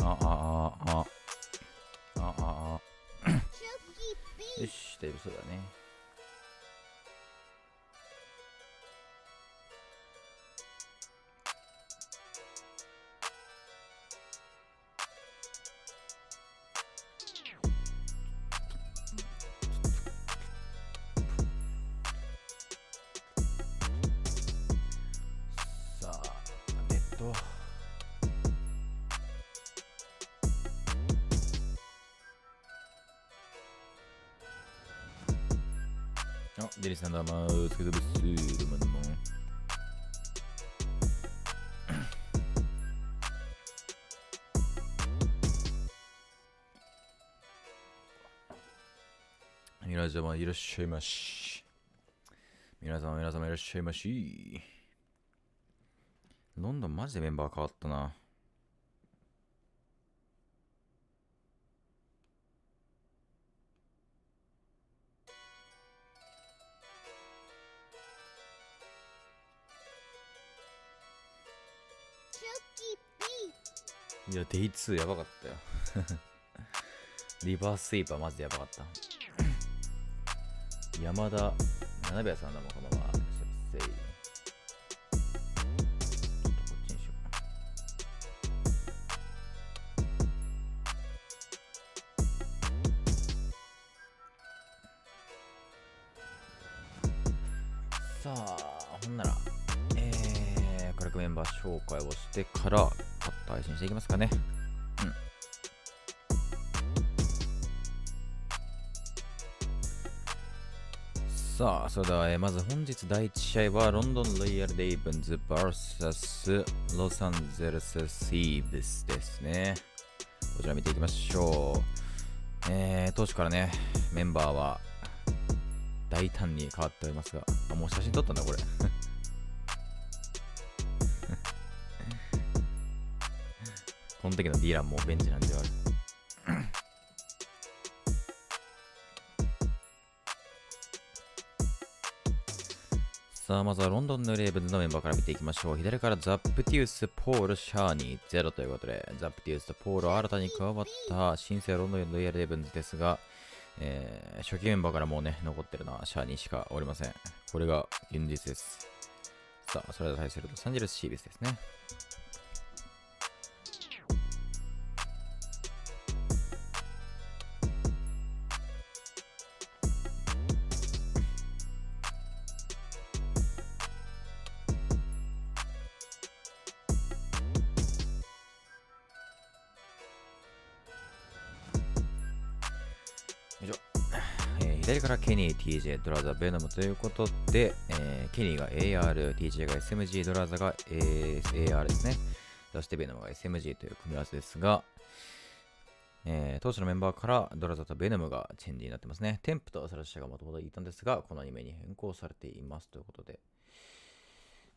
よし、だいぶそうだね。デリさんどうも、お疲れ様です。どうもどうも。皆様いらっしゃいまし。皆様いらっしゃいまし。ロンドンマジでメンバー変わったな。いや、Day2 やばかったよ。リバーススイーパーマジでやばかった。山田七部屋さんだもん、このまま。ちょっとこっちにしよう。さあ、ほんなら、軽くメンバー紹介をしてから、パッと配信していきますかね。さあ、それでは、まず本日第1試合はロンドンロイヤルレイブンズ vs ロサンゼルスシーブスですね。こちら見ていきましょう。当初からね、メンバーは大胆に変わっておりますが、もう写真撮ったんだ、これ。この時のディーランもベンチなんではある。さあ、まずはロンドンのレイブンズのメンバーから見ていきましょう。左からザプティウス、ポール、シャーニー、ゼロということで、ザプティウスとポール、新たに加わった新生ロンドンのロイヤルレイブンズですが、初期メンバーからもうね、残ってるのはシャーニーしかおりません。これが現実です。さあ、それでは対するロサンゼルスシービスですね。左からケニー、TJ、ドラザ、ベノムということで、ケニーが AR、TJ が SMG、ドラザが、AR ですね。そしてベノムが SMG という組み合わせですが、当初のメンバーからドラザとベノムがチェンジになってますね。テンプとサラッシャがもともといたんですが、このアニメに変更されていますということで。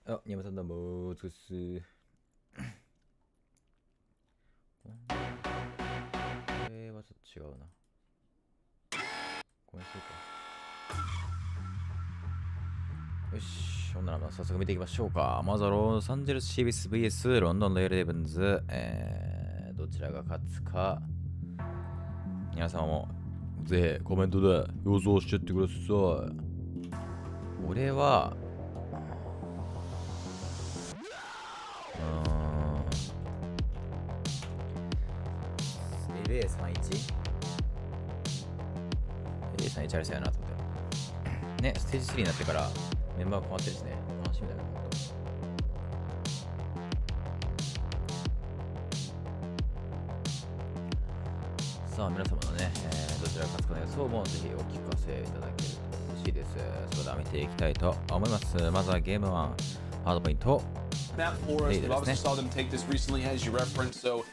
あ、ニャムさんどうも、お疲れっす。これはちょっと違うな。ごめんなさいか。よし、ほんなら早速見ていきましょうか。まずはロサンゼルスシービス VS ロンドンロイヤルレイブンズ、どちらが勝つか。皆様もぜひコメントで予想してってください。俺は、LA31 A31 あれそうやなと思って。ね、ステージ3になってからメンバー変わってるしね。楽しみだね、ほんと。さあ、皆様のね、どちらが勝つかの予想もぜひお聞かせいただけると嬉しいです。それでは見ていきたいと思います。まずはゲーム1、ハードポイント。Map Forest, we obviously saw them take this recently, as you referenced, so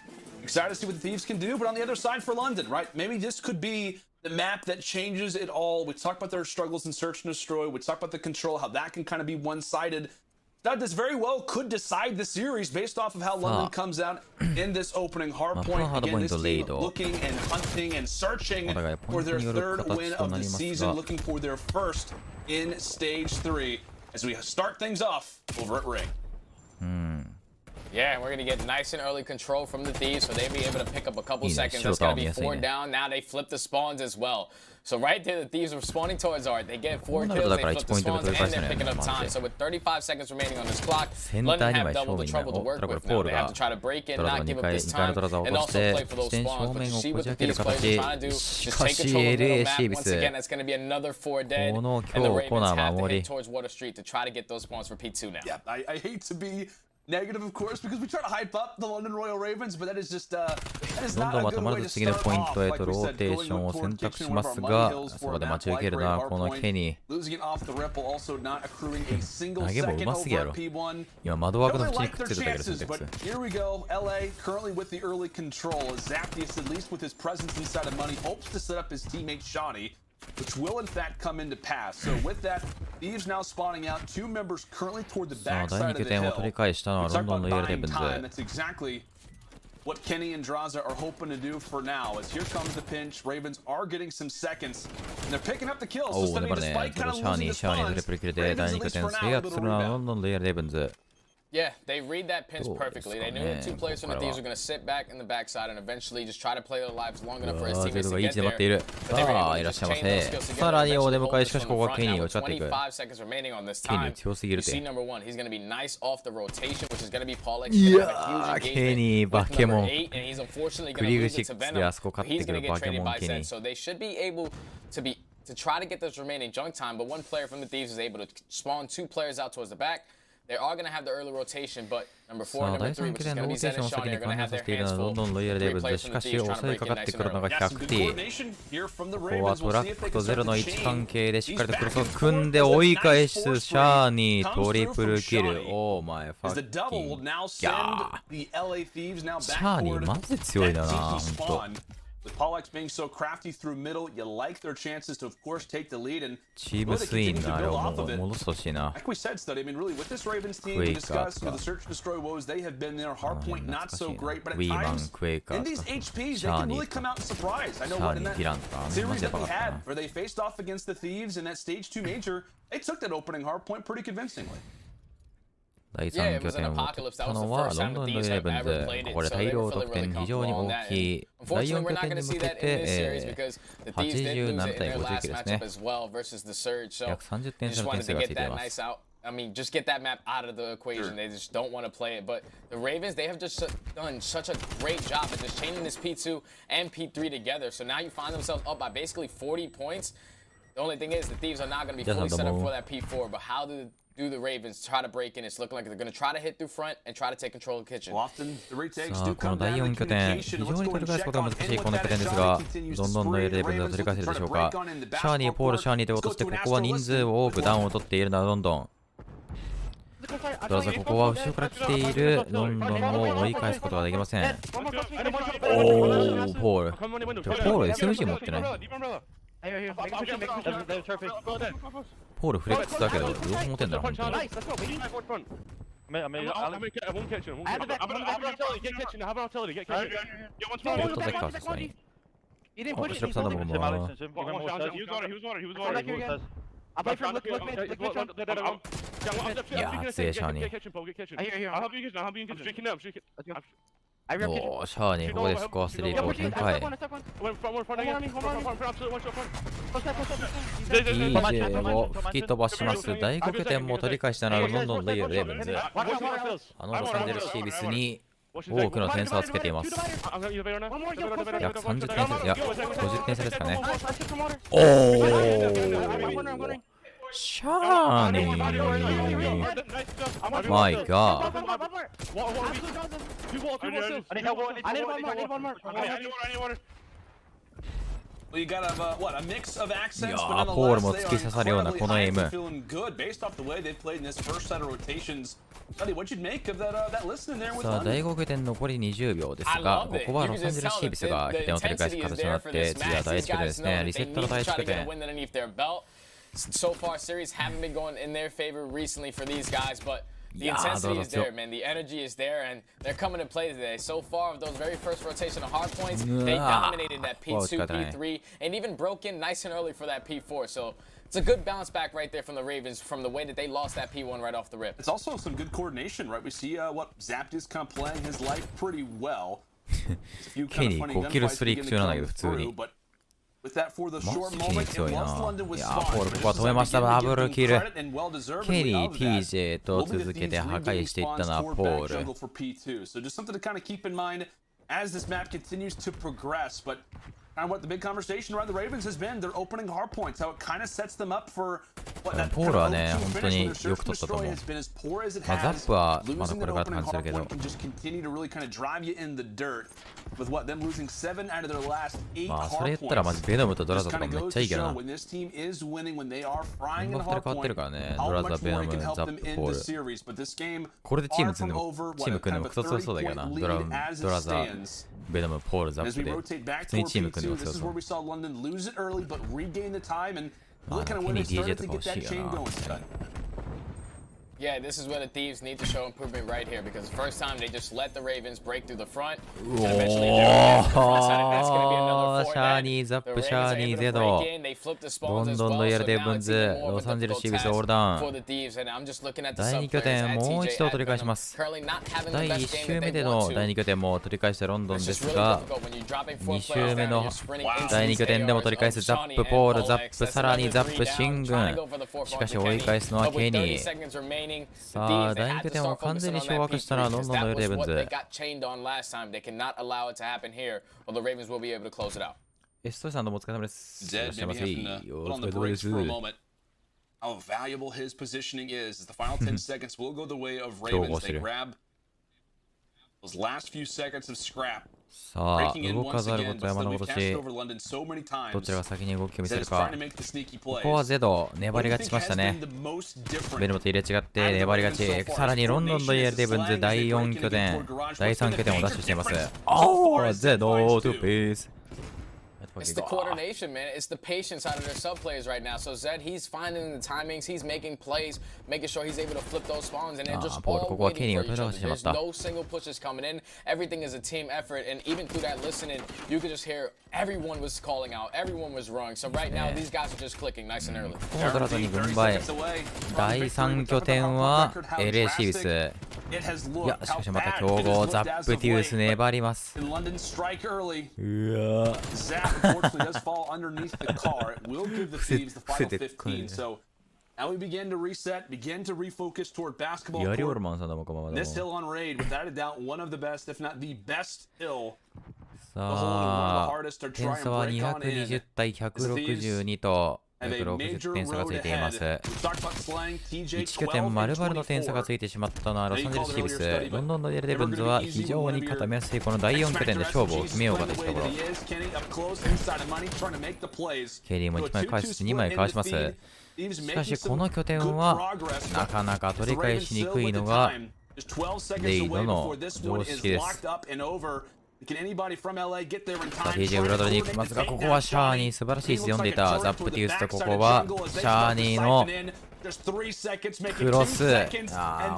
excited to see what the Thieves can do, but on the other side for London, right? Maybe this could be the map that changes it all. We talked about their struggles in Search and Destroy. We talked about the control, how that can kind of be one-sided. That this very well could decide the series based off of how London comes out in this opening hardpoint. Again, this team looking and hunting and searching for their third win of the season, looking for their first in Stage 3 as we start things off over at Ring. Yeah, we're going to get nice and early control from the Thieves, so they'll be able to pick up a couple seconds. That's going to be 4 down. Now they flip the spawns as well. So right there, the Thieves are spawning towards Art. They get 4 kills, they flip the spawns, and they're picking up time. So with 35 seconds remaining on this clock, London have double the trouble to work with now. They have to try to break in, not give up this time, and also play for those spawns. But you see what the Thieves players are trying to do, just take control of the middle map. Once again, that's going to be another 4 dead, and the Ravens have to head towards Water Street to try to get those spawns for P2 now. Yeah, I hate to be negative, of course, because we try to hype up the London Royal Ravens, but that is just that is not a good way to start off. Like we said, going toward kitchen, went from right hills for a map like radar point, losing it off the ripple, also not accruing a single second over at P1. Really like their chances, but here we go. LA currently with the early control. Zacchaeus, at least with his presence inside of money, hopes to set up his teammate Shawnee, which will in fact come into pass. So with that, Thieves now spawning out 2 members currently toward the back side of the hill. We talk about buying time. That's exactly what Kenny and Draza are hoping to do for now. As here comes the pinch, Ravens are getting some seconds, and they're picking up the kills. So Stunning, despite kind of losing the spawns, Ravens at least for now a little rebound. Yeah, they read that pinch perfectly. They knew the 2 players from the Thieves were going to sit back in the backside and eventually just try to play their lives long enough for his teammates to get there. But they were able to just chain those skills together. Now with 25 seconds remaining on this time, you see number 1. He's going to be nice off the rotation, which is going to be Pollock. He's going to have a huge engagement with number 8, and he's unfortunately going to lose it to Venom. He's going to get traded by Zed. So they should be able to try to get this remaining junk time, but one player from the Thieves is able to spawn 2 players out towards the back. They are going to have the early rotation, but number 4 and number 3, which is going to be Zed and Shawnee, are going to have their hands full. 3 players from the Thieves trying to break in nice and early. ここはトラックとゼロの位置関係でしっかりとクロスを組んで追い返すシャーニートリプルキル。オーマイファッキンギャー。シャーニーマジで強いだな、ほんと。With Pollock being so crafty through middle, you like their chances to, of course, take the lead and チームスインのあれを戻してほしいな。Like we said, Study, I mean, really, with this Ravens team, we discussed the search and destroy woes, they have been there. Hardpoint not so great, but at times, in these HPs, they can really come out and surprise. I know what in that series that we had, where they faced off against the Thieves in that stage 2 major, they took that opening hardpoint pretty convincingly. 第3拠点を取ったのはロンドンのレーブンズ。ここで大量得点非常に大きい。第4拠点に向けて、87対59ですね。約30点差の点数がついています。I mean, just get that map out of the equation. They just don't want to play it. But the Ravens, they have just done such a great job at just chaining this P2 and P3 together. So now you find themselves up by basically 40 points. The only thing is the Thieves are not going to be fully set up for that P4. But how do the Ravens try to break in? It's looking like they're going to try to hit through front and try to take control of the kitchen. さあ、この第4拠点、非常に取り返すことが難しいこの拠点ですが、どんどんのレーブンズを取り返せるでしょうか。シャーニー、ポール、シャーニーで落として、ここは人数を多くダウンを取っているのはロンドン。どうぞ、ここは後ろから来ているロンドンを追い返すことができません。おー、ポール。ポール SMG 持ってない？ポールフレックスだけど、どう持ってんだろう、本当に。ベルトゼッカーさすがに。お、シロプさんのものは。いやー、強いシャーニー。おー、シャーニー、ここでスコア3を展開。DJ を吹き飛ばします。第5拠点も取り返したのはロンドンレイヤル・レーブンズ。ロサンゼルス・シービスに多くの点差をつけています。約30点差、いや、50点差ですかね。おー、シャーニー。マイガー。Well, you got a mix of accents, but nonetheless, they are feeling good based off the way they played in this first set of rotations. Buddy, what you'd make of that listening there with さあ、第5拠点残り20秒ですが、ここはロサンゼルスシービスが拠点を取り返す形となって、次は第1拠点ですね。リセットの第1拠点。So far, series haven't been going in their favor recently for these guys, but The intensity is there, man. The energy is there, and they're coming to play today. So far, of those very first rotational hard points, they dominated that P2, P3, and even broke in nice and early for that P4. So it's a good bounce back right there from the Ravens from the way that they lost that P1 right off the rip. It's also some good coordination, right? We see what Zapped is kind of playing his life pretty well. ケニー5キルストリーク中なんだけど普通に。マジでケニー強いな。いやー、ポールここは止めました。ダブルキル。ケニー、TJ と続けて破壊していったのはポール。So just something to kind of keep in mind as this map continues to progress, but kind of what the big conversation around the Ravens has been, their opening hard points, how it kind of sets them up for what that ポールはね、本当によく取ったと思う。まあ、ザップはまだこれからって感じするけど。まあ、それ言ったらマジベノムとドラザとかめっちゃいいけどな。こんな2人変わってるからね。ドラザ、ベノム、ザップ、ポール。これでチーム組んでもクソ強そうだけどな。ドラザ、ベノム、ポール、ザップで。普通にチーム組んでも強そう。まあ、ケニー DJ とか欲しいよな。Yeah, this is where the Thieves need to show improvement right here because the first time they just let the Ravens break through the front. And eventually they're on the front side, and that's going to be another four. シャーニー、ザップ、シャーニー、ゼド。ロンドンのエルデブンズ、ロサンゼルスシービス、オールダウン。第2拠点、もう一度取り返します。第1周目での第2拠点も取り返したロンドンですが、2周目の第2拠点でも取り返すザップ、ポール、ザップ、さらにザップ、シングン。しかし追い返すのはケニー。さあ、第2拠点を完全に掌握したのはロンドンのエレブンズ。ストイさんどうもお疲れ様です。いらっしゃいませ。お疲れ様です。How valuable his positioning is as the final 10 seconds will go the way of Ravens. They grab those last few seconds of scrap. さあ、動かざること山のことし、どちらが先に動きを見せるか。ここはゼド、粘り勝ちしましたね。ベルモと入れ違って粘り勝ち。さらにロンドンのイエルデブンズ第4拠点、第3拠点を奪取しています。ゼド、トゥーピース。It's the coordination, man. It's the patience out of their sub players right now. So Zed, he's finding the timings, he's making plays, making sure he's able to flip those spawns, and they're just all waiting for each other. There's no single pushes coming in. Everything is a team effort, and even through that listening, you could just hear everyone was calling out, everyone was wrong. So right now, these guys are just clicking nice and early. ドラザに分配。第3拠点は LA シービス。いや、しかしまた強豪ザップティウス粘ります。うわ unfortunately does fall underneath the car. It will give the Thieves the final 15. So now we begin to reset, begin to refocus toward basketball. This hill on Raid, without a doubt, one of the best, if not the best hill. さあ、点差は220対162と160点差がついています。1拠点丸々の点差がついてしまったのはロサンゼルスシービス。ロンドンのエルデブンズは非常に固めやすいこの第4拠点で勝負を決めようかといったところ。ケリーも1枚返して2枚かわします。しかしこの拠点はなかなか取り返しにくいのがレイドの常識です。DJ 裏取りに行きますが、ここはシャーニー素晴らしい位置で読んでいた。ザップティウスとここはシャーニーのクロス。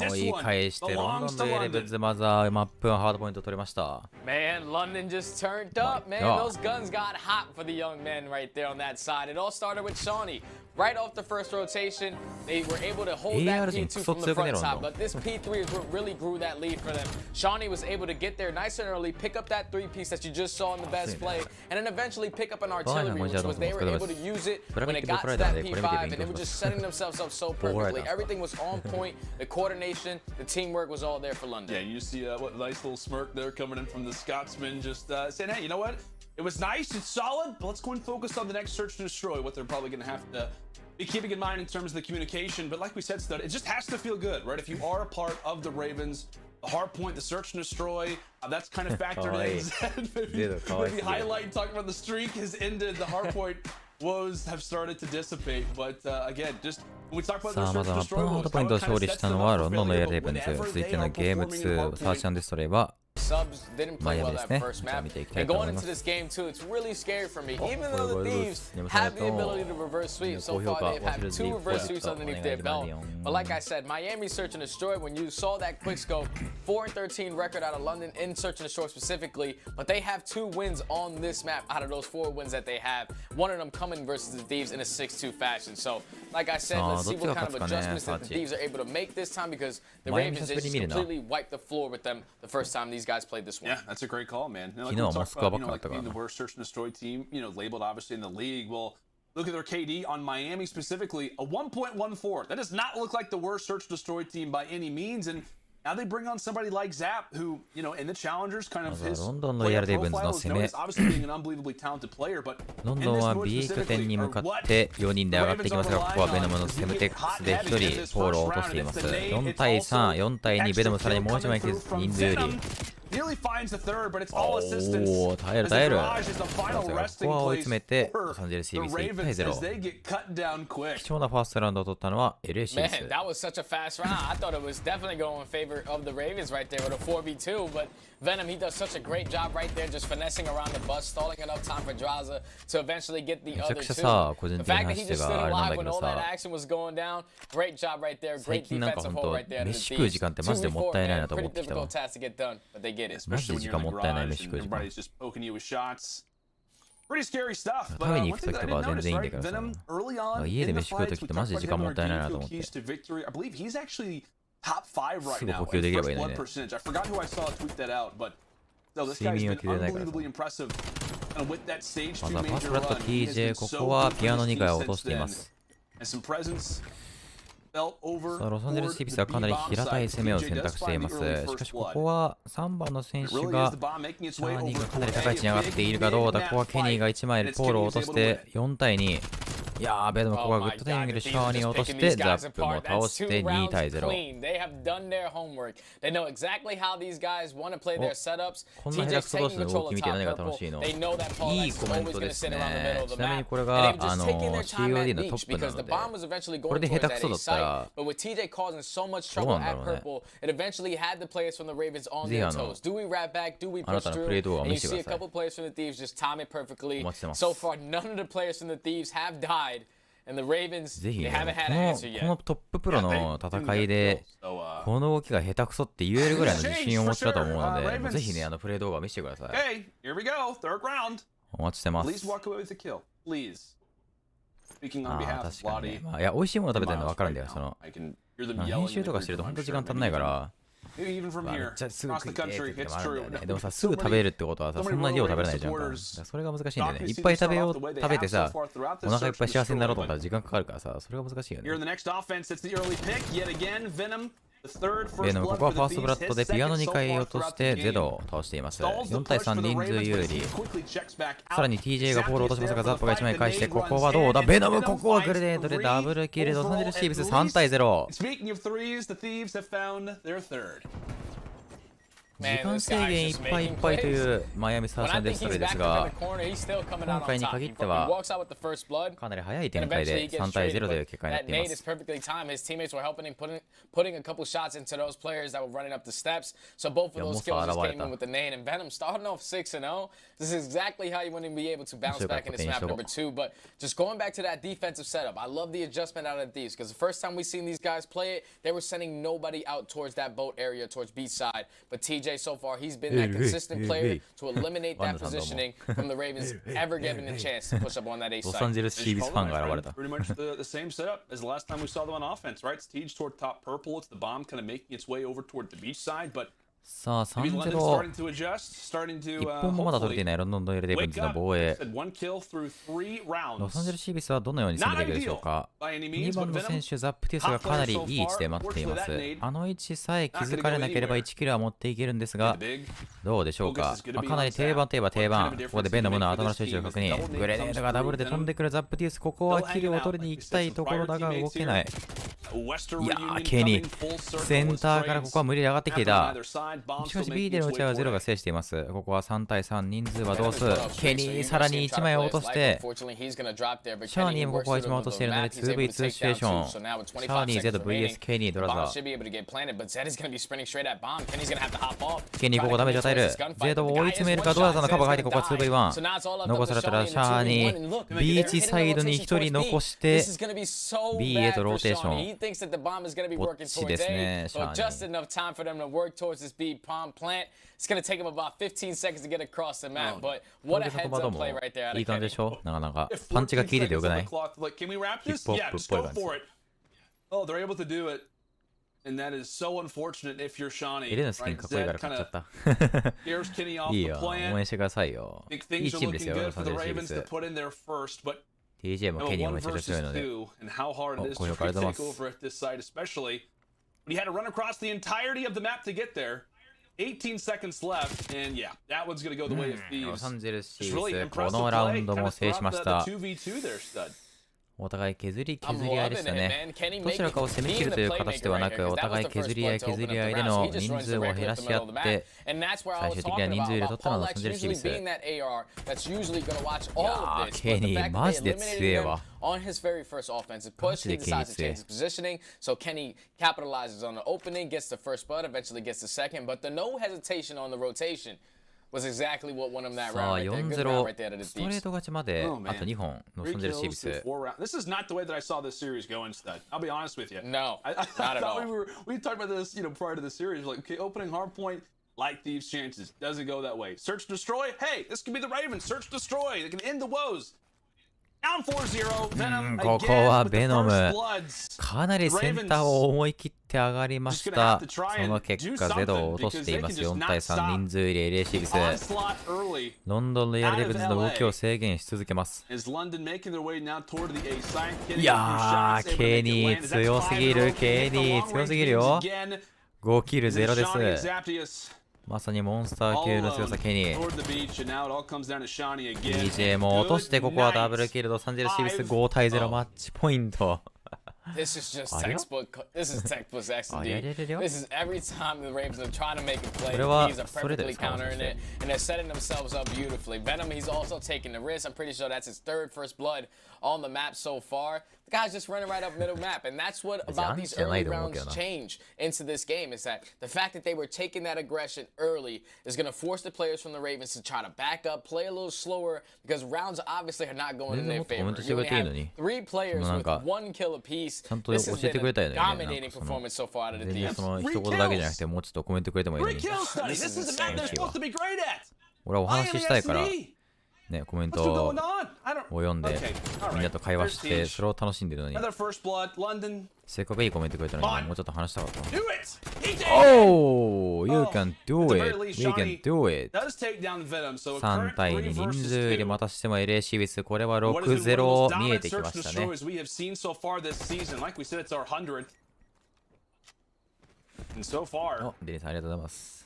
追い返してロンドンのエレブンズ、まずはマップのハードポイント取りました。Man, London just turned up, man. Those guns got hot for the young men right there on that side. It all started with Shawnee. Right off the first rotation, they were able to hold that P2 from the front side, but this P3 is what really grew that lead for them. Shawnee was able to get there nice and early, pick up that three-piece that you just saw in the best play, and then eventually pick up an artillery, which was they were able to use it when it got to that P5, and they were just setting themselves up so perfectly. Everything was on point, the coordination, the teamwork was all there for London. Yeah, you see what nice little smirk there coming in from the Scotsman, just saying, hey, you know what? It was nice, it's solid, but let's go and focus on the next search and destroy, what they're probably going to have to be keeping in mind in terms of the communication. But like we said, Stud, it just has to feel good, right? If you are a part of the Ravens, the hard point, the search and destroy, that's kind of factored in. Maybe highlight talking about the streak has ended, the hard point woes have started to dissipate. But again, just when we talk about the さあ、まずマップのハードポイントを勝利したのはロンドンのエレブンズ。続いてのゲーム2、サーチ&デストレイは Subs didn't play well that first map. And going into this game too, it's really scary for me. Even though the Thieves have the ability to reverse sweep, so far they've had 2 reverse sweeps underneath their belt. But like I said, Miami Search and Destroy, when you saw that quick scope, 4-13 record out of London in Search and Destroy specifically, but they have 2 wins on this map out of those 4 wins that they have. One of them coming versus the Thieves in a 6-2 fashion. So like I said, let's see what kind of adjustments that the Thieves are able to make this time, because the Ravens just completely wiped the floor with them the first time these guys played this one. Yeah, that's a great call, man. Like we talked about, like being the worst search and destroy team, labeled obviously in the league. Well, look at their KD on Miami specifically, a 1.14. That does not look like the worst search and destroy team by any means. And now they bring on somebody like Zap, who, in the challengers, kind of his player profile is known as obviously being an unbelievably talented player, but ロンドンは B 拠点に向かって4人で上がってきますが、ここはベノムのセムテックスで1人ポールを落としています。4対3、4対2、ベノムさらにもう1枚人数有利。おお、耐える耐える。ここは追い詰めて、ロサンゼルス CBC 1対0。貴重なファーストラウンドを取ったのは LA です。Man, that was such a fast round. I thought it was definitely going in favor of the Ravens right there with a 4v2, but Venom, he does such a great job right there, just finessing around the bus, stalling enough time for Draza to eventually get the other 2. The fact that he just stood alive when all that action was going down, great job right there, great defensive hold right there. 飯食う時間ってマジでもったいないなと思 Pretty ってきたわ。 difficult task to get done, but they get it. マジで時間もったいない飯食う時間。 Pretty scary stuff. 食べに行く時とかは全然いいんだけどさ、家で飯食う時ってマジで時間もったいないなと思って。 Top 5 right now. Blood percentage. I forgot who I saw tweet that out, but no, this guy's been unbelievably impressive. And with that stage 2 major run, he has been so consistent since then. And some presence felt over. ロサンゼルス CBC はかなり平たい攻めを選択しています。しかしここは3番の選手がシャーニーがかなり高い位置に上がっているかどうだ。ここはケニーが1枚でポールを落として4対2。 いやー、ベノムここはグッドタイミングでシャーニーを落としてザップも倒して2対0。こんな下手くそ同士の動き見て何が楽しいの？いいコメントですね。ちなみにこれがCOD のトップなので、これで下手くそだったらどうなんだろうね。ぜひあなたのプレイ動画を見せてください。お待ちしてます。ぜひ、このトッププロの戦いでこの動きが下手くそって言えるぐらいの自信をお持ちだと思うので、ぜひね、プレイ動画を見せてください。お待ちしてます。確かにね。いや、美味しいもの食べてるの分かるんだよ。編集とかしてると本当時間足んないから。 めっちゃすぐ食いてって言ってもあるんだよね。でもさ、すぐ食べるってことはさ、そんな量食べれないじゃんか。それが難しいんだよね。いっぱい食べてさ、お腹いっぱい幸せになろうと思ったら時間かかるからさ、それが難しいよね。ベノム、ここはファーストブラッドでピアノ2回落としてゼドを倒しています。4対3人数有利。さらに TJ がボールを落としますが、ザップが1枚返して、ここはどうだ？ベノム、ここはグレネードでダブルキル。ロサンゼルス CBC 3対0。 時間制限いっぱいいっぱいというマイアミサーチャンデストレイですが、今回に限ってはかなり早い展開で3対0という結果になっています。This is exactly how you want to be able to bounce back in this map number 2. But just going back to that defensive setup, I love the adjustment out of these, because the first time we seen these guys play it, they were sending nobody out towards that boat area, towards beach side. But TJ so far, he's been that consistent player to eliminate that positioning from the Ravens ever given a chance to push up on that A side. ロサンゼルス CBC ファンが現れた。 Pretty much the same setup as the last time we saw them on offense, right? It's TJ toward top purple. It's the bomb kind of making its way over toward the beach side, but さあ 3-0。 1本もまだ取れていないロンドンレイブンズの防衛。ロサンゼルス CBC はどのように攻めていくでしょうか。2番の選手ザップティウスがかなりいい位置で待っています。あの位置さえ気づかれなければ1キルは持っていけるんですが、どうでしょうか。かなり定番といえば定番。ここでベノムの頭の集中を確認。グレネードがダブルで飛んでくるザップティウス。ここはキルを取りに行きたいところだが動けない。いやー、ケニーセンターからここは無理に上がってきていた。side. Bomb しか still し making B で its の打 way ち合いはゼロ forward. が制しています。ここは3対3、人数は同数。ケニーさらに1枚落として、シャーニーもここは1枚落としているので 2v2 シチュエーション。シャーニー ZVS ケニードラザー。ケニーここダメージ与える。Z を追い詰めるか、ドラザーのカバーが入ってここは 2v1。残されたらシャーニー、ビーチサイドに1人残して、B へとローテーション。ぼっちですね、シャーニー。It's going to take him about 15 seconds to get across the map, but what a heads up play right there out of いい感じ Kenny. でしょなかなか。パンチが効いててよくない？ Can we wrap this? Hip-hop Yeah, just go for it. Oh, they're able to do it. And that is so unfortunate if you're Shawnee. エレのスキンかっこいいから買っちゃった。 Scares Kenny off いい the よ、応 plant. 援してくださいよ。 Think いい things チ are ームです looking よ、 good サ for ン the デーシービ Ravens to ス。put in their first, but TJ もケニーもめちゃくちゃ強いので。 2 and how hard it is to 高評価ありがとうござい take ます。 over at this site, especially when you had to run across the entirety of the map to get there. 18 seconds left, and yeah, that one's going to go the way of ロ Thieves. サンゼルシ Just ー really ビス、こ impressive のラウ play. ンド Kind も of 制し throughout ま the した。 2v2 there, stud. お互い削り合いでしたね。どちらかを攻め切るという形ではなく、お互い削り合いでの人数を減らし合って、最終的には人数入れ取ったのはロサンゼルシービス。いやー、ケニーマジで強えわ。On his very first offensive push, he decides to change his positioning. So Kenny capitalizes on the opening, gets the first blood, eventually gets the second. But the no hesitation on the rotation was exactly what won him that さあ、round right there. Good 4-0 round right there to the ストレー Thieves. ト勝ちまであと2本、ロサンゼルシービス。 This is not the way that I saw this series going, stud. I'll be honest with you. No, I not at thought all. we talked about this, prior to the series. Like, okay, opening hard point, like Thieves' chances, doesn't go that way. Search destroy. Hey, this could be the Ravens. Search destroy. They can end the woes. Down 4-0. Venom ここは again with the ベノム first bloods. かなりセンターを思い切って上がりました。その結果ゼドを落としています。4対3人数入れ LA シービス。 Onslaught early. ロンドンのエアレブズの動きを制限し続けます。 Is London making their way now toward the A side? いやー、ケニー強すぎる。ケニー強すぎるよ。5キル0です。まさにモンスター級の強さケニー。DJ も落としてここはダブルキルロサンゼルシービス5対0マッチポイント。 This is just textbook. This is textbook XD. This is every time the Ravens are trying to make a play, these are perfectly countering it, and they're setting themselves up beautifully. Venom, he's also taking the risk. I'm pretty sure that's his third first blood on the map so far. The guy's just running right up middle map, and that's what about these early rounds change into this game is that the fact that they were taking that aggression early is going to force the players from the Ravens to try to back up, play a little slower, because rounds obviously are not going in their favor. You only have 3 players with 1 kill apiece. ちゃんと教えてくれたよね。全然その一言だけじゃなくてもうちょっとコメントくれてもいいのに。俺はお話ししたいからね、コメントを読んでみんなと会話してそれを楽しんでるのに、せっかくいいコメントくれたのにもうちょっと話したかった。Oh, you can do it. You can do it. 3対2人数でまたしても LA シービス、これは 6-0 見えてきましたね。お、デニさんありがとうございます。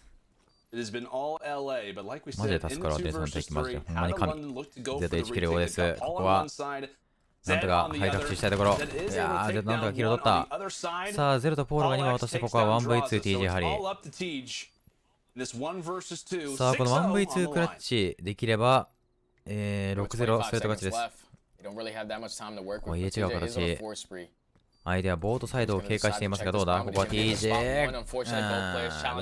マジで助かるわ、デニさんの敵マジで。ほんまに神。Z195 です。ここはなんとかハイタッチしたいところ。いやー、なんとかキル取った。さあ、ゼロとポールが2枚落として、ここは 1v2TJ ハリー。さあ、この 1v2 クラッチできれば、6-0ストレート勝ちです。ここ入れ違う形。相手はボートサイドを警戒していますが、どうだここは TJ。ロ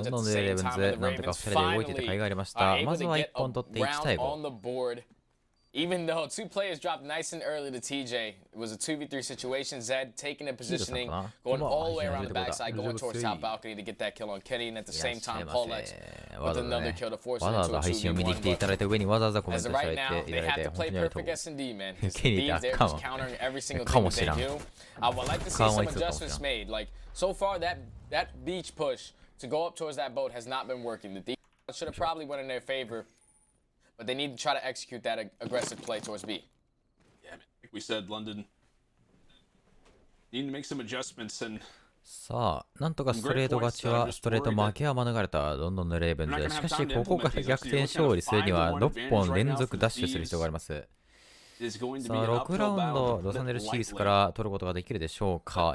ンドンのレレブンズ、なんとか2人で動いていて甲斐がありました。まずは1本取って1対5。Even though 2 players dropped nice and early to TJ, it was a 2v3 situation. Zed taking the positioning, going all the way around the backside, going towards top balcony to get that kill on Kenny, and at the same time, Paulette with another kill to force it into a 2v1. As of right now, they have to play perfect S&D, man. The Thieves, they're just countering every single thing that they do. I would like to see some adjustments made. Like, so far, that beach push to go up towards that boat has not been working. The Thieves should have probably went in their favor. But they need to try to execute that aggressive play towards B. Yeah, like we said, London need to make some adjustments and さあ、なんとかストレート勝ちは、ストレート負けは免れたロンドンのレイブンズ。しかし、ここから逆転勝利するには6本連続ダッシュする必要があります。さあ、6ラウンド、ロサンゼルシービスから取ることができるでしょうか。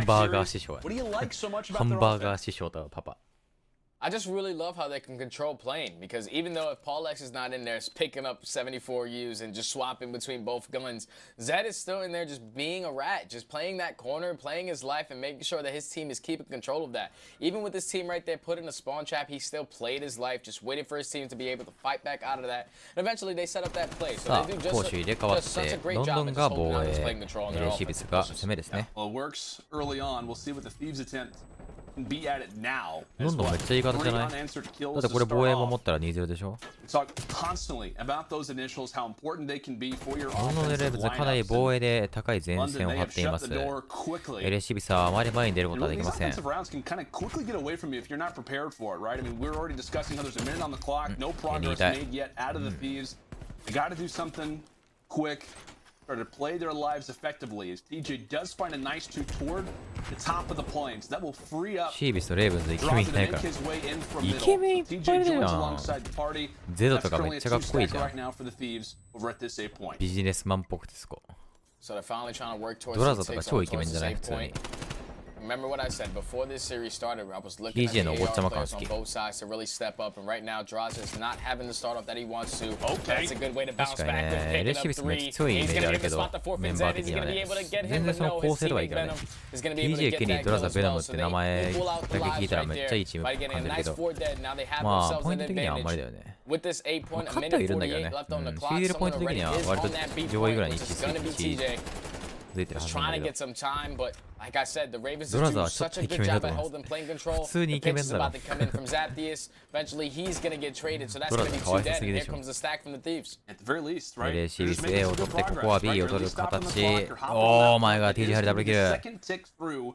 ンバーガー師匠や What do you like so much ハ about ン their バーガー offense? 師匠とパパ I just really love how they can control plane because even though if Paul X is not in there picking up 74 U's and just swapping between both guns, Zed is still in there just being a rat, just playing that corner, playing his life and making sure that his team is keeping control of that. Even with this team right there put in a spawn trap, he still played his life, just waiting for his team to be able to fight back out of that. And eventually they set up that play. So they do just such a great job at just holding on to playing control on their offense. Well, it works early on. We'll see what the Thieves attempt can be at it now. ロンドンめっちゃいい形じゃない？だってこれ防衛も持ったら 2-0 でしょ？ Talk constantly about those initials, how important they can be for your ロンドンのレーブズかなり防衛で高い前線を張っています。LAC ビスはあまり前に出ることはできません。These offensive rounds can kind of quickly get away from you if you're not prepared for it, right? I mean, we're already discussing how there's a minute on the clock, no progress made yet out of the Thieves. They got to do something quick. To play their lives effectively as TJ does find a nice two toward the top of the plains that will free up シービスとレーブンズイケメンいないから。イケメンいっぱいいるじゃん。ゼロとかめっちゃかっこいいじゃん。ビジネスマンっぽくてすごい。ドラザとか超イケメンじゃない普通に。Remember what I said before this series started. I was looking at the AR players on both sides to really step up, and right now Draza is not having the start off that he wants to. Okay, that's a good way to bounce back. He's going to be able to spot the forfeit Zed. He's going to be able to get him, but no, his teammate Venom is going to be able to get that kill as well. So they pull out the lives right there by getting a nice 4 dead. Now they have themselves an advantage. With this 8 point, a minute 48 left on the clock. Someone already is on that beat point, which is going to be TJ. Just trying to get some time, but like I said, the Ravens are doing such a good job at holding plane control. The pitch is about to come in from Zaptius. Eventually, he's going to get traded, so that's going to be 2 dead, and here comes the stack from the Thieves. At the very least, right? LAC ビス A を取ってここは B を取る形。おーマイガー TJ ハリダブルキル。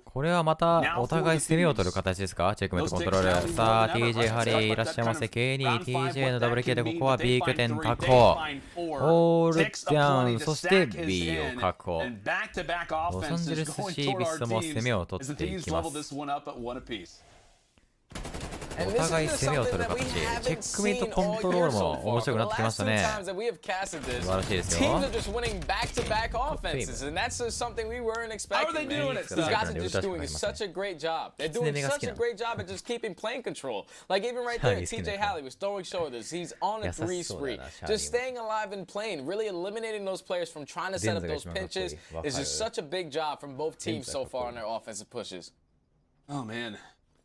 これはまたお互い攻めを取る形ですか？チェックメイトコントロール。さあ TJ ハリいらっしゃいませ。K2TJ のダブルキルでここは B 拠点確保。オールダウン、そして B を確保。ロサンゼルスシービスも攻めを取っていきます。お互い攻めを取る形。チェックメイトコントロールも面白くなってきましたね。素晴らしいですよ。Oh man.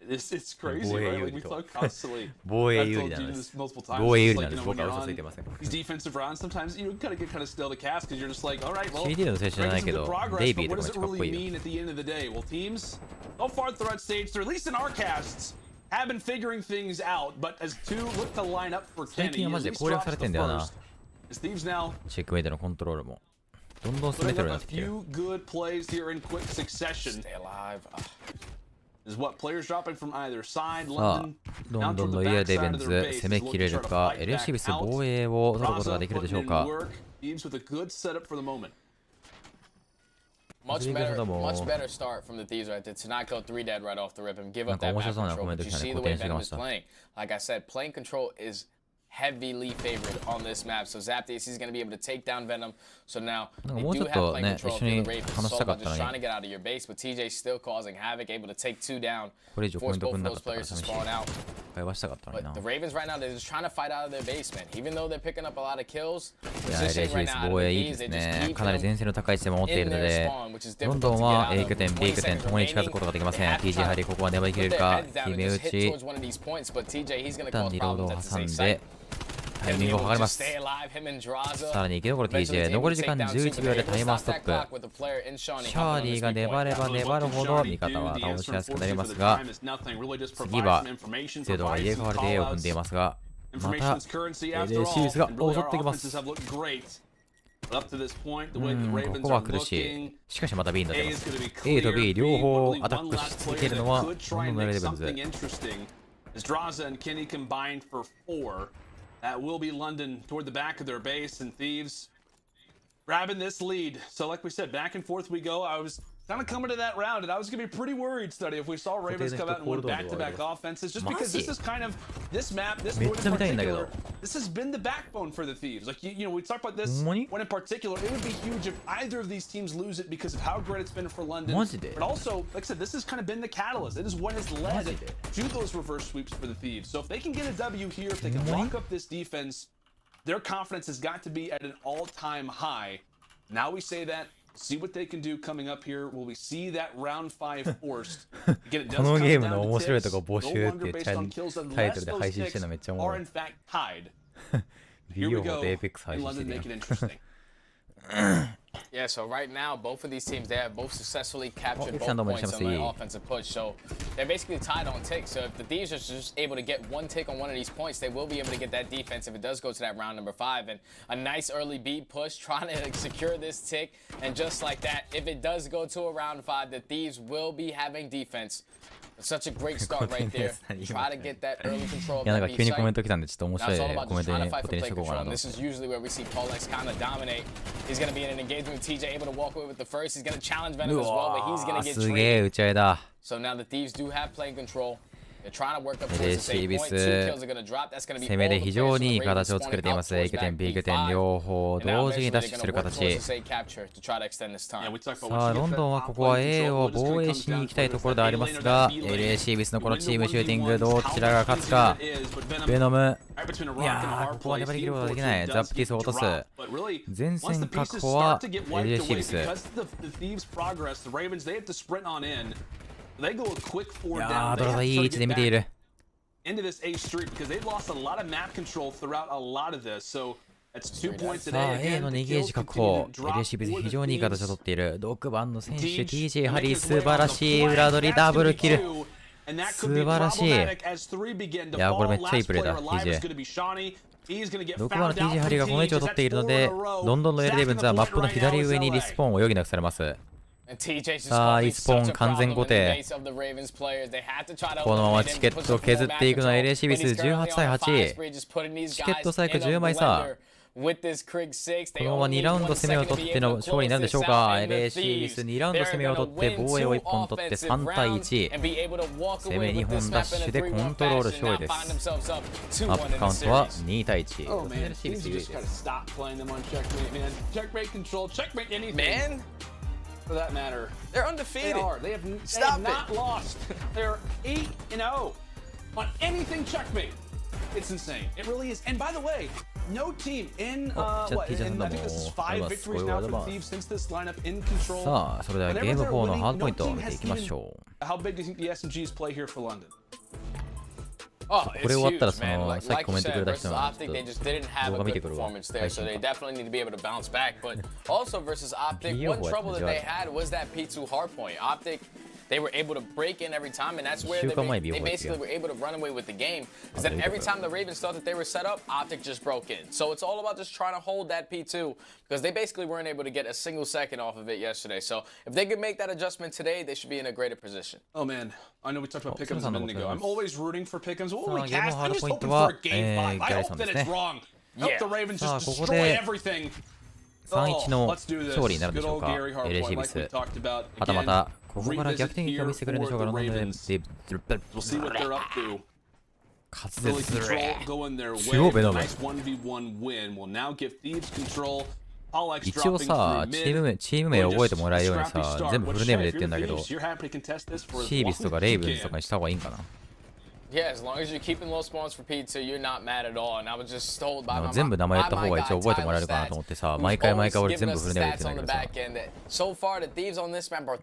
It's crazy, right? Like we talk constantly. 防衛有利なんです。防衛有利なんです。僕は嘘ついてません。These defensive rounds sometimes you kind of get kind of still to cast because you're just like, all right, well, CD の選手じゃないけど、デイビーとかめっちゃかっこいいよ。What does it really mean at the end of the day? Well, teams so far throughout stage, or at least in our casts, have been figuring things out. But as two look to line up for Kenny, 最近はマジで攻略されてんだよな。As Thieves now チェックメイトのコントロールもどんどん進めてるようになってきてる。Few good plays here in quick succession. Stay alive. Is what players dropping from either side. さあ、ロンドンのイヤーデベンズ攻めきれるか、LAC ビス防衛を取ることができるでしょうか。Much better start from the Thieves right there to not go 3 dead right off the rip and give up that map control. But you see the way Venom is playing. Like I said, plane control is heavily favored on this map. So Zaptius is going to be able to take down Venom. So now they do have plane control for the Ravens. So just trying to get out of your base, but TJ still causing havoc, able to take 2 down, force both of those players to spawn out. But the Ravens right now, they're just trying to fight out of their base, man. Even though they're picking up a lot of kills, positioning right now out of the Thieves, they just keep them in their spawn, which is difficult to get out of. 1 second remaining. TJ ハリここは粘り切れるか。決め打ち。一旦リロードを挟んで。タイミングを測ります。さらに生き残る TJ、残り時間11秒でタイマーストップ。シャーディが粘れば粘るほど味方は倒しやすくなりますが、次は制度が入れ替わりで A を踏んでいますが、また LAC ビスが襲ってきます。ここは苦しい。しかしまた B になっています。A と B 両方アタックし続けるのはロンドンのレベンズ。That will be London toward the back of their base, and Thieves grabbing this lead. So like we said, back and forth we go. I was kind of coming to that round, and I was going to be pretty worried, Study, if we saw Ravens come out and win back-to-back offenses, just because this is kind of, this map, this mode in particular, this has been the backbone for the Thieves. Like, you know, we talked about this when in particular, it would be huge if either of these teams lose it because of how great it's been for London. But also, like I said, this has kind of been the catalyst. It is what has led to those reverse sweeps for the Thieves. So if they can get a W here, if they can lock up this defense, their confidence has got to be at an all-time high. Now we say that. See what they can do coming up here. Will we see that round 5 forced? このゲームの面白いとこ募集っていうタイトルで配信してるのめっちゃおもろい。ビデオもエーペックス配信してる。Yeah, so right now, both of these teams, they have both successfully captured both points on the offensive push. So they're basically tied on ticks. So if the Thieves are just able to get one tick on one of these points, they will be able to get that defense if it does go to that round number 5. And a nice early beat push, trying to secure this tick. And just like that, if it does go to a round 5, the Thieves will be having defense. Such a great start right there. Try to get that early control. いやなんか急にコメント来たんでちょっと面白いコメントに固定にしとこうかなと。This is usually where we see Polex kind of dominate. He's going to be in an engagement with TJ, able to walk away with the first. He's going to challenge Venom as well, but he's going to get traded. So now the Thieves do have playing control. They're trying to work up towards the 8 point. 2 kills are going to drop. That's going to be 攻めで非常にいい形を作れています。A 拠点、B 拠点両方同時にダッシュする形。さあ、ロンドンはここは A を防衛しに行きたいところでありますが、LA シービスのこのチームシューティング、どちらが勝つか。ベノム。いやー、ここは粘り切ることができない。ザプティスを落とす。前線確保は LA シービス。いやー、ドラザいい位置で見ている。into this A streak because they've lost a lot of map control throughout a lot of this. So that's 2 points today. さあ A の2ゲージ確保。LA シービス非常にいい形を取っている。6番の選手 TJ ハリー素晴らしい裏取りダブルキル。素晴らしい。いやこれめっちゃいいプレーだ TJ。6番の TJ ハリーがこの位置を取っているので、ロンドンのエルレイブンズはマップの左上にリスポーンを余儀なくされます。さあ、リスポーン完全固定。このままチケットを削っていくのは LA シビス18対8。チケットサイク10枚差。このまま2ラウンド攻めを取っての勝利になるでしょうか。LA シビス2ラウンド攻めを取って防衛を1本取って3対1。攻め2本ダッシュでコントロール勝利です。アップカウントは2対1。LA シビス有利です。For that matter, they're undefeated. They have not lost. They're 8-0 on anything checkmate. It's insane. It really is. And by the way, no team in I think this is 5 victories now for the Thieves since this lineup in control. さあ、それではゲーム4のハードポイントを見ていきましょう。 How big do you think the S&Gs play here for London? これ終わったらそのさっきコメントくれた人はちょっと動画見てくるわ。So they definitely need to be able to bounce back. But also versus Optic, one trouble that they had was that P2 hardpoint. Optic, they were able to break in every time, and that's where they basically were able to run away with the game. Because then every time the Ravens thought that they were set up, Optic just broke in. So it's all about just trying to hold that P2, because they basically weren't able to get a single second off of it yesterday. So if they could make that adjustment today, they should be in a greater position. Oh man, I know we talked about Pick'ems a minute ago. I'm always rooting for Pick'ems. Holy cast, I'm just hoping for a game 5. I hope that it's wrong. I hope the Ravens just destroy everything. 3-1の勝利になるんでしょうか。LA シビス。はたまたここから逆転劇を見せてくれるんでしょうか。ロンドンで滑舌強ベノム。一応さ、チーム名覚えてもらえるようにさ、全部フルネームで言ってんだけど、シービスとかレイブンズとかにした方がいいんかな。Yeah, as long as you're keeping low spawns for P2, you're not mad at all. And I was just told by my 全部名前言った方が一応覚えてもらえるかなと思ってさ、毎回俺全部フルネーム言ってないけどさ。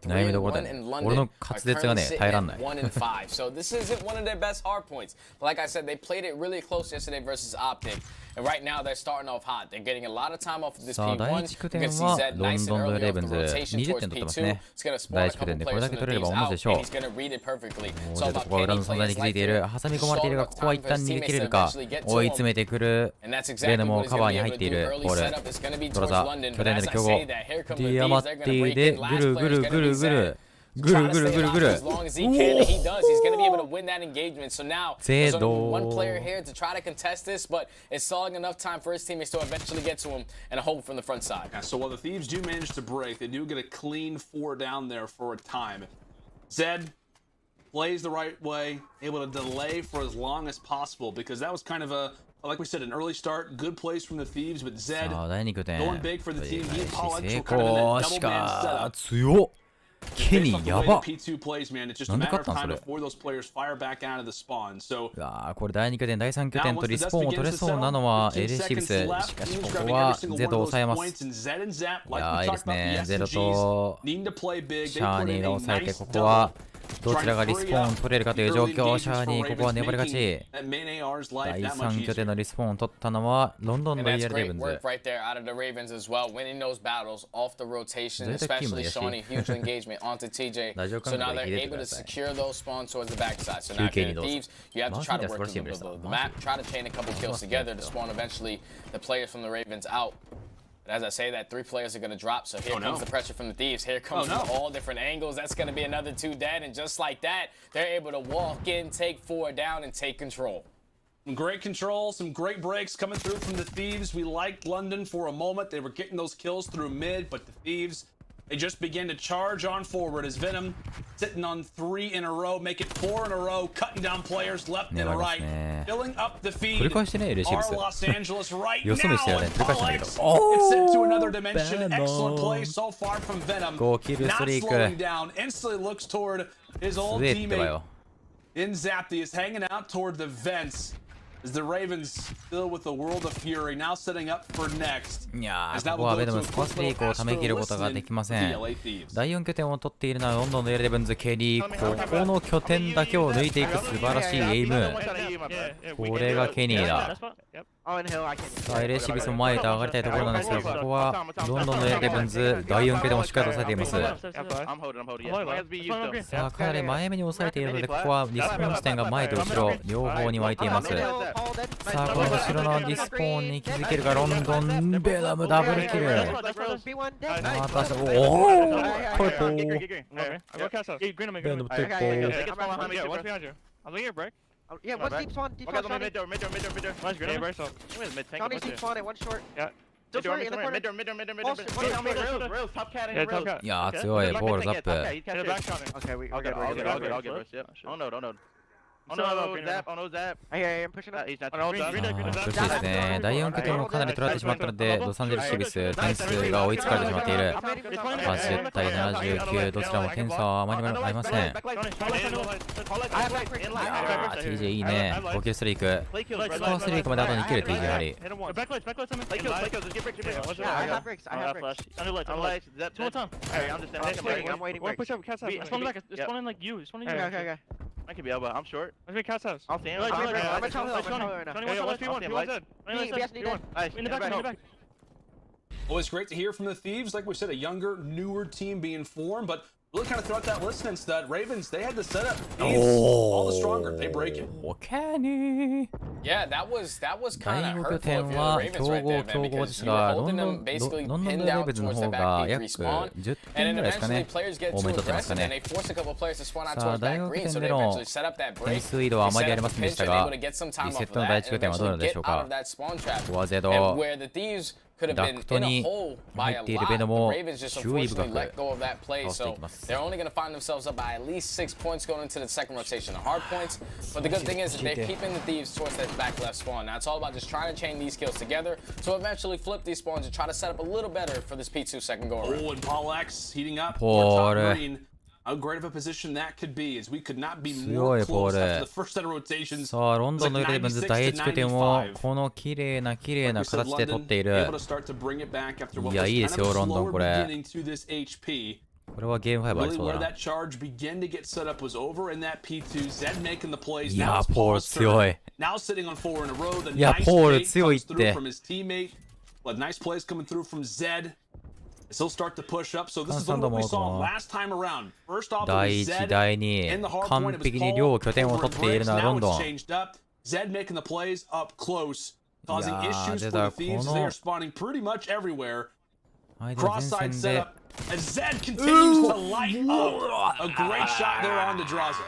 悩みどころだね。俺の滑舌がね、耐えらんない。So this isn't one of their best hard points. Like I said, they played it really close yesterday versus Optic. And right now they're starting off hot. They're getting a lot of time off of this P1. 第1拠点はロンドンのレイブンズ20点取ってますね。第1拠点でこれだけ取れれば同じでしょう。もうここは裏の存在に気づいている。挟み込まれているが、ここは一旦逃げ切れるか。追い詰めてくる。レーヌもカバーに入っている。ボール。ドラザ、拠点での競合。ディアマッティでぐるぐるぐるぐる。ぐるぐるぐるぐる。 as long as he can, and he does. He's going to be able to win that engagement. So now there's only one player here to try to contest this, but it's stalling enough time for his teammates to eventually get to him and hold from the front side. Yeah, so while the Thieves do manage to break, they do get a clean 4 down there for a time. Zed plays the right way, able to delay for as long as possible, because that was kind of a, like we said, an early start, good plays from the Thieves, but Zed going big for the team. He and Paul X were kind of in that double man setup. 強っ。ケニーやば。 P2 plays, man. It's just a matter of time before those players fire back out of the spawn. So これ第2拠点、第3拠点とリスポーンを取れそうなのはエレシブス。しかしここはゼドを抑えます。いやいいですね。ゼドとシャーニーが抑えて、ここはどちらがリスポーン取れるかという状況。シャーニーここは粘り勝ち。第3拠点のリスポーンを取ったのはロンドンロイヤルレイブンズ。 onto TJ, so now they're able to secure those spawns towards the backside. So now if you're Thieves, you have to try to work through the map, try to chain a couple kills together to spawn eventually the players from the Ravens out. But as I say that, 3 players are going to drop, so here comes the pressure from the Thieves. Here comes from all different angles. That's going to be another 2 dead, and just like that, they're able to walk in, take 4 down, and take control. Some great control, some great breaks coming through from the Thieves. We liked London for a moment. They were getting those kills through mid, but the Thieves, they just begin to charge on forward as Venom sitting on 3 in a row, make it 4 in a row, cutting down players left and right, filling up the feed. Our Los Angeles right now, and Paul X gets into another dimension. Excellent play so far from Venom. Not slowing down, instantly looks toward his old teammate in Zapti, is hanging out toward the vents. As the Ravens still with the world of fury, now setting up for next. いやー、ここはベドムスコアスリークをため切ることができません。第4拠点を取っているのはロンドンのエレブンズ KD。ここの拠点だけを抜いていく素晴らしいエイム。これがケニーだ。さあ、エレシビスも前へと上がりたいところなんですが、ここはロンドンのエレブンズ第4拠点をしっかりと抑えています。さあ、かなり前目に抑えているので、ここはリスポーン地点が前と後ろ両方に湧いています。さあ、この後ろのリスポーンに気づけるか。ロンドンベノムダブルキル。またして、おお、これポー。ベノム鉄砲。Yeah, one deep spawn, deep spawn. Mid door. Nice grenade. Johnny's deep spawn at one short. Yeah. Still short in the corner. Mid door. Rails, top cat. Yeah, top cat. いやー、強い。ボールザップ。Okay, I'll get it. Oh no. Oh no, Zap. Hey, I'm pushing up. 苦しいですね。第4拠点もかなり取られてしまったので、ロサンゼルスシビス、点数が追いつかれてしまっている。80対79、どちらも点差はあまりありません。いやー、TJ いいね。5キルストリーク。スコアストリークまであと2キル、TJ やはり。I can be elbow. I'm short. Let's be Cat's house. I'll stand. I'm a child. In the back. Always great to hear from the Thieves. Like we said, a younger, newer team being formed, but really kind of throughout that listance that Ravens, they had the setup. All the stronger. They break it. Kenny. Yeah, that was kind of hurtful if you're the Ravens right there, man, because you were holding them basically pinned down towards the back B respawn, and then eventually players get too aggressive and they force a couple players to spawn out towards back green, so they eventually set up that break, they set up the pinch, and able to get some time off of that, and eventually get out of that spawn trap, and where the Thieves could have been in a hole by a lot. The Ravens just unfortunately let go of that play, so they're only going to find themselves up by at least 6 points going into the second rotation. The hard points, but the good thing is that they're keeping the Thieves towards that back left spawn. Now it's all about just trying to chain these kills together to eventually flip these spawns and try to set up a little better for this P2 second go around. Oh, and Paul X heating up for top green. How great of a position that could be, as we could not be more close after the first set of rotations. さあ、ロンドンのレイブンズ第1拠点をこの綺麗な形で取っている。いや、いいですよ、ロンドンこれ。これはゲーム5ありそうだな。いや、ポール強い。いや、ポール強いって。Nice plays coming through from Zed. He'll start to push up. So this is what we saw last time around. First off, Zed in the hard point of his ball. Now it's changed up. Zed making the plays up close, causing issues for the Thieves. They are spawning pretty much everywhere. Cross-side setup. As Zed continues to light up. A great shot there on the Draza.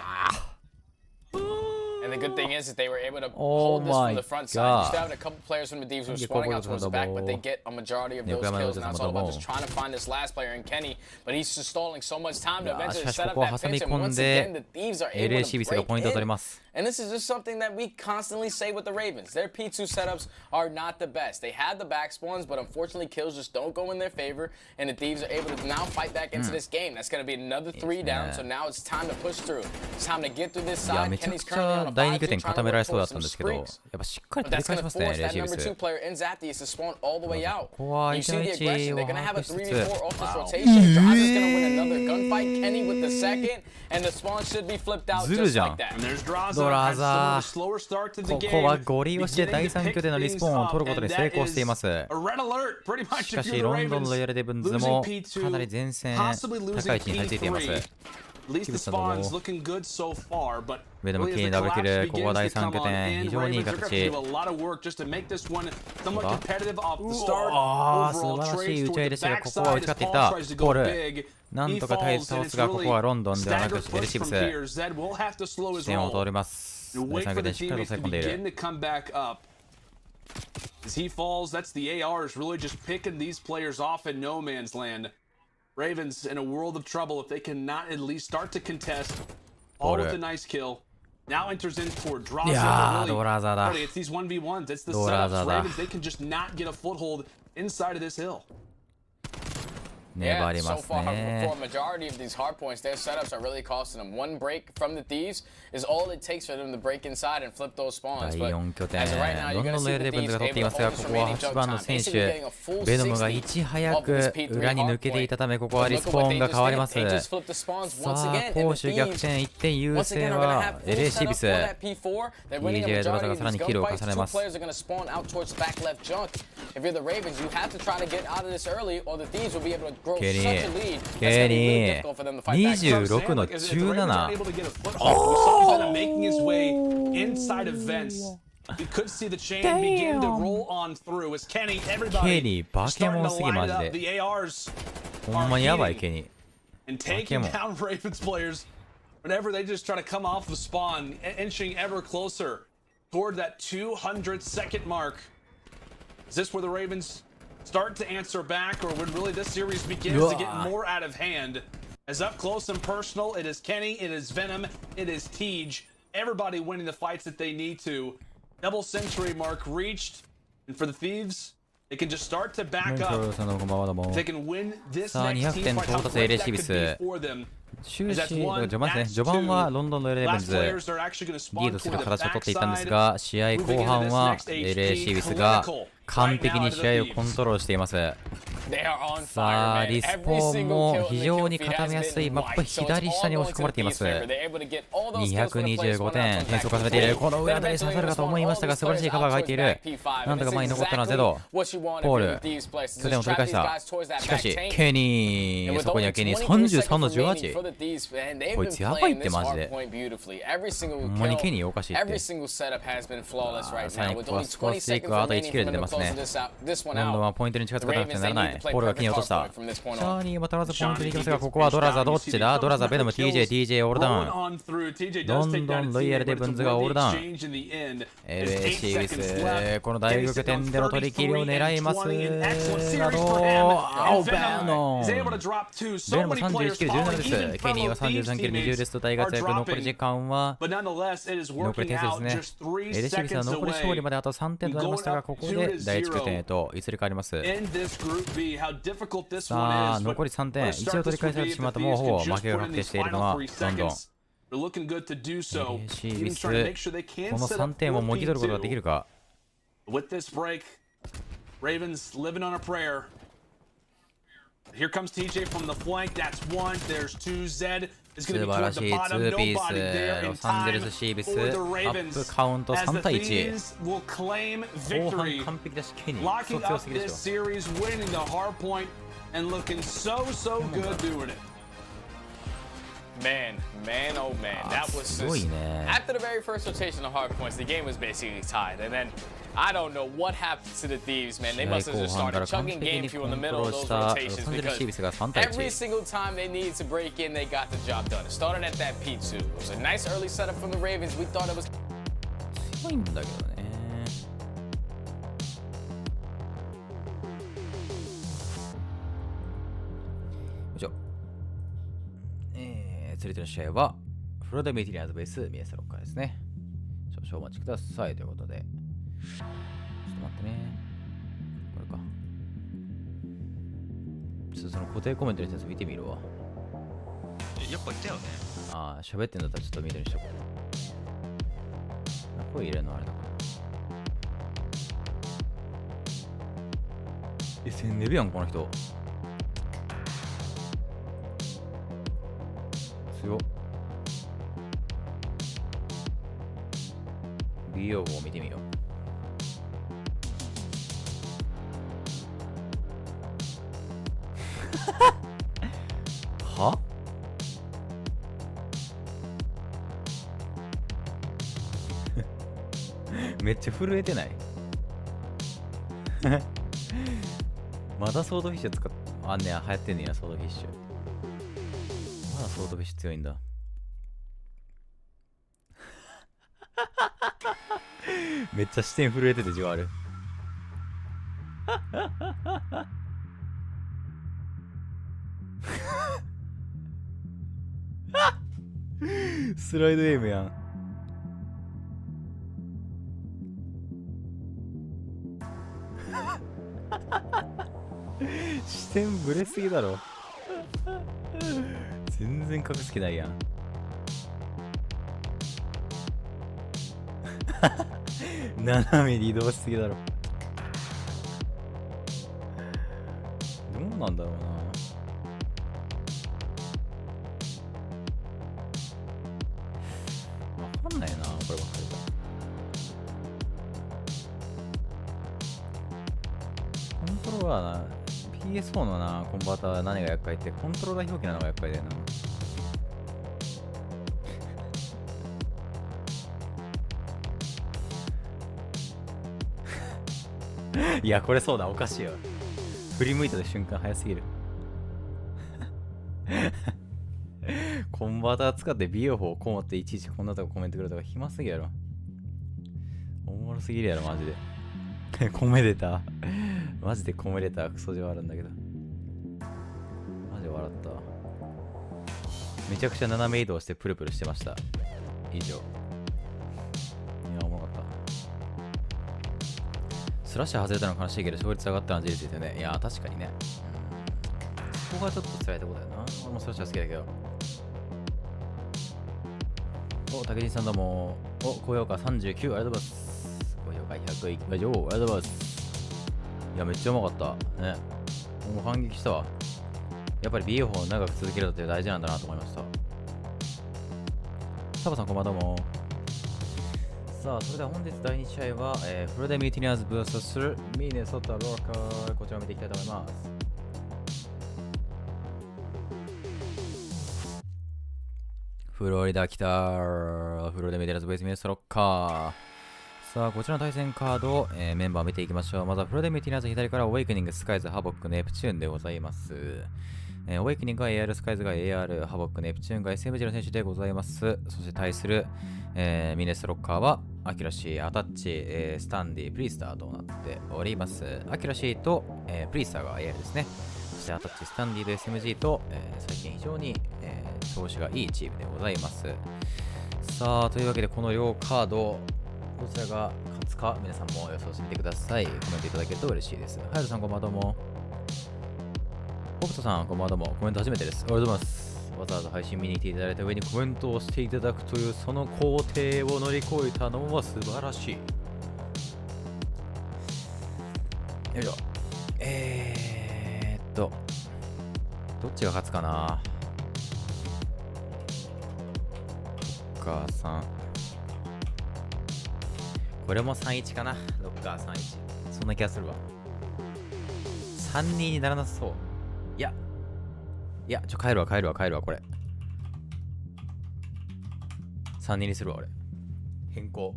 And the good thing is that they were able to hold this from the front side. You still have a couple players from the Thieves who are spawning out towards the back, but they get a majority of those kills. Now it's all about just trying to find this last player in Kenny, but he's just stalling so much time to eventually set up that pinch. And once again, the Thieves are able to break in. And this is just something that we constantly say with the Ravens. Their P2 setups are not the best. They had the back spawns, but unfortunately kills just don't go in their favor, and the Thieves are able to now fight back into this game. That's going to be another 3 down, so now it's time to push through. It's time to get through this side. Kenny's currently on a 5-2 trying to look for some spreaks. But that's going to force that number 2 player in Zaptius to spawn all the way out. You see the aggression. They're going to have a 3v4 off this rotation. Draza's going to win another gunfight. Kenny with the second, and the spawn should be flipped out just like that. And there's Draza. ドラザー、ここはゴリ押しで第3拠点のリスポーンを取ることで成功しています。しかしロンドンロイヤルデブンズもかなり前線高い位置に張り付いています。キブスのベノムキーにダブルキル、ここは第3拠点、非常にいい形。ああ、素晴らしい打ち合いでしたが、ここは打ち勝っていったポール。なんとか耐えて倒すが、ここはロンドンではなくエレシブス。視点を通ります。第3拠点しっかりと抑え込んでいる。As he falls, that's the ARs really just picking these players off in no man's land. Ravens in a world of trouble if they cannot at least start to contest. All with a nice kill. Now enters in toward Draza. Really, it's these 1v1s. It's the setups. Ravens, they can just not get a foothold inside of this hill. Yeah, so far for a majority of these hard points, their setups are really costing them. One break from the Thieves is all it takes for them to break inside and flip those spawns. But as of right now, you're going to see the Thieves able to hold this remaining jump time. Basically getting a full 60 of this P3 hard point. Look at what they just flipped the spawns once again. And the Thieves, once again, are going to have full setup for that P4. They're winning a majority of these gunfights. 2 players are going to spawn out towards back left junk. If you're the Ravens, you have to try to get out of this early, or the Thieves will be able to grow such a lead. That's going to be really difficult for them to fight back. 26の17。Making his way inside of vents. You could see the chain begin to roll on through as Kenny, everybody starting to line up. The ARs are hitting and taking down Ravens players whenever they just try to come off the spawn, inching ever closer toward that 200-second mark. Is this where the Ravens start to answer back, or when really this series begins to get more out of hand? As up close and personal, it is Kenny, it is Venom, it is Tej. Everybody winning the fights that they need to. Double century mark reached, and for the Thieves, they can just start to back up. If they can win this next team fight, how great that could be for them. 終始、序盤ですね。序盤はロンドンのレイブンズリードする形を取っていたんですが、試合後半はLAシービスが完璧に試合をコントロールしています。さあ、リスポーンも非常に固めやすいマップ左下に押し込まれています。225点、点数を重ねている。この裏で刺さるかと思いましたが、素晴らしいカバーが入っている。なんとか前に残ったのはゼド、ポール、拠点を取り返した。しかし、ケニー、そこにはケニー33の18。こいつやばいってマジで。ほんまにケニーおかしいって。さらにここはスコアスティックはあと1キルで出ますね。ロンドンはポイントに近づかなくてはならない。ポールがケニー落とした。シャーニーまたまずポイントに行きますが、ここはドラザどっちだ？ドラザ、ベノム、TJ オールダウン。ロンドン、ロイヤルデブンズがオールダウン。LA シービス、この大逆転での取り切りを狙います。など、青ベノム。ベノム31キル17です。ケニーは33キル20ですと大活躍。残り時間は残り点数ですね。LA シービスは残り勝利まであと3点となりましたが、ここで第1拠点へと移り変わります。さあ、残り3点。一応取り返されてしまった。もうほぼ負けが確定しているのはロンドン。LA シービス、この3点をもぎ取ることができるか。Here comes TJ from the flank. That's one. There's two. Zed is going to be toward the bottom. Nobody there in time for the Ravens. As the Thieves will claim victory, locking up this series, winning the hard point, and looking so good doing it. Man, oh man, that was just after the very first rotation of hard points, the game was basically tied, and then I don't know what happened to the Thieves, man. They must have just started chugging game fuel in the middle of those rotations because every single time they needed to break in, they got the job done. It started at that P2. It was a nice early setup from the Ravens. We thought it was. 強いんだけどね。よいしょ。続いての試合はフロリダメイティリアンズ vs ミネソタロッカーですね。少々お待ちくださいということで。ちょっと待ってね。これか。ちょっとその固定コメントのやつ見てみるわ。やっぱいたよね。ああ、喋ってんだったらちょっと見てるにしとこう。声入れるのあれだから。1000レベやん、この人。強っ。美容号を見てみよう。はめっちゃ震えてないまだソードフィッシュ使っあんねや、流行ってんねや、ソードフィッシュ。まだソードフィッシュ強いんだめっちゃ視点震えててじわるスライドエイムやん視点ブレすぎだろ全然隠す気ないやん斜めに移動しすぎだろどうなんだろうなわかんないなこればっかりだコントローラーな PS4 のなコンバーターは何が厄介ってコントローラー表記なのが厄介だよないやこれそうだおかしいよ振り向いた瞬間早すぎるコンバーター使って美容法をこう思っていちいちこんなとこコメントくれたから暇すぎやろおもろすぎるやろマジでコメデターマジでコメデタークソではあるんだけどマジ笑っためちゃくちゃ斜め移動してプルプルしてました以上いやおもろかったスラッシャー外れたの悲しいけど勝率上がったのは事実ですよねいや確かにねそこがちょっと辛いとこだよな俺もスラッシャー好きだけどお竹地さんどうもお高評価39ありがとうございます高評価100いきましょうありがとうございますいやめっちゃうまかったねもう感激したわやっぱり BA 法を長く続けるのって大事なんだなと思いましたサバさんこんばんはどうもさあそれでは本日第2試合は、フロリダミューティニアーズ vs ミネソタローカーこちらを見ていきたいと思いますフロリダ来たフロリダミューティニアーズ vs ミネソタローカーさあこちらの対戦カードを、メンバーを見ていきましょうまずはフロリダミューティニアーズ左からアウェイクニングスカイズハボックネプチューンでございますアウェイクニングが AR スカイズが AR ハボックネプチューンが SMG の選手でございますそして対する、ミネスロッカーはアキュラシー、アタッチ、スタンディ、プリースターとなっておりますアキュラシーと、プリースターが AR ですねそしてアタッチ、スタンディと SMG と、最近非常に、調子がいいチームでございますさあというわけでこの両カードどちらが勝つか皆さんも予想してみてくださいコメントいただけると嬉しいですハヤトさんこんばんはどうもポプトさんこんばんはどうもコメント初めてですありがとうございますわざわざ配信見に来ていただいた上にコメントをしていただくというその工程を乗り越えたのは素晴らしいよいしょどっちが勝つかなロッカーさんこれも 3-1 かなロッカー 3-1 そんな気がするわ 3-2 にならなさそういや帰るわこれ3-2にするわ俺。変更。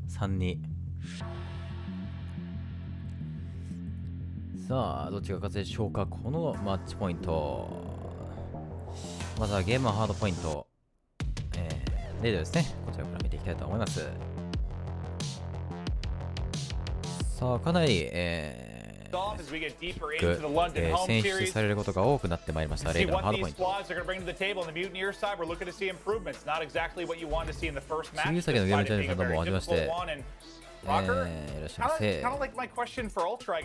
3-2。さあ、どっちが勝つでしょうか。このマッチポイント。まずはゲームはハードポイント。例でですね、こちらから見ていきたいと思います。さあ、かなり、選出されることが多くなってまいりました。レイダーのハードポイント。次先のゲームチャンネルさんどうもはじめまして。いらっしゃいませ。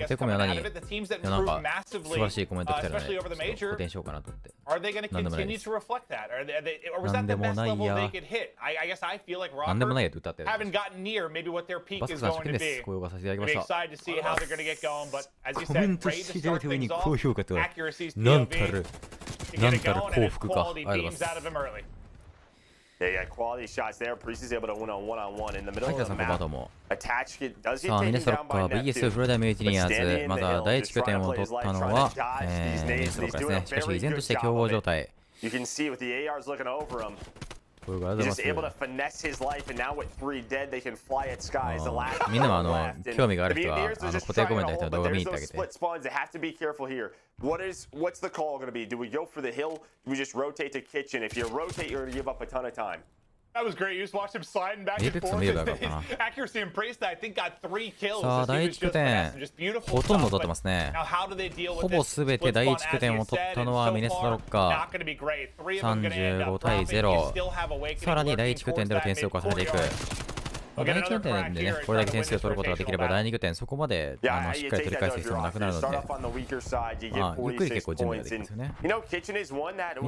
てこみは何？いやなんか素晴らしいコメント来たらね、ちょっと補填しようかなと思って。なんでもないです。なんでもないや。なんでもないやって歌ってる。バスクさん、初見です。高評価させていただきました。コメントしていただいた上に高評価とは、なんたる幸福か。ありがとうございます。They got quality shots there. Priest is able to win on one-on-one in the middle of the さ map. あ、 Attach it. Does he ミ take ネ him ストロ down ッカ by ー net VS フ two? ロリダミューティニアー Standing ズ。 in ま the だ hill, 第1 just 拠 trying 点 to を play 取 his った life, の trying は to dodge these ミネ nades. ストロッ He's カーです doing ね。 a しかし依 very 然と good して強 job 豪 of 状 it. 態。 You can see with the ARs looking over him. こういうことでご He's ざ just いま able to す。 finesse his life, and now with 3 dead, they can fly at skies. The last みんなも left. 興味がある The 人は Mutineers are just 固定コ trying メン to トの人 hold, の動 but 画見 there's に行ってあ those げて。 split spawns. They have to be careful here. What's the call going to be? Do we go for the hill? Do we just rotate to kitchen? If you rotate, you're going to give up a ton of time. That was great. You just watched him sliding back and Apex forth. 見ればよかったな。 Accuracy and praise that I think got 3 kills. さあ、第1拠点、ほとんど取ってますね。ほぼすべて第1拠点を取ったのはミネストロッカー。35対0。さらに第1拠点での点数を重ねていく。第1拠点でね、これだけ点数を取ることができれば、第2拠点、そこまでしっかり取り返す必要もなくなるので、ゆっくり結構準備ができますよね。ミ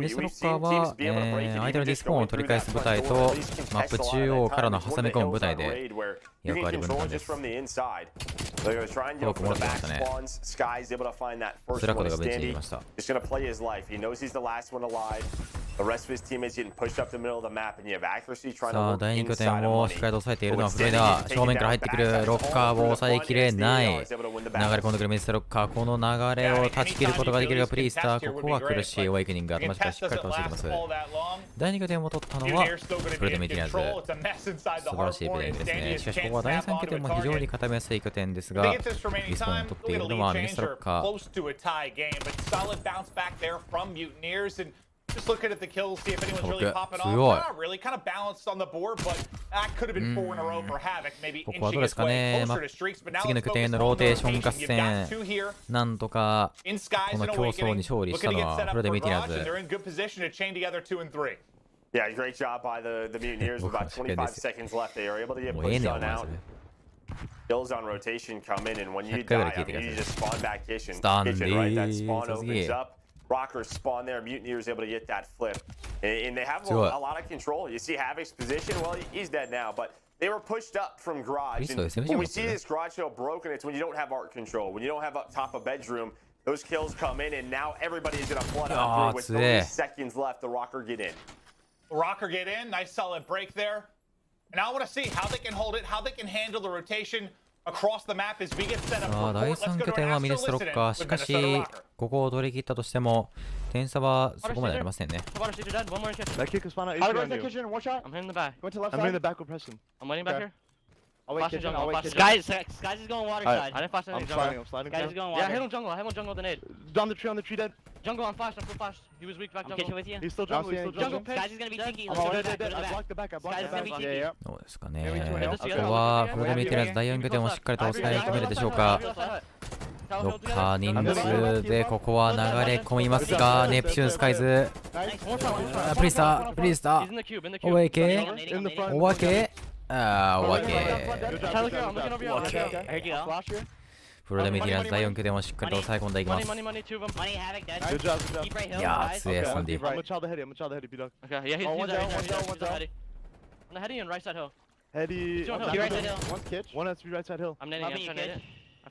ネストロッカーは、相手のディスポーンを取り返す部隊と、マップ中央からの挟み込む部隊で役割分担です。よく戻ってきましたね。スラッコがベンチにいました。さあ、第2拠点をしっかりと抑えているのはフロリダ。正面から入ってくるロッカーを抑えきれない。流れ込んでくるミネストロッカー。この流れを断ち切ることができるがプリースター。ここは苦しいアワイケニングが頭からしっかりと押していきます。第2拠点を取ったのはフロリダミティナーズ。素晴らしいプレーですね。しかしここは第3拠点も非常に固めやすい拠点ですが、リスポーンを取っているのはミネストロッカー。Just looking at the kills, see if anyone's really popping off. Not really, kind of balanced on the board, but that could have been 4 in a row for Havoc. Maybe inching its way closer to streaks, but now let's focus on the rotation. You've got 2 here. なんとかこ In SCARZ の and 競争に Awakening. 勝利した Looking の to は get set フロ up リダ for ミティナ Garage, ー and ズ。 they're in good position to chain together 2 and 3. Yeah, great job by the Mutineers. With about 25 seconds left, they are able to get もうええ pushed ねんお on 前 out. それ。Kills on rotation come in, and when you 100回ぐら die, い聞いてください。 you just spawn back kitchen. スタンデ Kitchen, right? That ィ spawn ー。 opens up. Rockers spawn there. Mutineers able to get that flip, and they have a lot of control. You see Havoc's position. Well, he's dead now, but they were pushed up from Garage. And when we see this Garage hill broken, it's when you don't have art control. When you don't have up top a bedroom, those kills come in, and now everybody's gonna flood out through with 30 seconds left. The Rocker get in. Rocker get in. Nice solid break there. And I want to see how they can hold it, how they can handle the rotation across the map as we get set up. 第3拠点はミネストロッカー。しかし、ここを取り切ったとしても、点差はそこまでありませんね。That kick is spawned out. I'm hitting the back. I'm hitting the back with Preston. I'm waiting back here. I'll wait kitchen. I'll wait kitchen. Skyz is going water side. I didn't flash anything. I'm sliding. Skyz is going water. Yeah, I hit him jungle. I hit him jungle with the nade. On the tree dead. Jungle, I'm flashed. I'm full flashed. He was weak back jungle. I'm kitchen with you. He's still jungle. Skyz is gonna be tinky. I'm already dead. I blocked the back. I blocked the back. Yeah, yeah. どうですかね。ここはフロリダミティナーズ第4拠点をしっかりと抑え込めるでしょうか。ロッカー人数でここは流れ込みますが、ネプチューンスカイズ。プリスター、プリスター。おわけおわけおわけ。フロリダミティナーズ第4拠点をしっかりと抑え込んでいきます。いやー、強いサンディ。I'm gonna child the heady. I'm gonna child the heady, B-Dog. Okay, yeah, he's heady. On the heady and right side hill. Heady. One's kitch. One has to be right side hill. I'm netting. I'm trying to net it.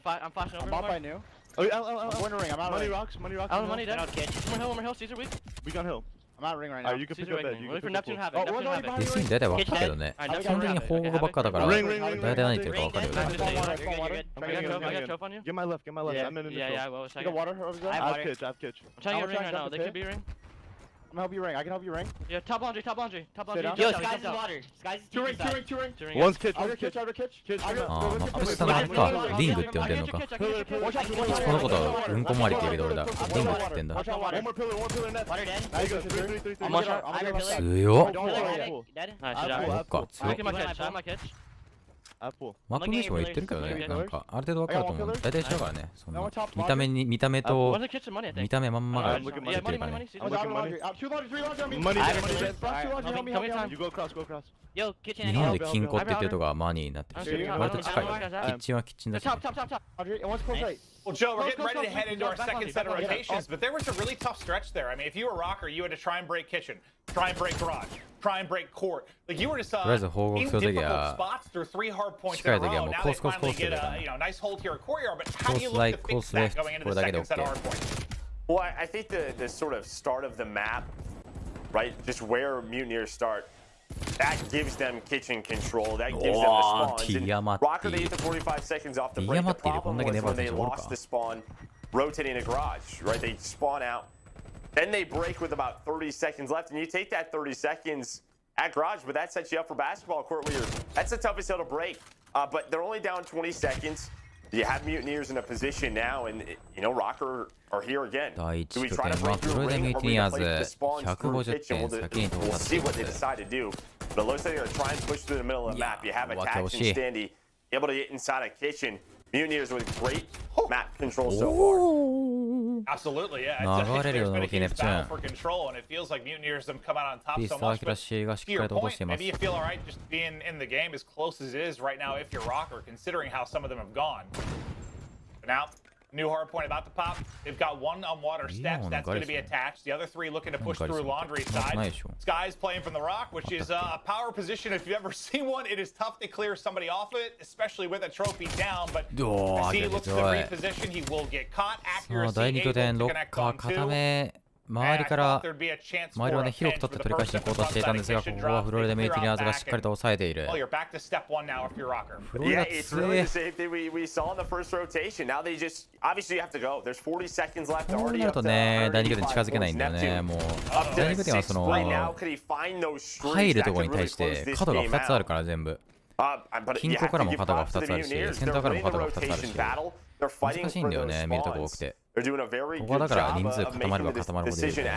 I'm flashing over. I'm bot by new. Oh, I'm wondering. I'm out. Money rocks. Money rocks. Money dead. One more hill. Caesar weak. We got hill. I'm out ring right now. You can pick up bed. Wait for Neptune Havoc. Neptune Havoc。ディスに大体分かるけどね。基本的に報告ばっかだから、大体何言ってるか分かるよね。Get my left. Get my left. I'm in the middle. Yeah, I will. You got water over there? I have kitch. I have kitch. I'm trying to get ring right now. They could be ring. help you ring. I can help you ring. Yeah, top laundry. Top laundry. Yo, Skies is water. Skies is Two ring. ring. One's kitch. Outer kitch. ああ、マップ下のあれか。リングって呼んでんのか。このことはうんこ回りって言うけど俺だ。リングって言ってんだ。Water dead.強っ。 Dead. そっか、強っ。 マップ飯も言ってるけどね、なんかある程度分かると思う。大体一緒だからね。その見た目と見た目まんまが言ってるからね。日本で金庫って言ってるとこはマニーになってるし、割と近いよね。キッチンはキッチンだしね。 Well, Joe, we're getting ready to head into our second set of rotations, but there was a really tough stretch there. I mean, if you were Rocker, you had to try and break kitchen, try and break garage, try and break court. Like you were just in difficult spots through 3 hard points in a row. Now they finally get a nice hold here at courtyard, but how do you look to fix that going into the second set of hard points? Well, I think the sort of start of the map, right, just where Mutineers start, that gives them kitchen control. That gives them the spawns. And Rocker, they used the 45 seconds off the break. The problem was when they lost the spawn, rotating a garage, right? They spawn out, then they break with about 30 seconds left, and you take that 30 seconds at garage, but that sets you up for basketball court where that's the toughest hill to break. But they're only down 20 seconds. You have Mutineers in a position now, and you know Rocker are here again. Do we try to break through the ring, or we replace the spawns through kitchen? We'll see what they decide to do. But it looks like they're going to try and push through the middle of the map. You have Attach and Standy able to get inside a kitchen. Mutineers with great map control so far. Absolutely, yeah. There's been a huge battle for control, and it feels like Mutineers have come out on top so much. But to your point, maybe you feel all right just being in the game as close as it is right now if you're Rocker, considering how some of them have gone. But now, new hard point about to pop. They've got one on water steps. That's going to be attached. The other 3 looking to push through laundry side. Sky's playing from the rock, which is a power position. If you've ever seen one, it is tough to clear somebody off it, especially with a trophy down. But as he looks to reposition, he will get caught. Accuracy able to connect on 2. 周りから周りはね広く取って取り返しに行こうとしていたんですが、ここはフロリダメイティニアーズがしっかりと抑えている。フロリダ強い。こうなるとね、第2拠点近づけないんだよね。もう第2拠点はその入るところに対して角が2つあるから全部。金庫からも角が2つあるし、センターからも角が2つあるし、難しいんだよね、見るとこ多くて。ここはだから人数固まれば固まるほどいいよね。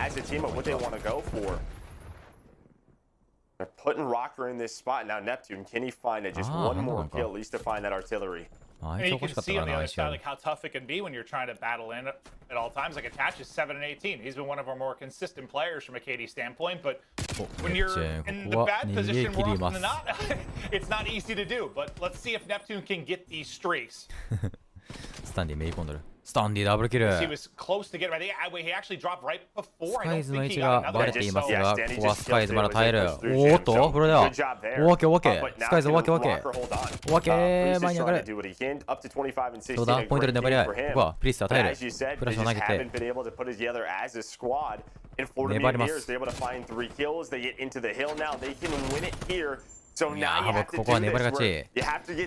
They're putting Rocker in this spot now. Neptune, can he find it? Just one more kill, at least to find that artillery. And you can see on the other side like how tough it can be when you're trying to battle in at all times. Like Attach is 7 and 18. He's been one of our more consistent players from a KD standpoint. But when you're in the bad position more often than not, it's not easy to do. But let's see if Neptune can get these streaks. スタンディめり込んでる。スタンディダブルキル。He was close to get right. He actually dropped right before. スカイズの位置がバレていますが、ここはスカイズまだ耐える。おっと、フロリダ。おわけおわけ。スカイズおわけおわけ。おわけ、前に上がる。そうだ、ポイントで粘り合い。ここはプリスター耐える。フラッシュを投げて。粘ります。いやー、僕ここは粘り勝ち。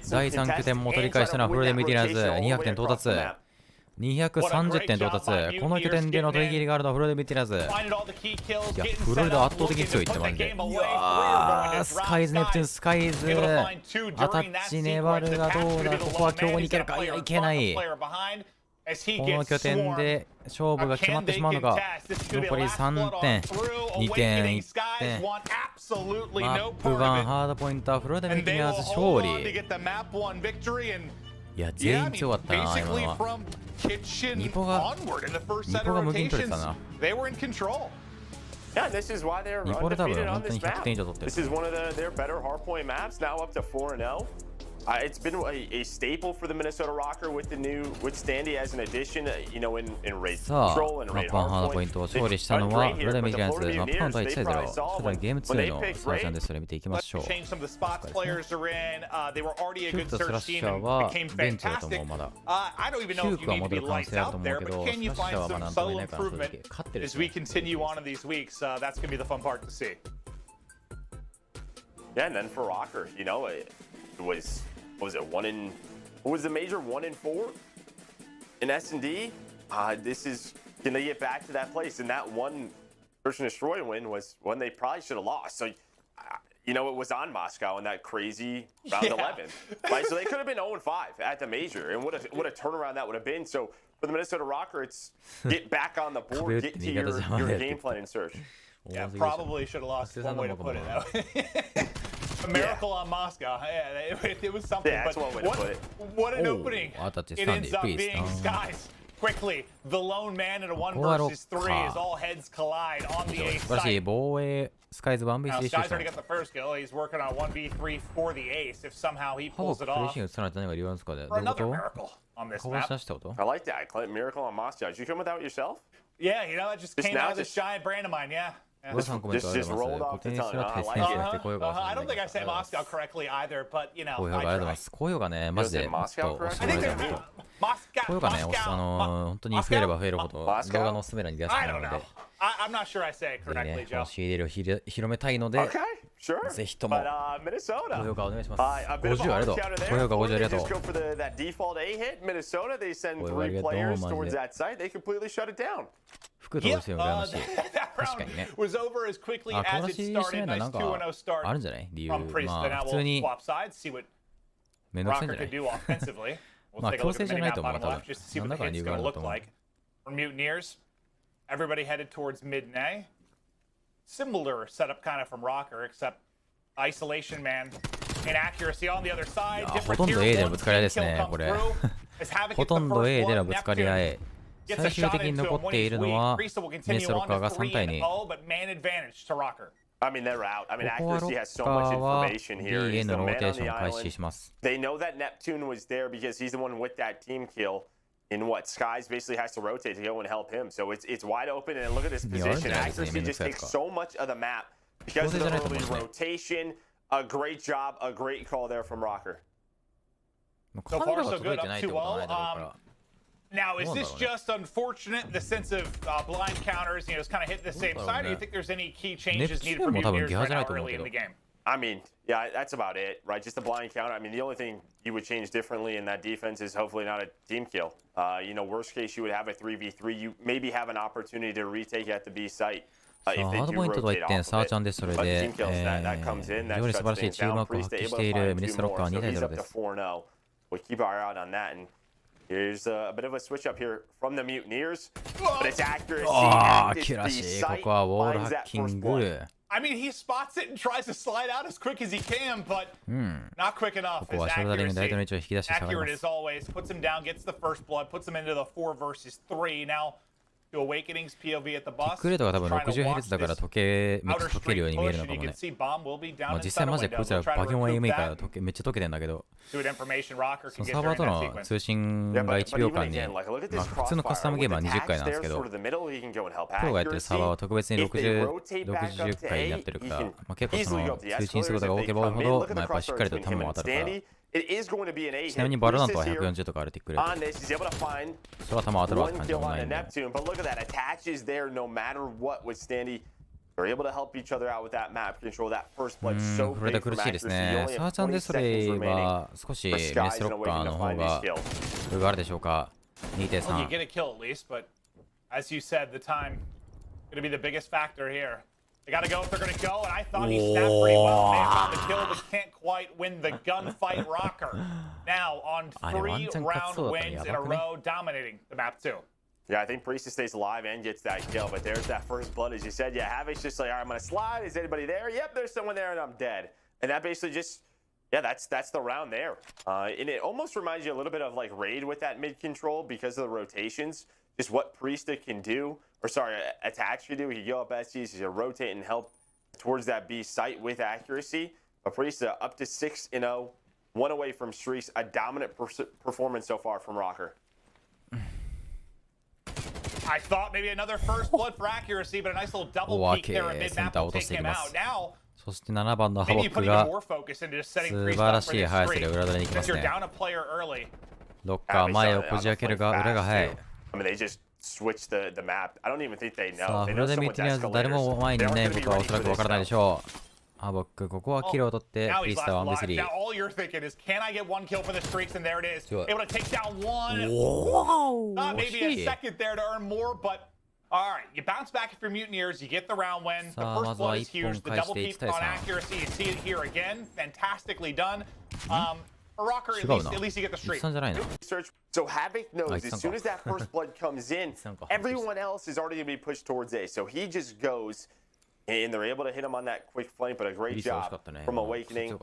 第3拠点も取り返したのはフロリダメディナーズ。200点到達。230点到達。この拠点での取り切りがあるのはフロリダメディナーズ。いや、フロリダ圧倒的に強いってマジで。いやー、スカイズネプチューン、スカイズ。アタッチ粘るがどうだ。ここは強豪にいけるか。いや、いけない。この拠点で勝負が決まってしまうのか。残り3点、2点、1点。マップ1ハードポイントはフロリダメディナーズ勝利。いや、全員強かったな、今のは。ニポが無限取れてたな。ニポで多分本当に100点以上取ってる。It's been a staple for the Minnesota Rocker with Standy as an addition, you know, in raid control and raid hard point. 勝利したのはフロリダメディナーズ。マップカウントは1対0。初代ゲーム2のスラッシャーです。それ見ていきましょう。キューとスラッシャーはベンチだと思う、まだ。キュークは戻る可能性あると思うけど、スラッシャーはまあなんとも言えないから、正直勝ってる。Yeah, and then for Rocker, you know, it was it what was the major 1 and 4 in S&D? This is gonna get back to that place, and that one Search and Destroy win was one they probably should have lost. So, you know, it was on Moscow in that crazy round 11, right? So they could have been 0-5 at the major, and what a turnaround that would have been. So for the Minnesota Rocker, it's get back on the board, get to your game plan and search. Yeah, probably should have lost. One way to put it though. A miracle on Moscow. Yeah, it was something. Yeah, that's one way to put it. What an opening! It ends up being SCARZ. Quickly, the lone man in a 1 versus 3 as all heads collide on the A site. SCARZ Now, SCARZ already got the first kill. He's working on 1v3 for the ace. If somehow he pulls it off, for another miracle on this map. I like that. Miracle on Moscow. Did you come with that yourself? Yeah, you know, it just came out of this giant brand of mine, yeah. Just rolled off the tongue. I like it. I don't think I say Moscow correctly either, but you know, 高評価ありがとうございます。高評価ね、マジでもっと押してもらいたいなと。高評価ね、本当に増えれば増えるほど動画のおすすめ欄に出してもらうので、I'm not sure I say it correctly, Joe. CDL を広めたいので、ぜひとも高評価お願いします。50ありがとう。高評価50ありがとう。Minnesota, they send 3 players towards that site. They completely shut it down. 服とですよ、羨ましい。確かにね。Was over as quickly as it started. Nice 2-0 start. あるんじゃない理由。まあ普通にめんどくさいんじゃないまあ強制じゃないと思う、多分。なんだから理由があるんだと思う。For Mutineers, everybody headed towards mid-Nay. Similar setup kind of from Rocker, except isolation man, inaccuracy on the other side. ほとんど A でのぶつかり合いですね、これ。ほとんど A でのぶつかり合い。最終的に残っているのはメスロッカーが3対2。I mean, they're out. I mean, ここはロ Accuracy ッ has so カ much ーは information here. B へ He's の the ロー man テー on シ the ョンを開始 island. します。 They know that Neptune was there because he's the one with that team kill. In what SCARZ basically has to rotate to go and help him. So it's wide open, and look at this position. Accuracy just takes so much of the map because of the early rotation. A great job, a great call there from Rocker. So far, so good. Up 2-0. Now, is this just unfortunate, the sense of blind counters, you know, it's kind of hit the same side, or do you think there's any key changes needed from Mutineers right now early in the game? I mean, yeah, that's about it, right? Just a blind counter. I mean, the only thing you would change differently in that defense is hopefully not a team kill. You know, worst case, you would have a 3v3. You maybe have an opportunity to retake at the B site. ハードポイントとは1点、サーチャンデストロイで、非常に素晴らしいチームワークを発揮しているミネストロッカー2対0です。We'll keep our eye out on that. And here's a bit of a switch up here from the Mutineers. But it's accuracy. アキュラシー、ここはウォールハッキング。I mean, he spots it and tries to slide out as quick as he can, but not quick enough. ここはショルダリング大統領一を引き出して下がりま Accurate す。 as always, puts him down, gets the first blood, puts him into the 4 versus 3. Now, to Awakening's POV at the bus. クレートが多分 60Hz だから時計めっちゃ溶けるように見えるのかもね。まあ実際マジでこいつらバケモン AME からめっちゃ溶けてんだけど、そのサーバーとの通信が1秒間に、まあ普通のカスタムゲームは20回なんですけど、プロがやってるサーバーは特別に60回になってるから、まあ結構その通信速度が多ければ多いほど、まあやっぱしっかりと弾も当たるから。ちなみにバルダントは140とかあるってくれる。それは弾当たるわって感じでもないんで。これで苦しいですね。サーチャンデストレイは少しメスロッカーの方が余裕があるでしょうか。2.3。They gotta go if they're gonna go, and I thought he snapped pretty well. They found the kill, but can't quite win the gunfight. Rocker now on 3-round wins in a row, dominating the map too. Yeah, I think Priest stays alive and gets that kill, but there's that first blood, as you said. Yeah, Havoc's just like, all right, I'm gonna slide. Is anybody there? Yep, there's someone there, and I'm dead. And that basically just, yeah, that's the round there. And it almost reminds you a little bit of like Raid with that mid control because of the rotations. Just what Priesta can do, or sorry, Attach can do. He can go up SGs, he can rotate and help towards that B site with accuracy. But Priesta up to 6-0, 1 away from streaks, a dominant performance so far from Rocker. I thought maybe another first blood for accuracy, but a nice little double peek there in mid-map will take him out. Now, そして7番のハボックが素晴らしい速さで裏取りに行きますね。ロッカー前をこじ開けるが裏が速い。I mean, they just switched the map. I don't even think they know. さあ、フロデミティニアーズ誰も前にいないことはおそらくわからないでしょう。ハボック、ここはキルを取って、プリスター 1v3。Now all you're thinking is, can I get 1 kill for the streaks? And there it is. Able to take down 1. Maybe a second there to earn more, but All right, you bounce back if you're Mutineers, you get the round win. The first blood is huge. The double peak on accuracy, you see it here again. Fantastically done. For Rocker, at least you get the streak. So Havoc knows as soon as that first blood comes in, everyone else is already going to be pushed towards A. So he just goes, and they're able to hit him on that quick flank, but a great job from Awakening.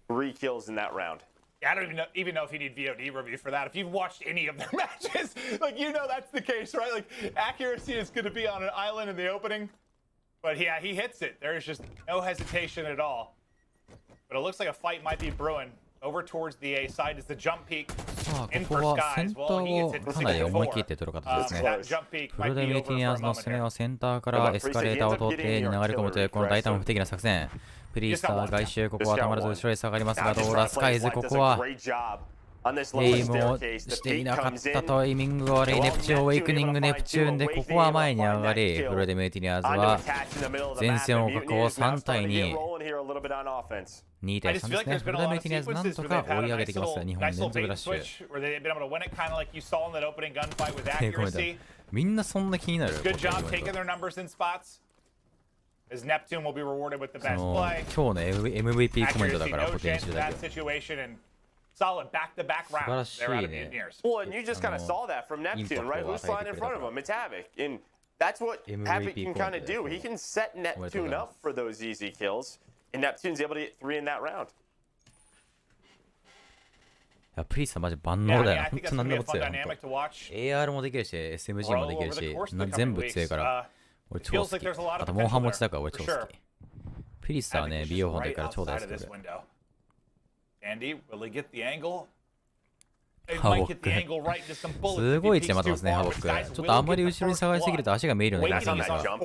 3 kills in that round. I don't even know if you need VOD review for that. If you've watched any of their matches, like, you know that's the case, right? Like, accuracy is going to be on an island in the opening. But yeah, he hits it. There's just no hesitation at all. But it looks like a fight might be brewing. Over towards the A side is the jump peak. さあ、ここはセンターをかなり思い切って取る形ですね。フルデミューティニアーズの攻めはセンターからエスカレーターを通って A に流れ込むというこの大胆不敵な作戦。プリースター外周、ここはたまらず後ろへ下がりますが、どうだ、スカイズ、ここはエイムをしていなかったタイミングが悪い。ネプチューン、ウェイクニング、ネプチューンで、ここは前に上がり、フルデミューティニアーズは前線を確保3対2。2対3ですね。フルデミューティニアーズなんとか追い上げてきます。2本連続ラッシュ。みんなそんな気になる。As Neptune will be rewarded with the best その play. 今日の MVP コメントだからポテンシャルだ that けど situation and solid back-to-back rounds there out of Mutineers. Well, and you just kind of saw that from Neptune, right? Who's flying in front of him? It's Havoc. And that's what Havoc can kind of do. He can set Neptune up for those easy kills. And Neptune's able to get 3 in that round. いやプリースはマジ万能だよ。本当何でも強い。AR もできるし、SMG もできるし、全部強いから。俺超好き。あとモンハン持ちだから俺超好き。プリースはね、美容法でから超大好きで。ハボック。すごい位置で待ってますね、ハボック。ちょっとあんまり後ろに下がりすぎると足が見えるような気がするんですが。お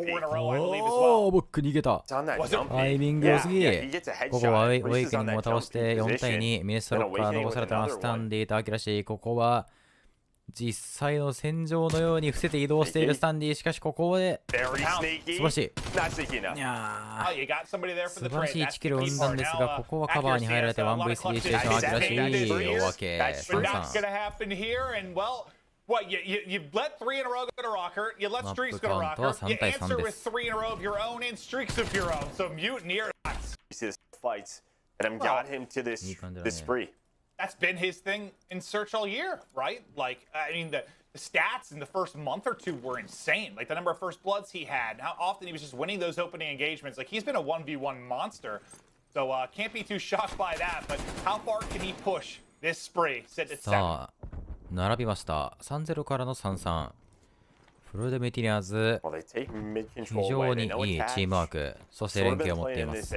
ー、ボック逃げた。タイミング良すぎ。ここはウェイクニングを倒して4対2。ミネストロッカー残されてます。スタンディとアキラシー。ここは実際の戦場のように伏せて移動しているスタンディ。しかしここで素晴らしい。いや素晴らしい1キルを生んだんですが、ここはカバーに入られて 1v3 シチュエーションアキラシー大分け What, you let 3 in a row go to Rocker, you let streaks go to Rocker, you answer with 3 in a row of your own and streaks of your own, so Mutineer fights and got him to this spree. That's been his thing in Search all year, right? Like, I mean, the stats in the first month or two were insane. Like, the number of first bloods he had, how often he was just winning those opening engagements. Like, he's been a 1v1 monster. So, can't be too shocked by that. But how far can he push this spree? Sit at 7. 並びました。3-0 からの 3-3。フルデミティニアーズ、非常にいいチームワーク、そして連携を持っています。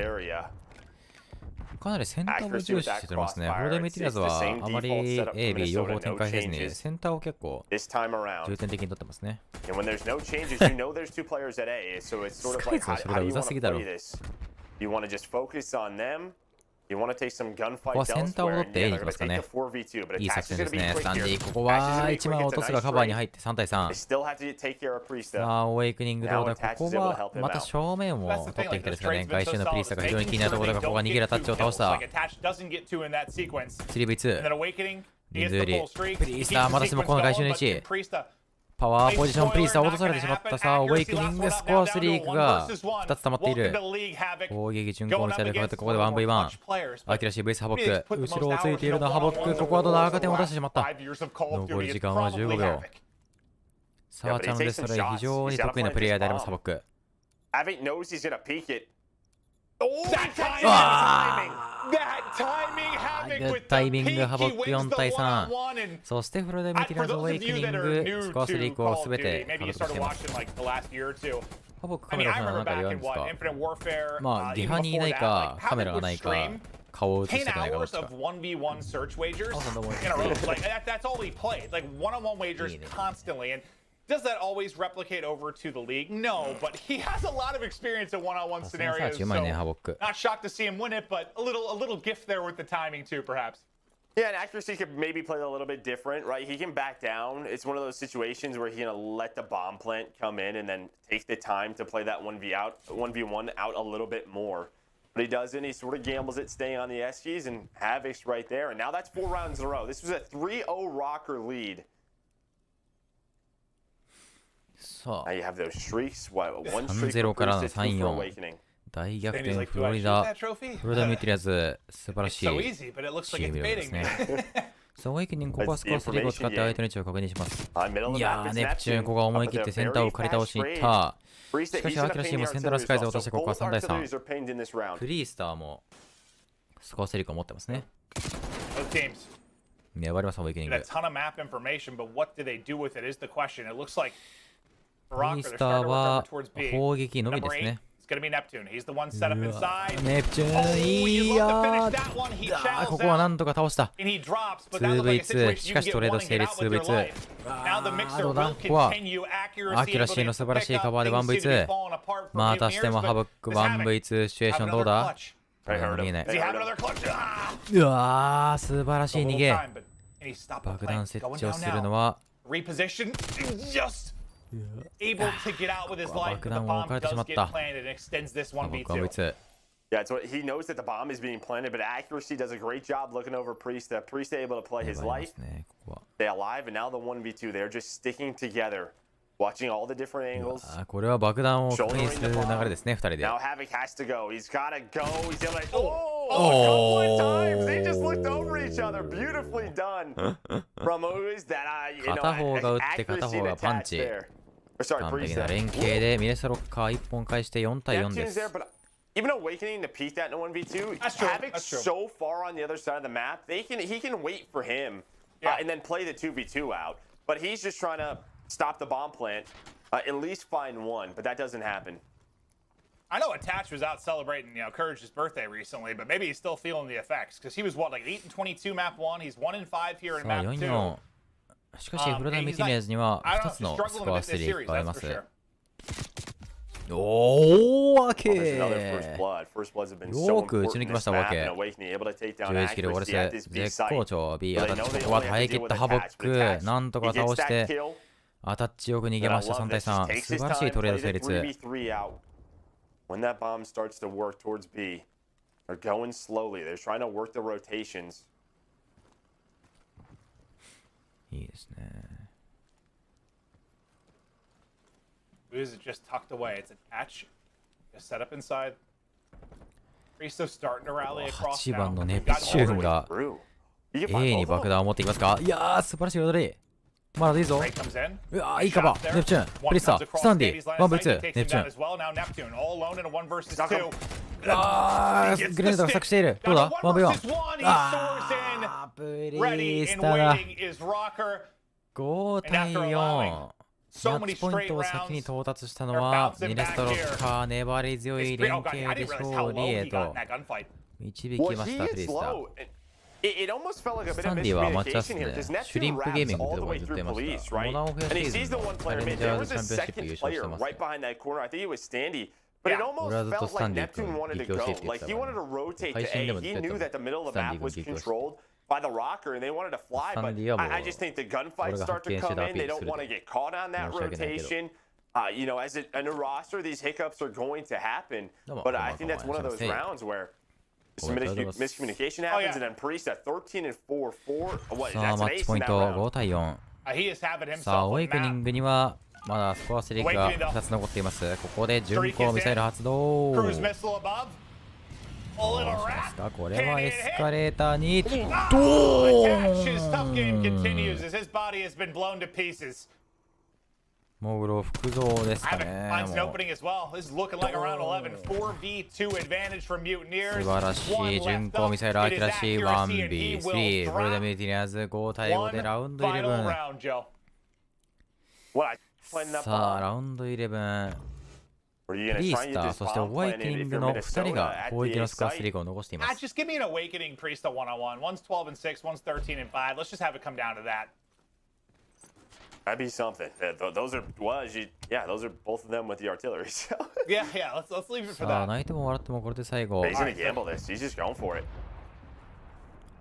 かなりセンターを重視してますね。フルデミティニアーズはあまり A、B 両方展開せずに、センターを結構重点的に取ってますね。スカイズのそれがうざすぎだろ。ここはセンターを取って A に行きますかね。いい作戦ですね。スタンディ、ここは1枚落とすがカバーに入って3対3。さあ、オーエイクニングどうだ。ここはまた正面を取っていきたいですかね。外周のプリースターが非常に気になるところだが、ここが逃げるタッチを倒した。3v2。人数よりプリースター、またしてもこの外周の位置。パワーポジションプリースター落とされてしまった。さあ、アウェイクニングスコアスリークが2つ溜まっている。攻撃順行にされてここで 1v1。アキラシー VS ハボック。後ろをついているのはハボック。ここはどうだ、赤点を出してしまった。残り時間は15秒。さあ、チャンネルストレイ、非常に得意なプレイヤーであります、ハボック。タイミング、ハボック4対3。そしてフルデミティナーズ、アウェイクニング、スコアスリークを全て獲得しています。ハボックカメラの中で言わんですか。まあ、リハにいないか、カメラがないか、顔を映してないかどっちか。Does that always replicate over to the league? No, but he has a lot of experience in one-on-one scenarios. So not shocked to see him win it, but a little gift there with the timing too, perhaps. Yeah, and accuracy could maybe play a little bit different, right? He can back down. It's one of those situations where he's gonna let the bomb plant come in and then take the time to play that 1v1 out a little bit more. But he doesn't. He sort of gambles it, staying on the SGs, and Havoc's right there. And now that's 4 rounds in a row. This was a 3-0 Rocker lead. さあ、 3-0 からの 3-4。大逆転フロリダミューティリアーズ、素晴らしいチーム力ですね。さあ、ワイキニング、ここはスコアスリーを使って相手の位置を確認します。いやー、ネプチューン、ここは思い切ってセンターを借り倒しに行った。しかし、アキラシーもセンターのスカイズを落として、ここは3対3。プリースターもスコアスリーを持ってますね。粘ります、ワイキニング。プリースターは砲撃のみですね。ネプチューン、いやー、ここはなんとか倒した。2v2、しかしトレード成立 2v2。どうだ、ここはアキラシーの素晴らしいカバーで 1v2。またしてもハブック 1v2 シチュエーションどうだ。見えない。うわー、素晴らしい逃げ。爆弾設置をするのは爆弾を置かれてしまった。Yeah, so he knows that the bomb is being planted, but accuracy does a great job looking over Priest. Priest able to play his life, stay alive, and now the 1v2. They're just sticking together, watching all the different angles. これは爆弾を確認する流れですね、2人で。Now Havoc has to go. He's gotta go. He's able to. Oh, a couple of times. They just looked over each other. Beautifully done from who is that? 片方が打って片方がパンチ。完璧な連携でミネスロッカー1本返して4対4です。Even Awakening to peek that in a 1v2, Havoc's so far on the other side of the map, he can wait for him and then play the 2v2 out. But he's just trying to stop the bomb plant, at least find one, but that doesn't happen. I know Attach was out celebrating, Courage's birthday recently, but maybe he's still feeling the effects because he was what, like 8-22 map 1, he's 1-5 here in map 2. しかしフロダミティネーズには2つのスコアスリーがあります。おー、わけよく打ち抜きました、わけ。11キル終わらせ、絶好調。B アタッチ、ここは耐え切ったハボック。なんとか倒して、アタッチよく逃げました、3対3。素晴らしいトレード成立。When that bomb starts to work towards B, they're going slowly. They're trying to work the rotations. いいですね。Is it just tucked away? It's attached. Just set up inside. Priest starting to rally across. 8番のネプチューンが A に爆弾を持っていきますか。いやー、素晴らしい踊り。まだいいぞ。うわー、いいカバー。ネプチューン、プリスター、スタンディ、1v2、ネプチューン。あー、グレネードが作している。どうだ ?1v1。あー、プリスターだ。5対4。マッチポイントを先に到達したのはミネストロッカー、粘り強い連携で勝利へと導きました。プリスター。スタンディはマッチアスでシュリンプゲーミングというところにずっといました。モダンオフェアシーズンのチャレンジャーズチャンピオンシップ優勝してます。俺はずっとスタンディ君激推しって言ってたから、配信でもずっと言ってたもん。スタンディ君激推し。by the rocker and they wanted to fly, but I just think the gunfights start to come in. They don't want to get caught on that rotation. As a new roster, these hiccups are going to happen. But I think that's one of those rounds where some miscommunication happens, and then Priest at 13-4, 4. さあ、マッチポイント5対4。さあ、アウェイクニングにはまだスコアスリーが2つ残っています。ここで巡航ミサイル発動。これはエスカレーターにドーン。モグロ服装ですかね。素晴らしい巡航ミサイルアキラシー 1B3 フロダミューティニアーズ5対5でラウンド11。さあ、ラウンド11。プリースター、そしてアワイキニングの2人が攻撃のスコアスリーを残しています。Just give me an awakening priest one-on-one. One's 12-6, one's 13-5. Let's just have it come down to that. That'd be something. Those are both of them with the artillery. Yeah, let's leave it for that. さあ、泣いても笑ってもこれで最後。He's gonna gamble this. He's just going for it.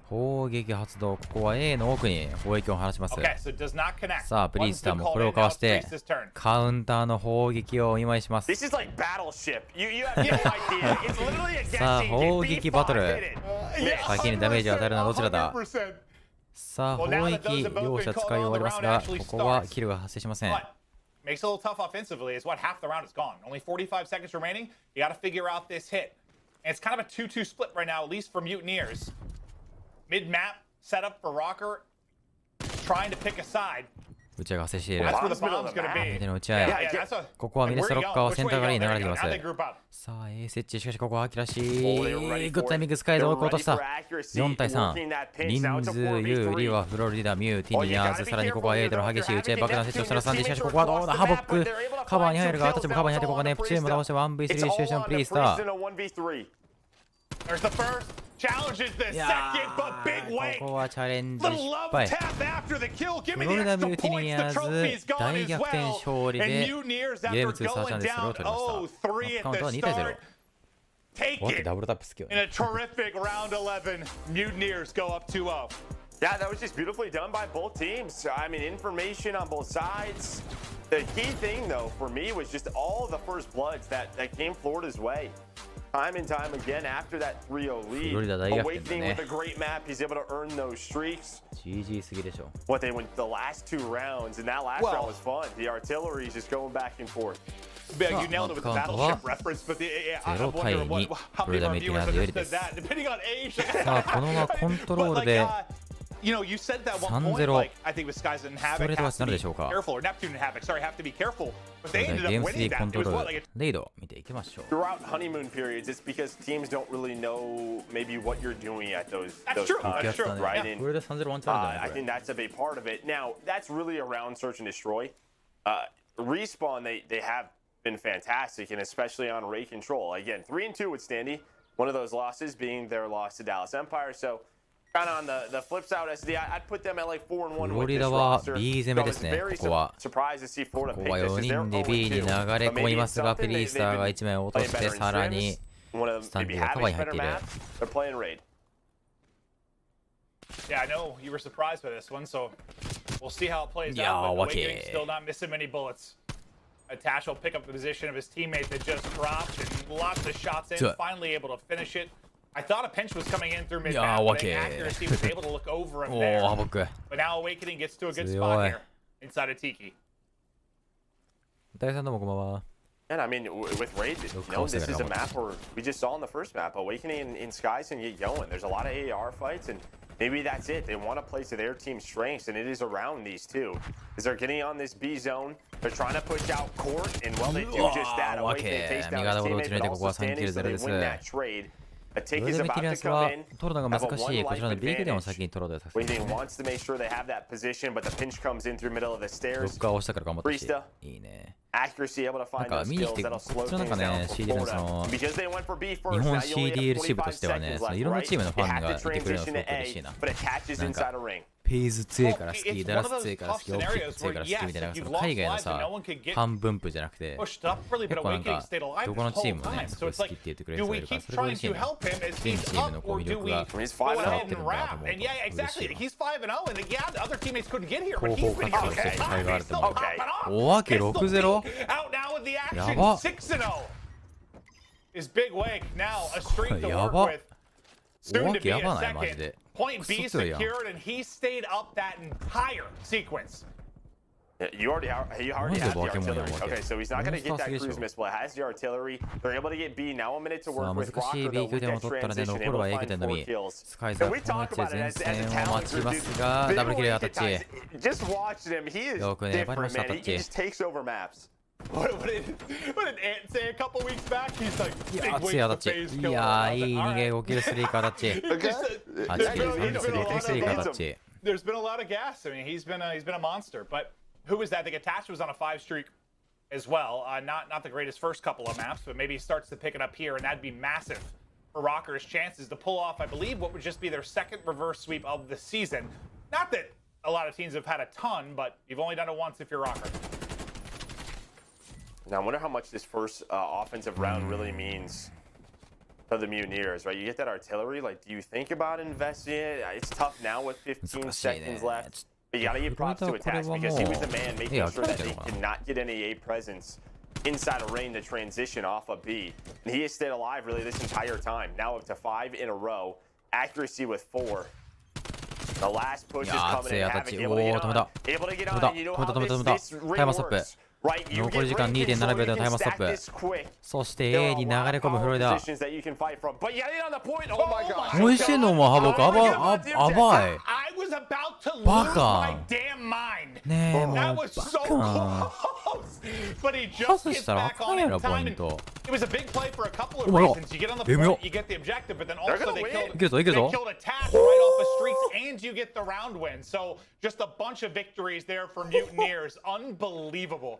砲撃発動、ここは A の奥に砲撃を放ちます。さあ、プリースターもこれをかわしてカウンターの砲撃をお見舞いします。さあ、砲撃バトル。先にダメージを与えるのはどちらだ。さあ、砲撃両者使い終わりますが、ここはキルが発生しません。makes it a little tough offensively is what half the round is gone. Only 45 seconds remaining. You got to figure out this hit. And it's kind of a 2-2 split right now, at least for Mutineers. Mid-map setup for Rocker, trying to pick a side. 打ち合いが発生している。 That's where the bomb's going to 相 be. 手の打ち合い。 Yeah, that's a, ここはミネストロッカーはセンター側に流れてきます Now they group up. さあ A 設置しかしここはアキラシーグッドタイミング使いで追い落とした4対3人数有利はフロリダミューティニアーズさらにここは A での激しい打ち合い爆弾設置をしたら3でしかしここはどうだハボックカバーに入るが私もカバーに入ってここはネプチューンも倒して 1v3 シチュエーションプリースター There's the first. Challenges the second, but big wait. ここはチャレンジ The 失 love 敗 tap after the kill. Give フ me ロ the リダ extra ミューティ points. ニ The アー trophy's ズ gone 大 as 逆転 well. 勝利 And で Mutineers ゲーム after 2サーチャン going デストロー down を取りました 0-3 カウン at トは the 2対0 start. わけ Take ダ it ブルタップ好きよ in ね a terrific round 11. Mutineers go up 2-0. Yeah, that was just beautifully done by both teams. I mean, information on both sides. The key thing, though, for me was just all the first bloods that came Florida's way. Time and time again after that 3-0 lead. Awakening with a great map, he's able to earn those streaks. GG すぎでしょ What they went the last two rounds, and that last round was fun. The artillery is just going back and forth. Yeah, you nailed it with the battleship reference, but I wonder how many of our viewers understood that. Depending on age. さあこのままコントロールで You know, you said that one point, like, I think with Skies and Havoc have to be careful, or Neptune and Havoc, sorry, have to be careful. But they ended up winning that. It was what, like a レイド見ていきましょう Throughout honeymoon periods, it's because teams don't really know maybe what you're doing at those true. times, That's true. right? Yeah. And, これで 3-0 ワンチャンあるんじゃない I think that's a big part of it. Now, that's really around search and destroy. Respawn, they have been fantastic, and especially on Ray Control. Again, 3-2 with Standy. One of those losses being their loss to Dallas Empire. So, kind of on the flip side, SD, I'd put them at like 4-1 with this roster. So I was very surprised to see Florida こ pick こは this 4 because they're 人で B に流 0-2. れ But 込み maybe ま it's すが something ペリー they've スターが been 1枚落と playing して better in さらに scrims. One of スタン maybe ディがカ having バーに入って better いる maps. They're playing raid. Yeah, I know you were surprised by this one, so we'll see how it plays Yeah, out. But okay. Awakening still not missing many bullets. Atash will pick up the position of his teammate that just dropped, and lots of shots in, Sure. finally able to finish it. I thought a pinch was coming in through Yeah, mid-map, but okay. accuracy was able to look over him お there. おハボック But now Awakening gets to a good 強 spot い here inside of Tiki. 大さんどうもこんばんは And I mean, with Raid, you know, this is a map where we just saw in the first map, Awakening in Skies can get going. There's a lot of AR fights, and maybe that's it. They want to play to their team's strengths, and it is around these two. Because they're getting on this B zone, they're trying to push out court, and well, they do just that. Awakening takes down his teammate, but also standing, so they win that trade. A tick ブル is ーデ about ミティラ to ンスは come in. 取るのが Have a 難し one いこちらの life ビッグでも advantage. 先に取ろうとさせて Waiting wants to make sure they have that position, but the pinch comes in through middle of the ロ stairs. ッカーを押したから頑張ったし Priesta. いいね Accuracy able to find those 見に来 skills て that'll こ slow っちのなんか things ね down for CDL のそ Florida. の Because they went for B 日 first, 本 now you only have CDL 支部と 45してはね seconds その left, いろんな right? チームのフ They ァン have が to いてくれるのがす transition ご to く嬉しい A, な but it catches なんか inside a ring. ペーズ2から好 It's きダ one ラ of ス those 2から好 tough きオーキッ scenarios ク2 where から好きみ yes, たいな you've その lost 海外の lives and さ no one could get ファン分布じゃなくて pushed up really, but 結構なん Awakening か stayed alive ど this このチー whole ムもね time. す So ごい it's 好き like, って言ってくれる do 人がい we るから keep それが trying 嬉しい to ね help him as 全 he's チーム up, のこ or う魅 do 力 we が He's go 5-0. ahead ってる and んだなと wrap? 思う And yeah, と嬉し exactly. いわ He's 5-0, and yeah, the other teammates couldn't get here, but 後 he's 方 been 活 here 動 the して whole 甲斐があ time. る He's と still 思う popping off. おわけ Pistol 6-0 peek out now with the や action. ば 6-0 is Big Wake now a streak to や work ば with. Soon to be や a ばないマジ second. で Point B クソ強いやん secured, and he stayed up that entire sequence. Yeah, you already have the artillery. Okay, so he's not going to get that モンスターすぎでしょ cruise missile. It has the artillery. They're able to get B. Now a minute to さあ work 難 with しい Rocker, B though, 拠 with 点を that 取ったらね transition, 残る able は to A 拠 find 点のみ 4 kills. スカイザ And ー we この talk 位置 about で it 前 as a 線を待ち talented ま dude. すがダブルキルアタッチ Just watching him. He is よく粘りま different, した man. タ He ッチ just takes over maps. What did Ant say a couple weeks back? He's like, いや Big ー強いアタッ Wake's チ the phase い killer. や I ー was いい like, 逃 all げ right. 5キルスリーカータッチ Just, 8 there's キル been- 3スリーカースリーカータッチ there's been a lot of gas. I mean, he's been a monster. But who was that? I think Attached was on a 5 streak as well. Not the greatest first couple of maps, but maybe he starts to pick it up here, and that'd be massive for Rocker's chances to pull off, I believe, what would just be their second reverse sweep of the season. Not that a lot of teams have had a ton, but you've only done it once if you're Rocker. Now I wonder how much this first offensive round really means for the Mutineers, right? You get that artillery. Like, do you think about investing it? It's tough now with 15 seconds left. But you gotta give props to Attach because he was the man making sure that they could not get any A presence inside a rain to transition off of B. And he has stayed alive really this entire time. Now up to 5 in a row. Accuracy with 4. The last push is coming in. Able to get on. You know how this ring works. right? You 残り時間 get2.7 秒での control, you タイ can ムストッ stack プ。 this quick. そして There are A a に流 lot れ of 込むフロ power リダ。 positions that you can fight from. But yeah, on the point. Oh my god. 美味しいのもハボク、やばい。 I was about to lose my damn mind. ねえ、もう That バ was so カ。 close. But he パ just スし gets たらあ back か on んや in ろ、ポイ time. ン And ト。 it was a big play for a couple of Oh my god. reasons. You get on the Game point, yo. you get the objective, but then They're also gonna they win. killed, いけるぞ、いけるぞ。 they killed a task right off the streaks, and you get the round win. So just a bunch of victories there for Mutineers. Unbelievable.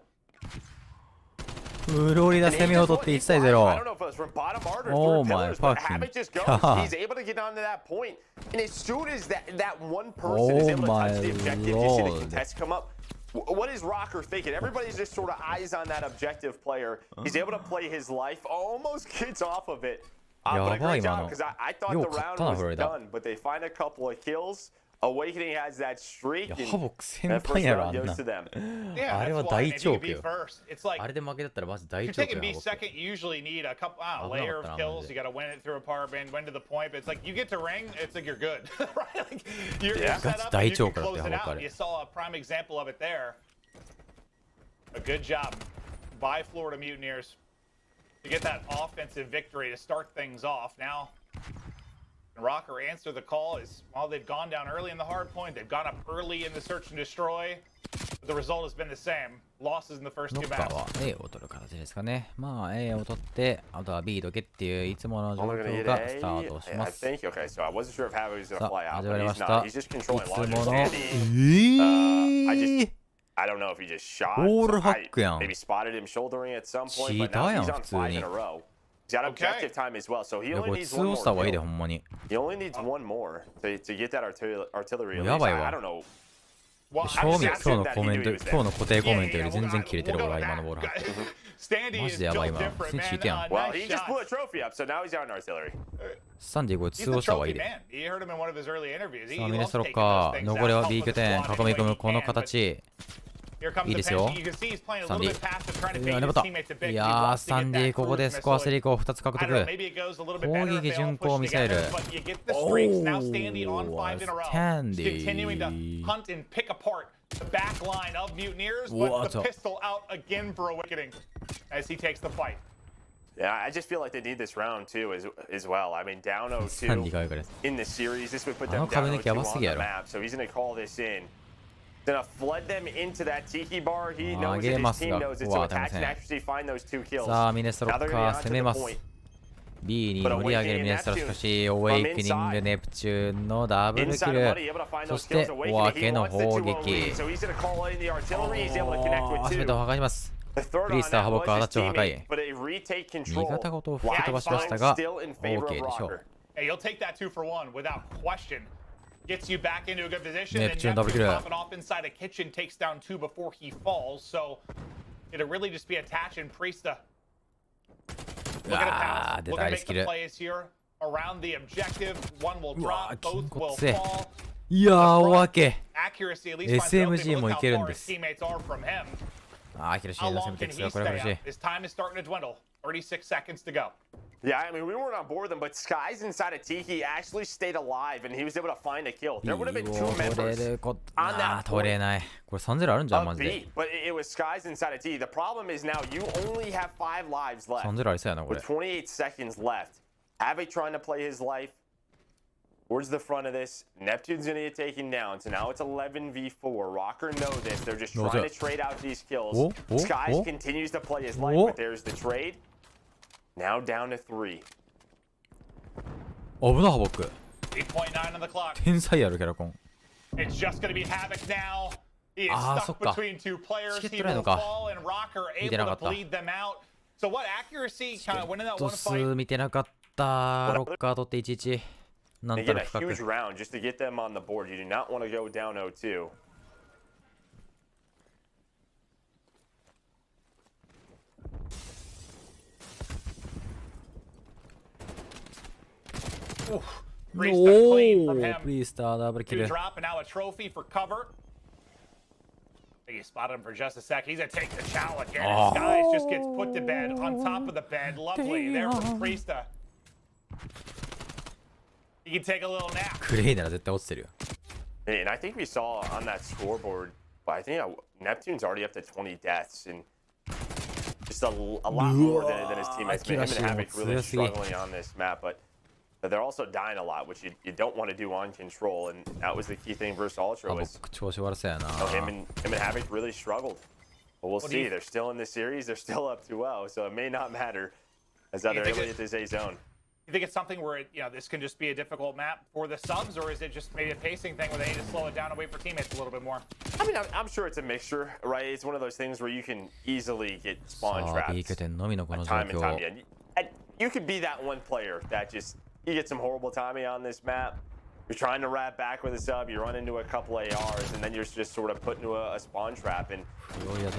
フロリダ攻めを取って1対 I don't 0。 know if it was from bottom art or Oh through my pillars, but fucking Havoc just goes. god. He's able to get onto that point, and as soon as that one person is Oh able to touch the my objective, you see the lord. contest come up. What is Rocker thinking? Everybody's just sort of eyes on that objective player. He's able to play his life, almost gets off of it. But a great job, because I thought the round was done, but they find a couple of kills. Awakening has that streak, いや、ハボク and 先 that 輩 first やろ、あ round んな goes to。them. Yeah, あれは that's why 大 maybe チョー you ク be よ。 first. It's like あれで負けだったらマジ if 大 you're チョーク taking よ、 B ハボク。 second, you usually need a couple layer of危なかったな、 kills. マジで。 You got to win it through a power band, win to the point. But it's like you get to ring, it's like you're good, right? Like you're Yeah. set ガチ up 大 and チ you ョー can クだって close it ハボクあ out. れ。 You saw a prime example of it there. A good job by Florida Mutineers to get that offensive victory to start things off. Now, Rocker answer the call is, well, they've gone down early in the hard point. They've gone up early in the search and destroy. But the result has been the same. Losses in the first ノ two ッカー maps. は A を取る形ですかね。まあ A を取って、あとは B どけっていういつもの状 Only gonna 況 get が A. スタートしま I す。 think. Okay, so I wasn't sure if Havoc was gonna さ fly あ、 out, 始ま but りま he's した。 not. い He's just つ controlling も larger の Sandy. I don't know if he just shot. オールハ I ックやん。 maybe spotted him shouldering at some point, チ but ータ now ーやん、 he's 普 on 通 5 に。 in a row. He's got objective time as well, so い he や、こ only れ needs 2 one 押した方がいいで、 more ほ kill. んまに。 He only needs one more to get that artillery. もうやばいわ。 I don't know. Well, 正 I'm 味、 just 今日 asking の that コメン he ト、 knew he was 今日の固定コメントより yeah, 全 we'll 然 go- 切れてる we'll 俺 go は back. 今のボールは。 Standy マ is ジでやばい built 今。 different, 普通にチー man. トやん。 Well, Nice he just shot. blew a trophy up, so now he's out in artillery. スタンディこれ He's 2 the 押した方がいい trophy で。 man. You heard him in one of his early interviews. He さあ、ミネ loves ストロッ taking カ those ー。 things 残り out, は help B with 拠 the 点。 squad 囲み any 込 way む he この can, but 形。 Here comes いい the ですよ。 bench. You can see he's playing a スタ little ンデ bit ィ。 faster, trying to いや、 bait 粘 his った。 teammates a bit. い He やー、 wants ス to タ get ンディ that ここで cruise スコア missile. セリコを2つ獲 I don't know, 得。 maybe it goes a little bit 攻 better if 撃 they all 巡 push 航ミサイル。 together, but you get the streaks. Now Standy on 5 in a row. Standy. Continuing to hunt and pick apart the back line of Mutineers, What but the a- pistol out again for Awakening as he takes the fight. Yeah, I just feel like they need this round too as well. I mean, down スタンディ 0-2 が上からです。 in the series. This would put あ them の down 壁抜きや 0-2 on ばすぎや the ろ。 map. So he's going to call this in. Gonna flood them into that tiki bar. He 上 knows げ it. ま His す team が、 knows こ it. こ So は当たり attach ま and せん。 actually find those 2 kills. さあ、ミネストロ Now ッ they're カ gonna ー get 攻め onto ま the す。 point. B に盛り上げるミネストロしかし、オーエイクニングネプチューンのダブルキ Inside ル of。money, able to find そ those し kills. て、お Awakening. 分 He けの wants the 砲 2-0 lead. 撃。 So he's gonna call in the artillery. He's able to connect すべ with てを 2. 破壊します。 The third フリー on スター that ハボック was アタッ his チを破 teammate, 壊。 but they retake 味 control. 方ごと吹き飛ばしました Lifeline が、 still in favor OK of でしょう。 Rocker. Hey, you'll take that 2 for 1 without question. Gets you back into a good position, and Neptune double Neptune kill. popping off inside a kitchen takes down 2 before he falls. So it'll really just be attach and Priesta. Look at it Ah, now. the Look at dice make the killer. plays here around the objective. One will drop, both will 筋骨 fall. いやー、お分け。 Accuracy at least finds the SMG opening. も Look い how けるん far で his す。 teammates are from him. あー、キルシー How の攻 long めて can いく he がこれ stay 欲しい up?。His time is starting to dwindle. 36 seconds to go. Yeah, I mean, we weren't on board them, but Skies inside of Tiki actually stayed alive, and he was able to find a kill. There would have been 2 B を取れ members ること on あ that ー、取れ point ない。これ3-0あるんじゃん、マ of ジで。 B, but it was Skies inside of T. The problem is now you only have 5 lives left 3-0ありそうやな、これ with。28 seconds left. Havoc trying to play his life. Towards the front of this, Neptune's gonna get taken down. So now it's 11v4. Rocker know this. They're just trying to trade out these kills. Skies continues to play his life, but there's the trade. Now down to 3. 危な、ハボック。 8.9 on the clock. 天才やる、キャラコン。 It's just going to be Havoc now. He is あー、 stuck そっか。 between 2 players. チケッ He トない will のか。 fall, and Rocker 見て able なか to った。 bleed them out. So what accuracy kind of winning that 度 one 数 fight? 見てなかった。ロッカー取って1-1。なん They た get ら a 深く。 huge round just to get them on the board. You do not want to go down 0-2. Priesta clean from おー、 him. プリースターダブルキ Two ル。 drop, and now a trophy for cover. I think he spotted him for just a sec. He's going to take the chow again. Oh. Skies just gets put to bed on top of the bed. Lovely there from Priesta. He can take a little nap. クレイなら絶対落ちてるよ。 And I think we saw on that scoreboard I think Neptune's already up to 20 deaths and just a lot more than his teammates. Him and Havoc really struggling on this map, but they're also dying a lot, which you don't want to do on control, and that was the key thing versus Ultra was him and Havoc really struggled. But we'll see. They're still in the series. They're still up 2-0, so it may not matter as they're able to get this A zone. You think it's something where this can just be a difficult map for the subs, or is it just maybe a pacing thing where they need to slow it down and wait for teammates a little bit more? I mean, I'm sure it's a mixture, right? It's one of those things where you can easily get spawn traps time and time again. And you could be that one player that just you get some horrible timing on this map. You're trying to wrap back with a sub, you run into a couple ARs, and then you're just sort of put into a spawn trap. And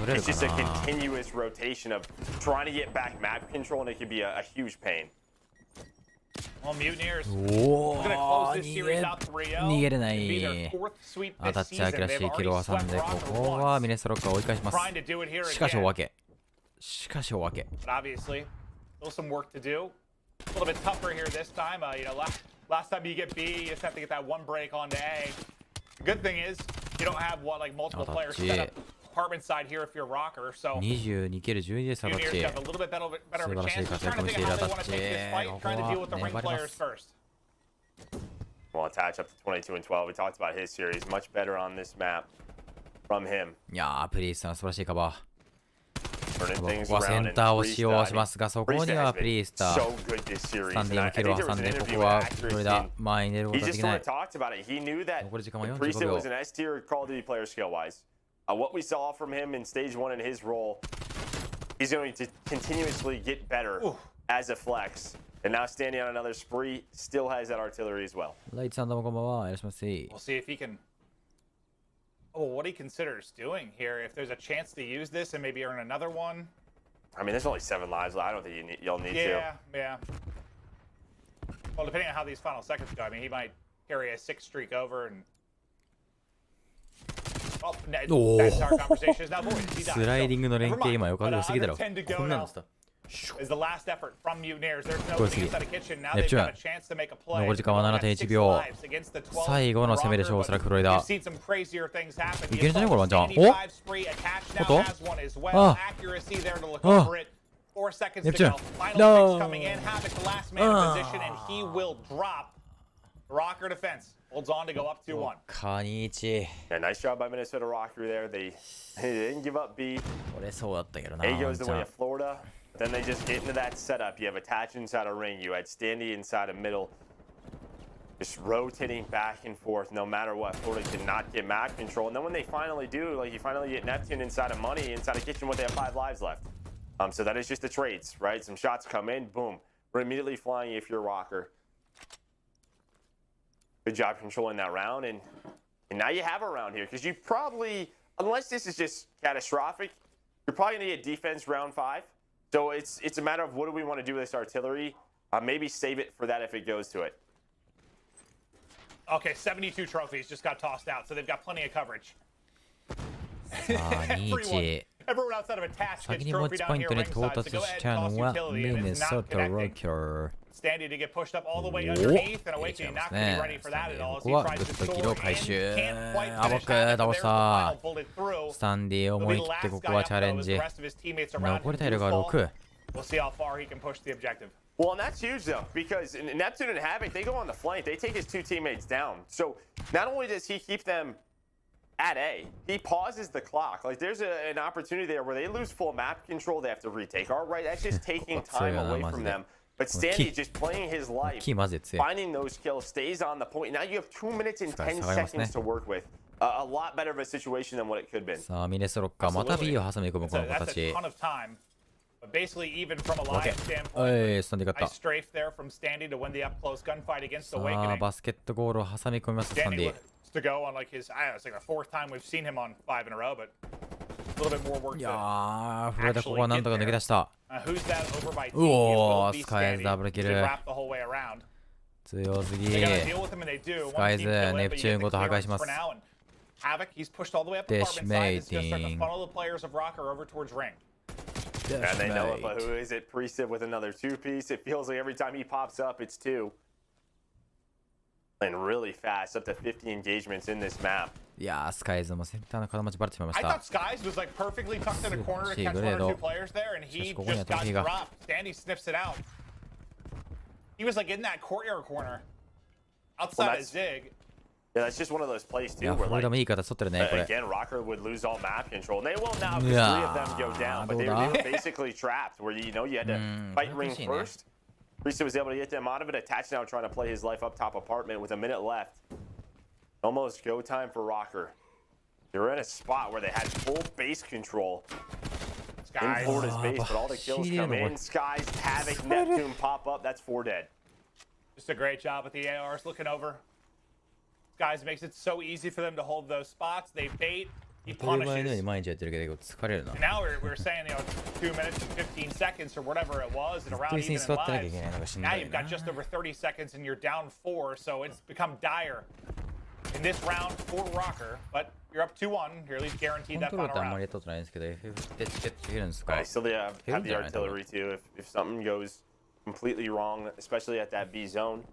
it's just a continuous rotation of trying to get back map control, and it can be a huge pain. Well, Mutineers going to close this series out 3-0. 逃げれない。アタッチャーキラシーキルを挟んで、ここはミネスロックが追い返します。しかしお分け。Obviously, still some work to do. A little bit tougher here this time. Last time you get B, you just have to get that one break onto A. The good thing is you don't have multiple players set up apartment side here if you're rocker. So 22キル12です。アタッチ。have a little bit better of a chance. Just trying to think of how they want to take this fight, trying to deal with the ring players first. Well, attach up to 22 and 12. We talked about his series. Much better on this map from him. いやー、プリースさん素晴らしいカバー。こ ここはセンターを使用しますが、そこにはプリースター、スタンディングキルを挟んで、ここはフロリダ前に出ることができない。残り時間は45秒。What we saw from him in stage 1 in his role, he's going to continuously get better as a flex. And now standing on another spree, still has that artillery as well. ライツさんどうもこんばんは。いらっしゃいませ。 We'll see if he can. Oh, what he considers doing here. If there's a chance to use this and maybe earn another one. I mean, there's only 7 lives. I don't think you'll need to. Yeah. Well, depending on how these final seconds go, I mean, he might carry a 6 streak over and. Oh, that's our conversation is now void. He died. スライディングの連携今よく良すぎだろ。こんなんでした。 Is the last effort from Mutineers. There's no inside the kitchen. Now they've got a chance to make a play. 残り時間は 7.1 秒。最後の攻めでしょう、おそらくフロリダ。いけるんじゃねこれワンちゃん。おっとああ。ネプチューン。Rocker defense holds on to go up 2-1. カニイチ。 Nice job by Minnesota Rocker there. They didn't give up B. これそうだったけどな。 A goes the way of Florida. Then they just get into that setup. You have attach inside a ring. You had Standy inside a middle. Just rotating back and forth no matter what. Florida cannot get map control. And then when they finally do, like you finally get Neptune inside of money, inside of kitchen when they have 5 lives left. So that is just the trades, right? Some shots come in, boom. We're immediately flying if you're Rocker. Good job controlling that round, and now you have a round here because you probably, unless this is just catastrophic, you're probably gonna get defense round 5. So it's a matter of what do we want to do with this artillery. Maybe save it for that if it goes to it. Okay, 72 trophies just got tossed out, so they've got plenty of coverage. Everyone outside of a task gets trophy down here ringside, so go ahead and toss utility, and it's not connecting. Standy to get pushed up all the way underneath, and Awakening not going to be ready for that at all as he tries to soar in. Can't quite finish that, but there's the final bullet through. スタンディ思い切ってここはチャレンジ。残り体力が6。 We'll see how far he can push the objective. Well, and that's huge though, because Neptune and Havoc, they go on the flank. They take his 2 teammates down. So not only does he keep them at A, he pauses the clock. Like there's an opportunity there where they lose full map control. They have to retake. All right, that's just taking time away from them. But Standy just playing his life, finding those kills, stays on the point. Now you have 2 minutes and 10 seconds to work with. A lot better of a situation than what it could have been. さあ、ミネスロッカーまた B を挟み込むこの子たち。 But basically, even from a live standpoint, I strafed there from Standy to win the up close gunfight against Awakening. さあ、バスケットゴールを挟み込みます、スタンディ。 to go on like his, I don't know, it's like the 4th time we've seen him on 5 in a row, but a little bit more work. いやー、フロリダここはなんとか抜け出した。 Who's that over by T? うおー、スカイズダブルキル。強すぎ。スカイズ、ネプチューンごと破壊します。Havoc, he's pushed all the way up the apartment side. He's just starting to funnel the players of Rocker over towards ring. And they know it, but who is it? Priestess with another 2-piece. It feels like every time he pops up, it's 2. And really fast, up to 50 engagements in this map. いやー、スカイズもセンターの角待ちバレてしまいまし I た。 thought Skies was like perfectly tucked in a corner against one or two players there, and he Just just got dropped. Danny sniffs it out. He was like in that courtyard corner, outside of Zig. Yeah, that's just one of those plays い too, や、 where フロリダ like もいい形取ってるね、これ。 again, Rocker would lose all map control. And they will now because 3 of them go down, but they were basically trapped, where you know you had to fight ring first. Priest was able to get them out of it. Attach now trying to play his life up top apartment with a minute left. Almost go time for Rocker. They're in a spot where they had full base control. In Florida's base, but all the kills come in. Skies, Havoc, Neptune pop up. That's 4 dead. Just a great job with the ARs looking over. Skies makes it so easy for them to hold those spots. They bait. He 当たり前のよう punishes. に毎日やってるけど疲れるな。 And now we're saying, you know, 2 minutes and 15 seconds or whatever it was, and around even in lives. Now you've got just over 30 seconds and you're down 4, so it's become dire in this round for Rocker. But you're up 2-1. You're at least guaranteed コン that トロー final ルってあんま round. りやったことないんですけど、FF ってチケットできるんですか？ I still have the artillery too. If something goes completely wrong, especially at that B zone,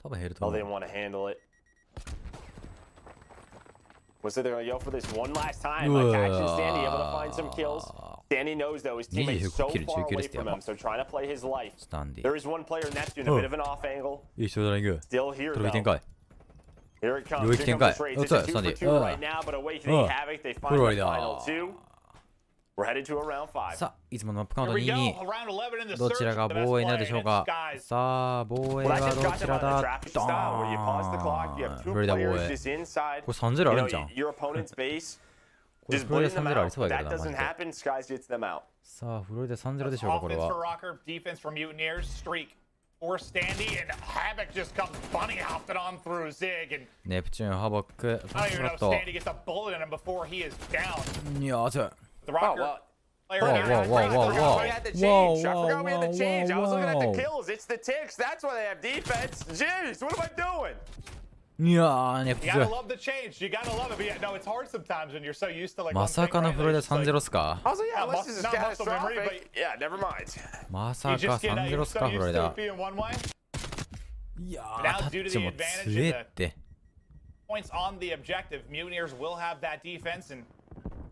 多分減ると how 思 they う。 want to handle it. Was it they're gonna go for this one last time? Like action Sandy able to find some kills. Danny knows though his teammate's so far away from him, so trying to play his life. There is one player Neptune, a bit of an off angle. いいショートライング。 Still here トロフィー展 though. 開。 Here it comes. 領域 Here 展 comes 開。 the trades. お It's つ a は 2 サン for デ 2 ィ。 right now, but Awakening Havoc, they find the final 2. We're headed to a round 5. さあ、いつものマップカウント Here we 2-2。 go. Round 11 in the どちら search が for the best 防衛にな play るでしょう against か。 Skies. さあ、防衛 Well, that は just ど got ち them ら on the だ traffic style where you pause the clock. You have 2 フロリダ防 players 衛。 just inside. これ3-0 あるんじゃん。 Your opponent's base. これ Just フロリ blitting ダ them 3-0 あり out. そうやけ That どな、マジ doesn't で。 happen. Skies gets them out. さあ、フロリダ3-0でしょうか、これ Offense for は。 Rocker, defense for Mutineers, streak for Standy, and Havoc just comes bunny hopping on through Zig, and ネプチューン、ハボック、フ I ラ don't even ッ know ト。 if Standy gets a bullet in him before he is down. いやー、強い。 The Rocker well. player Whoa, here. whoa, whoa, I whoa, forgot whoa. we had the Whoa, change. I whoa, forgot we had the whoa, change. I was looking at whoa. the kills. It's the ticks. That's why they have defense. Jeez, what am I doing? いやー、ネプ You チュ gotta ーン。 love the change. You gotta love it. But yeah, no, it's hard sometimes when you're so used to like. ま one さ thing, かの right? フロリダ It's like, 3-0っすか？ I was like, yeah, Not this is muscle memory, catastrophic. Yeah, never mind. まさ you か just get 3-0っすか、 so フロ used リ to ダ it。being one way. いや Now ー、タ due ッ to チ the も advantage 強え in って。 points on the objective, Mutineers will have that defense, and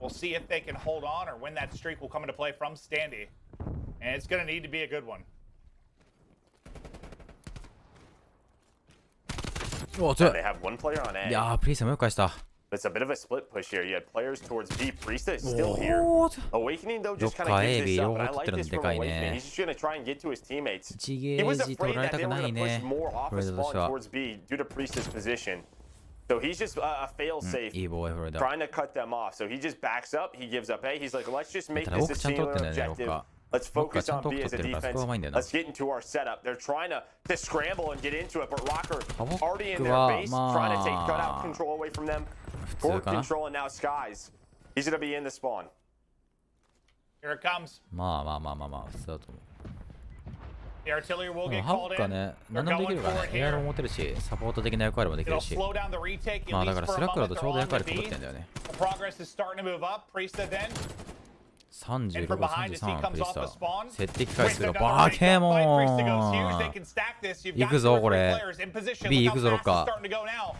we'll see if they can hold on or when that streak will come into play from Standy. And it's gonna need to be a good one. おー、強い They。have one player on い A. やー、プリースもよく返した。 It's a bit of a split push here. You had players towards B. Priest is still here. おー、 Awakening though just kind of gives this up, and I like this from Awakening. He's just gonna try and get to his teammates. 一 He ゲ was ージ取 afraid られ that た they く were ない gonna ね push。more off フ of ロリダとし spawn ては。 towards B due to Priest's position. So he's just a fail safe, いい防衛、フロリダ。 trying to cut them off. So he just backs up. He gives up A. He's like, let's just make ただ this 奥 a ちゃん取 singular ってんだよね、ロッ objective. カー。 Let's focus on ロッカーちゃんと B 奥 as 取 a ってるから、そ defense. こがうまいんだよな。 Let's get into our setup. They're trying to scramble and get into it, but Rocker ハボ already ッ in ク their は base, ま trying to take cutout あ control away from them. 普通 Court かな。 control and now Skies. He's gonna be in the spawn. Here it comes. まあまあまあまあまあ、普通だと思う。 The artillery will で get もハボ called ックは in. ね、 They're 何でもでき going るから for ね。 it エアロ here. も持てるし、サポート的な役割もでき It'll るし。 slow down the retake まあ at だか least ら for ス a ラックだ moment. とち They're ょうど on 役割 the かぶっ B. てんだよね。 The progress is starting to move up. Priesta then. 35、 And from behind as he 33、プ comes リス off タ the spawn. 接敵回数 Priesta が got バ a ケ big モ fight. Priesta ン goes huge. They can stack this. You've 行 got く two ぞ or こ three れ players in position. B Look 行 how くぞロッ fast カ it's ー starting to go now.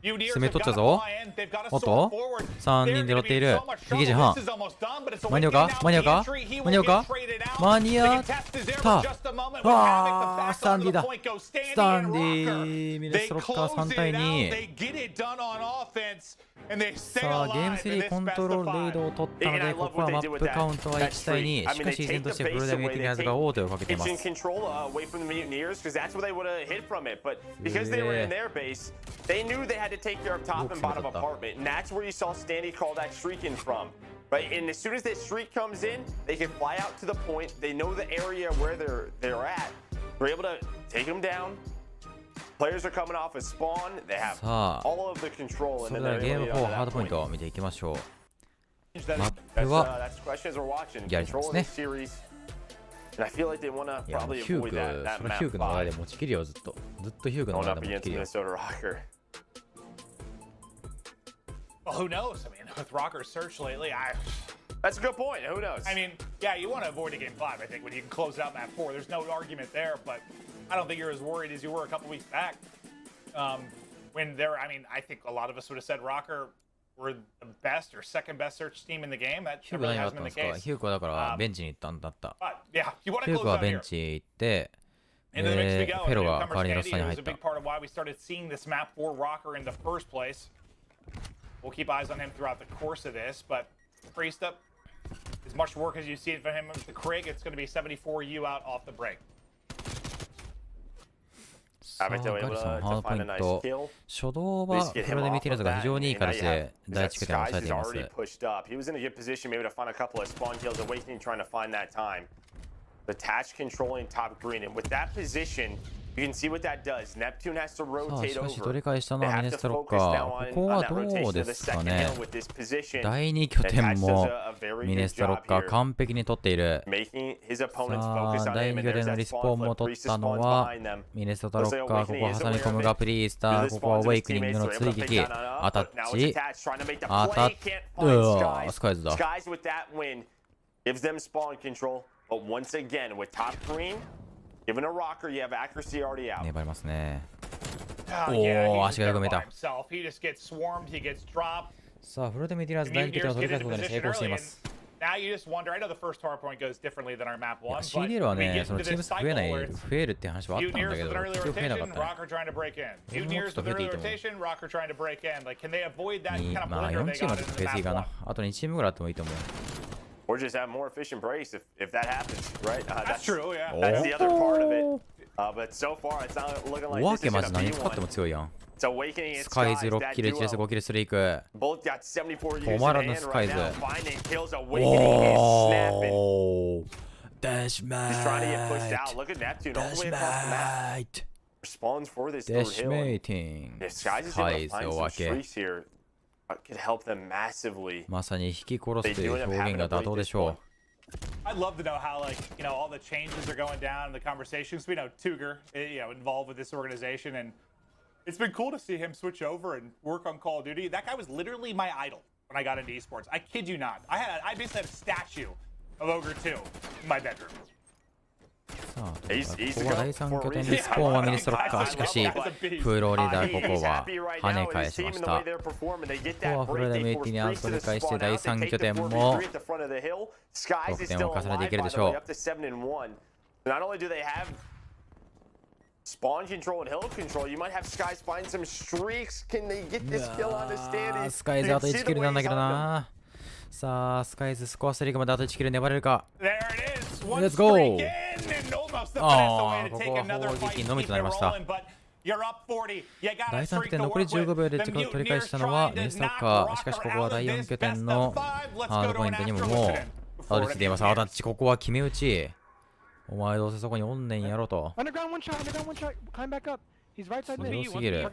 Mutineers 攻め have 取っちゃう got to ぞ fly in. They've got to おっ soar と forward. 3 They're 人で gonna 乗ってい be る in so much 2 時 trouble. 半 This is almost done, but it's 間に合う Awakening か now. 間に合う The か entry, he 間に合 will うか get traded out. 間に The 合っ contest is there た for just a moment. わ Havoc, あ the スタン back ディ onto だ the point goes ス Standy タン and デ Rocker. ィミネ They スロッカー close 3 it 対 out. 2 They get it done on offense, and they stay さあゲーム alive in 3 コ this ン best トロー of ルリード 5. を取ったのでここはマップカウントは1対2しかし依然としてフロリダミューティングアズが王手をかけていま It's in す control away from the Mutineers because that's where they would have hit from it. But because they were in their base, they knew they had to take care of top and bottom apartment. And that's where you saw Standy call that streaking from. Right? And as soon as that streak comes in, they can fly out to the point. They know the area where they're at. They're able to take them down. Players are coming off a spawn. They have さあ all of the control. そ And れ then で they're はゲーム able to 4 get ハー to ド that ポイン point. トを見ていきましょう That's, マップは that's the question as we're watching. やりま Control す of ね this series. And I feel like they want to いやもう probably ヒュー avoid ク that その map ヒュークの話題で 5. 持ちきりよずっとヒュークの Going 話 up 題で持ち against きりよ Minnesota Rocker. Well, who knows? I mean, with Rocker's search lately, That's a good point. Who knows? I mean, yeah, you want to avoid a game 5, I think, when you can close out map 4. There's no argument there, but I don't think you're as worried as you were a couple weeks back. When I mean, I think a lot of us would have said Rocker were the best or second best search team in the game. That really hasn't been the case. ヒュークはだからベンチに行ったんだった。Yeah, you want to ヒュー close クは out ベ here. ンチ行って、Into the mix we go. ペロが代 Newcomers わりにロス Candy ターに was 入 a った big。part of why we started seeing this map for Rocker in the first place. We'll keep eyes on him throughout the course of this, but Priest up, as much work as you see from him with the Krig, it's going to be 74U out off the break. さあ、ガリさんのハードポイント。初動はフロで見ているのが非常にいい形で第一拠点を抑えています。He was in a good position maybe to find a couple of spawn kills, Awakening trying to find that time. The Tatch controlling top green, and with that position, you can see what that does. Neptune has to rotate over. しかし取り返したのはミネスタロッカー。ここはどうですかね。第2拠点もミネスタロッカー完璧に取っている。さあ、第2拠点のリスポーンも取ったのはミネスタロッカー。ここは挟み込むがプリースター。ここはアウェイクニングの追撃。アタッチ。アタッチ。スカイズだ。But once again, with top green, given a rocker, you have accuracy already out. 粘りますね。おお、足がよく見えた。さあ、フロでミティラーズ第2拠点を取り返すことに成功しています。Now you just wonder. I know the first hard point goes differently than our map one. CDL はね、そのチーム数増えるって話はあったんだけど、結局増えなかったね。まあ4チームだとフェーズいいかな。あと2チームぐらいあってもいいと思う。Or just have more efficient brace if that happens, right? That's true, yeah. That's the other part of it. But so far, it's not looking like this is gonna be one. It's Awakening, it's スカイズ6キル、1レス5キルスリーク。Both got 74 years 止まら in ぬ hand スカイ right ズ。now. Finding kills, Awakening is snapping. ダッシュマイト。Just trying to get pushed out. Look at Neptune all the way across the map. Responds for this デ third シ hill. メイティング。 If Skies is able to find some streaks here, could help them massively. まさに引き殺すという表現が妥当でしょう。I'd love to know how, like, you know, all the changes are going down in the conversations. We know Tuger, you know, involved with this organization, and it's been cool to see him switch over and work on Call of Duty. That guy was literally my idol when I got into esports. I kid you not. I basically had a statue of Ogre 2 in my bedroom. さあ、ここは第3拠点リスポーンはミニストロッカー。しかし、プロリーダーここは跳ね返しました。ここはフロリダメイティにアウトに返して第3拠点も得点を重ねていけるでしょう。Spawn control and hill control. You might have Skies find some streaks. Can they get this kill on the standing? スカイズあと1キルなんだけどな。さあ、スカイズスコアスリーグまであと1キル粘れるか。Let's go! ああ、ここは砲撃のみとなりました。第3拠点残り15秒で取り返したのはミニストロッカー。しかしここは第4拠点のハードポイントにももうたどり着いています。アタッチ、ここは決め打ち。お前どうせそこにおんねんやろと。強すぎる。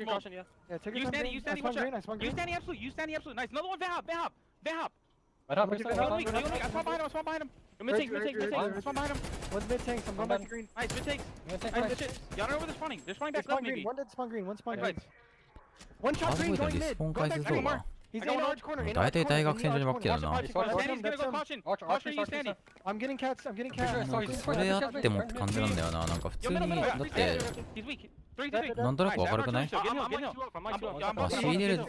大体大学戦場にばっけだな。それやってもって感じなんだよな。なんか普通にだってなんとなくわかるくない？まあ CDL 公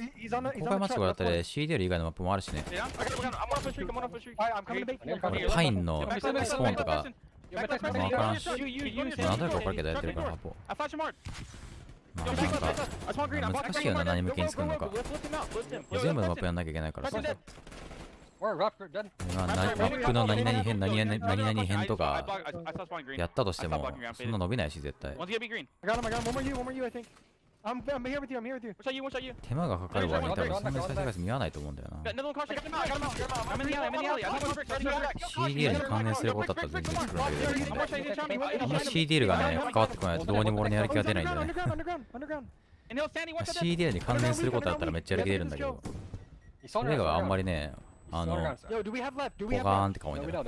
開マッチとかだったら CDL 以外のマップもあるしね。パインのリスポーンとかまあわからんし、なんとなくわかるけどやってるからハポ。まあなんか難しいよな、何向けに作るのか。全部のマップやんなきゃいけないからさ。マップの何々編何々編とかやったとしてもそんな伸びないし絶対。手間がかかる割に多分そんなに再生回数見わないと思うんだよな。CDL に関連することだったら全然作るんだけど、あんま CDL がね関わってこないとどうにも俺にやる気が出ないんだよね。CDL に関連することだったらめっちゃやる気出るんだけど、それがあんまりね、ポカーンって顔になる。よ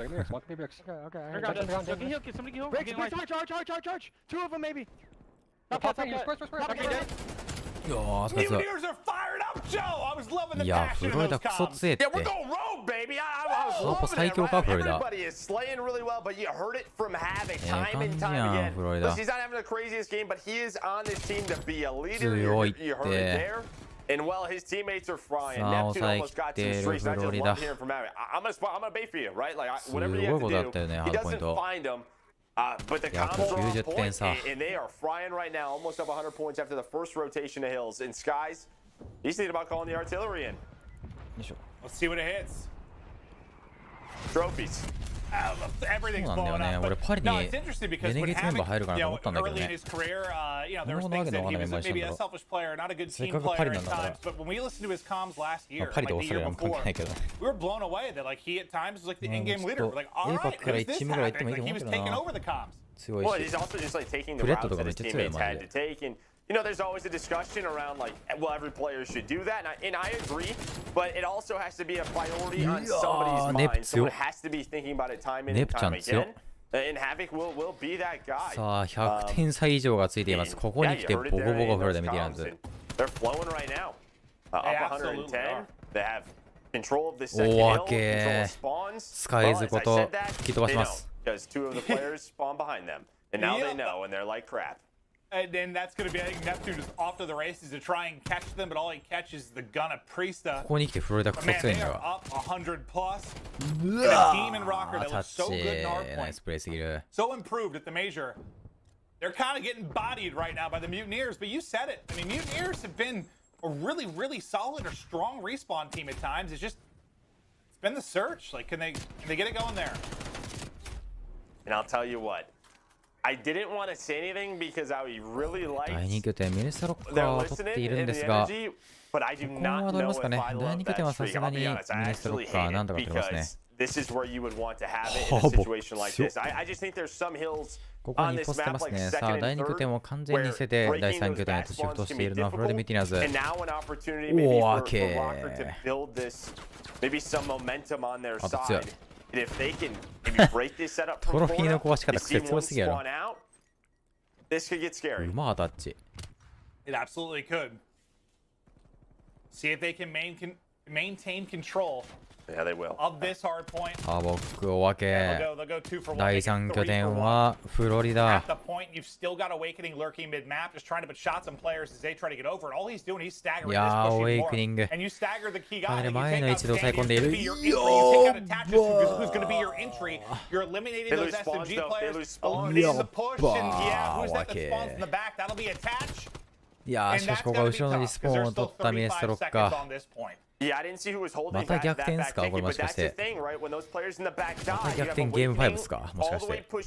ー、スカイズ。いや、フロリダクソ強えって。all of it, right? Everybody is slaying really well, but you heard it from Havoc time and time again. Listen, he's not having the craziest game, but he is on this team to be a leader. You heard it there. And well, his teammates are frying. Neptune almost got 2 streaks. I just love hearing from Havoc. I'm gonna bait for you, right? Like whatever you have to do. He doesn't find them. But the comms are on point, and they are frying right now, almost up 100 points after the first rotation of hills. And Skies, he's thinking about calling the artillery in. Let's see what it hits. Trophies. Everything's blowing up. No, it's interesting because when Havoc, early in his career, there was things that he was maybe a selfish player, not a good team player at times. But when we listened to his comms last year, like the year before, we were blown away that like he at times was like the in-game leader. We're like, all right, who's this happening? Like he was taking over the comms. Well, he's also just like taking the routes that his teammates had to take. And there's always a discussion around like, well, every player should do that, and I agree, but it also has to be a priority on somebody's mind. Someone has to be thinking about it time and time again. And Havoc will be that guy. さあ、100点差以上がついています。ここに来てボコボコフルで見ています。They're flowing right now. Up 110. They have control of the second hill, control of spawns. スカイズこと吹き飛ばします。Because 2 of the players spawn behind them, and now they know, and they're like crap. And then that's going to be, I think Neptune is off to the races to try and catch them, but all he catches is the gun of Priesta. ここに来てフロリダクソ強いんだわ。Up 100 plus. And a team in Rocker that looks so good in hard point. So improved at the major. They're kind of getting bodied right now by the Mutineers, but you said it. I mean, Mutineers have been a really, really solid or strong respawn team at times. It's been the search. Like, can they get it going there? And I'll tell you what. I didn't want to say anything because I really liked their listening and the energy, but I do not know if I love that streak. I'll be honest, I actually hate it because this is where you would want to have it in a situation like this. I just think there's some hills on this map like second and third where breaking those back spawns can be difficult, and now an opportunity maybe for Rocker to build this, maybe some momentum on their side. And if they can maybe break this setup from Florida, you see one spawn out, this could get scary. It absolutely could. See if they can maintain control. Yeah, they will. Of this hard point. ハボックお分け。 They'll go 2 for 1. 第3拠点はフロリダ。 At the point, you've still got Awakening lurking mid-map, just trying to put shots on players as they try to get over. And all he's doing, he's staggering. Awakening. And you stagger the key guy. 彼前の位置で抑え込んでいる。You take out attachments who's going to be your entry. You're eliminating those SMG players. Eliminating the push. And yeah, who's that spawns in the back? That'll be attach. いやー、しかしここは後ろのリスポーンを取ったミネストロッカー。 Yeah, I didn't see who was holding また逆転ですかこれもしかして。また逆転ゲーム5ですかもしかして。こ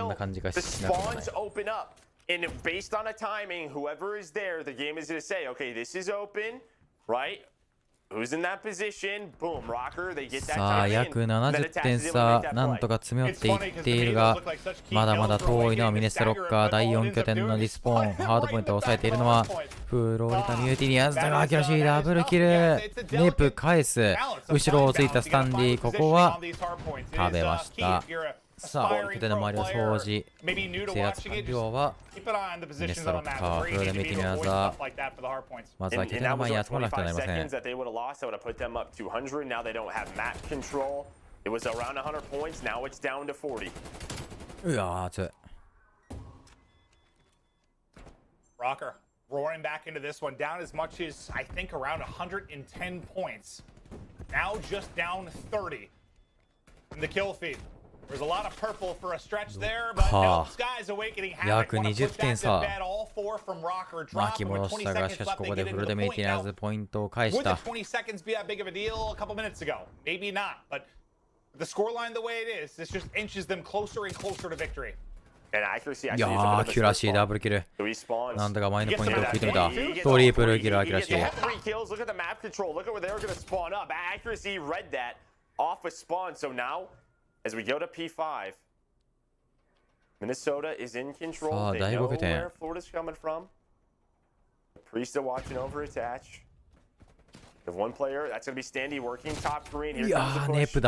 んな感じがしなくもない。 And based on a timing, whoever is there, the game is going to say, okay, this is open, right? Who's in that position? Boom, Rocker, they get that さあ、約70点差、なんとか詰め寄っていっているが、まだまだ遠いのはミネストロッカー、第4拠点のリスポーン、ハードポイントを抑えているのは、フロリダミューティニアーズだが、アキラシーダブルキル、ネプ返す、後ろをついたスタンディ、ここは食べました。さあ、拠点の周りを掃除、制圧完了は、ミネストロッカー、フロリダミューティニアーズは、まずは拠点の前に集まらなくてはなりません。 うわー、熱い。 Rocker roaring back into this one, down as much as I think around 110 points. Now just down 30 in the kill feed. There's a lot of purple for a stretch there, but no, Sky's Awakening Havoc want to push that to bed. All 4 from Rocker drop with 20 seconds left. They get into the point now. Would the 20 seconds be that big of a deal a couple minutes ago? Maybe not, but the scoreline the way it is, this just inches them closer and closer to victory. いやー、アキュラシーダブルキル。なんだか前のポイントを食い止めた。トリプルキル、アキュラシー。 As we go to P5, Minnesota is in control. They know where Florida's coming from. Priesta watching over attach. We have one player. That's going to be Standy working top green. Here comes the push.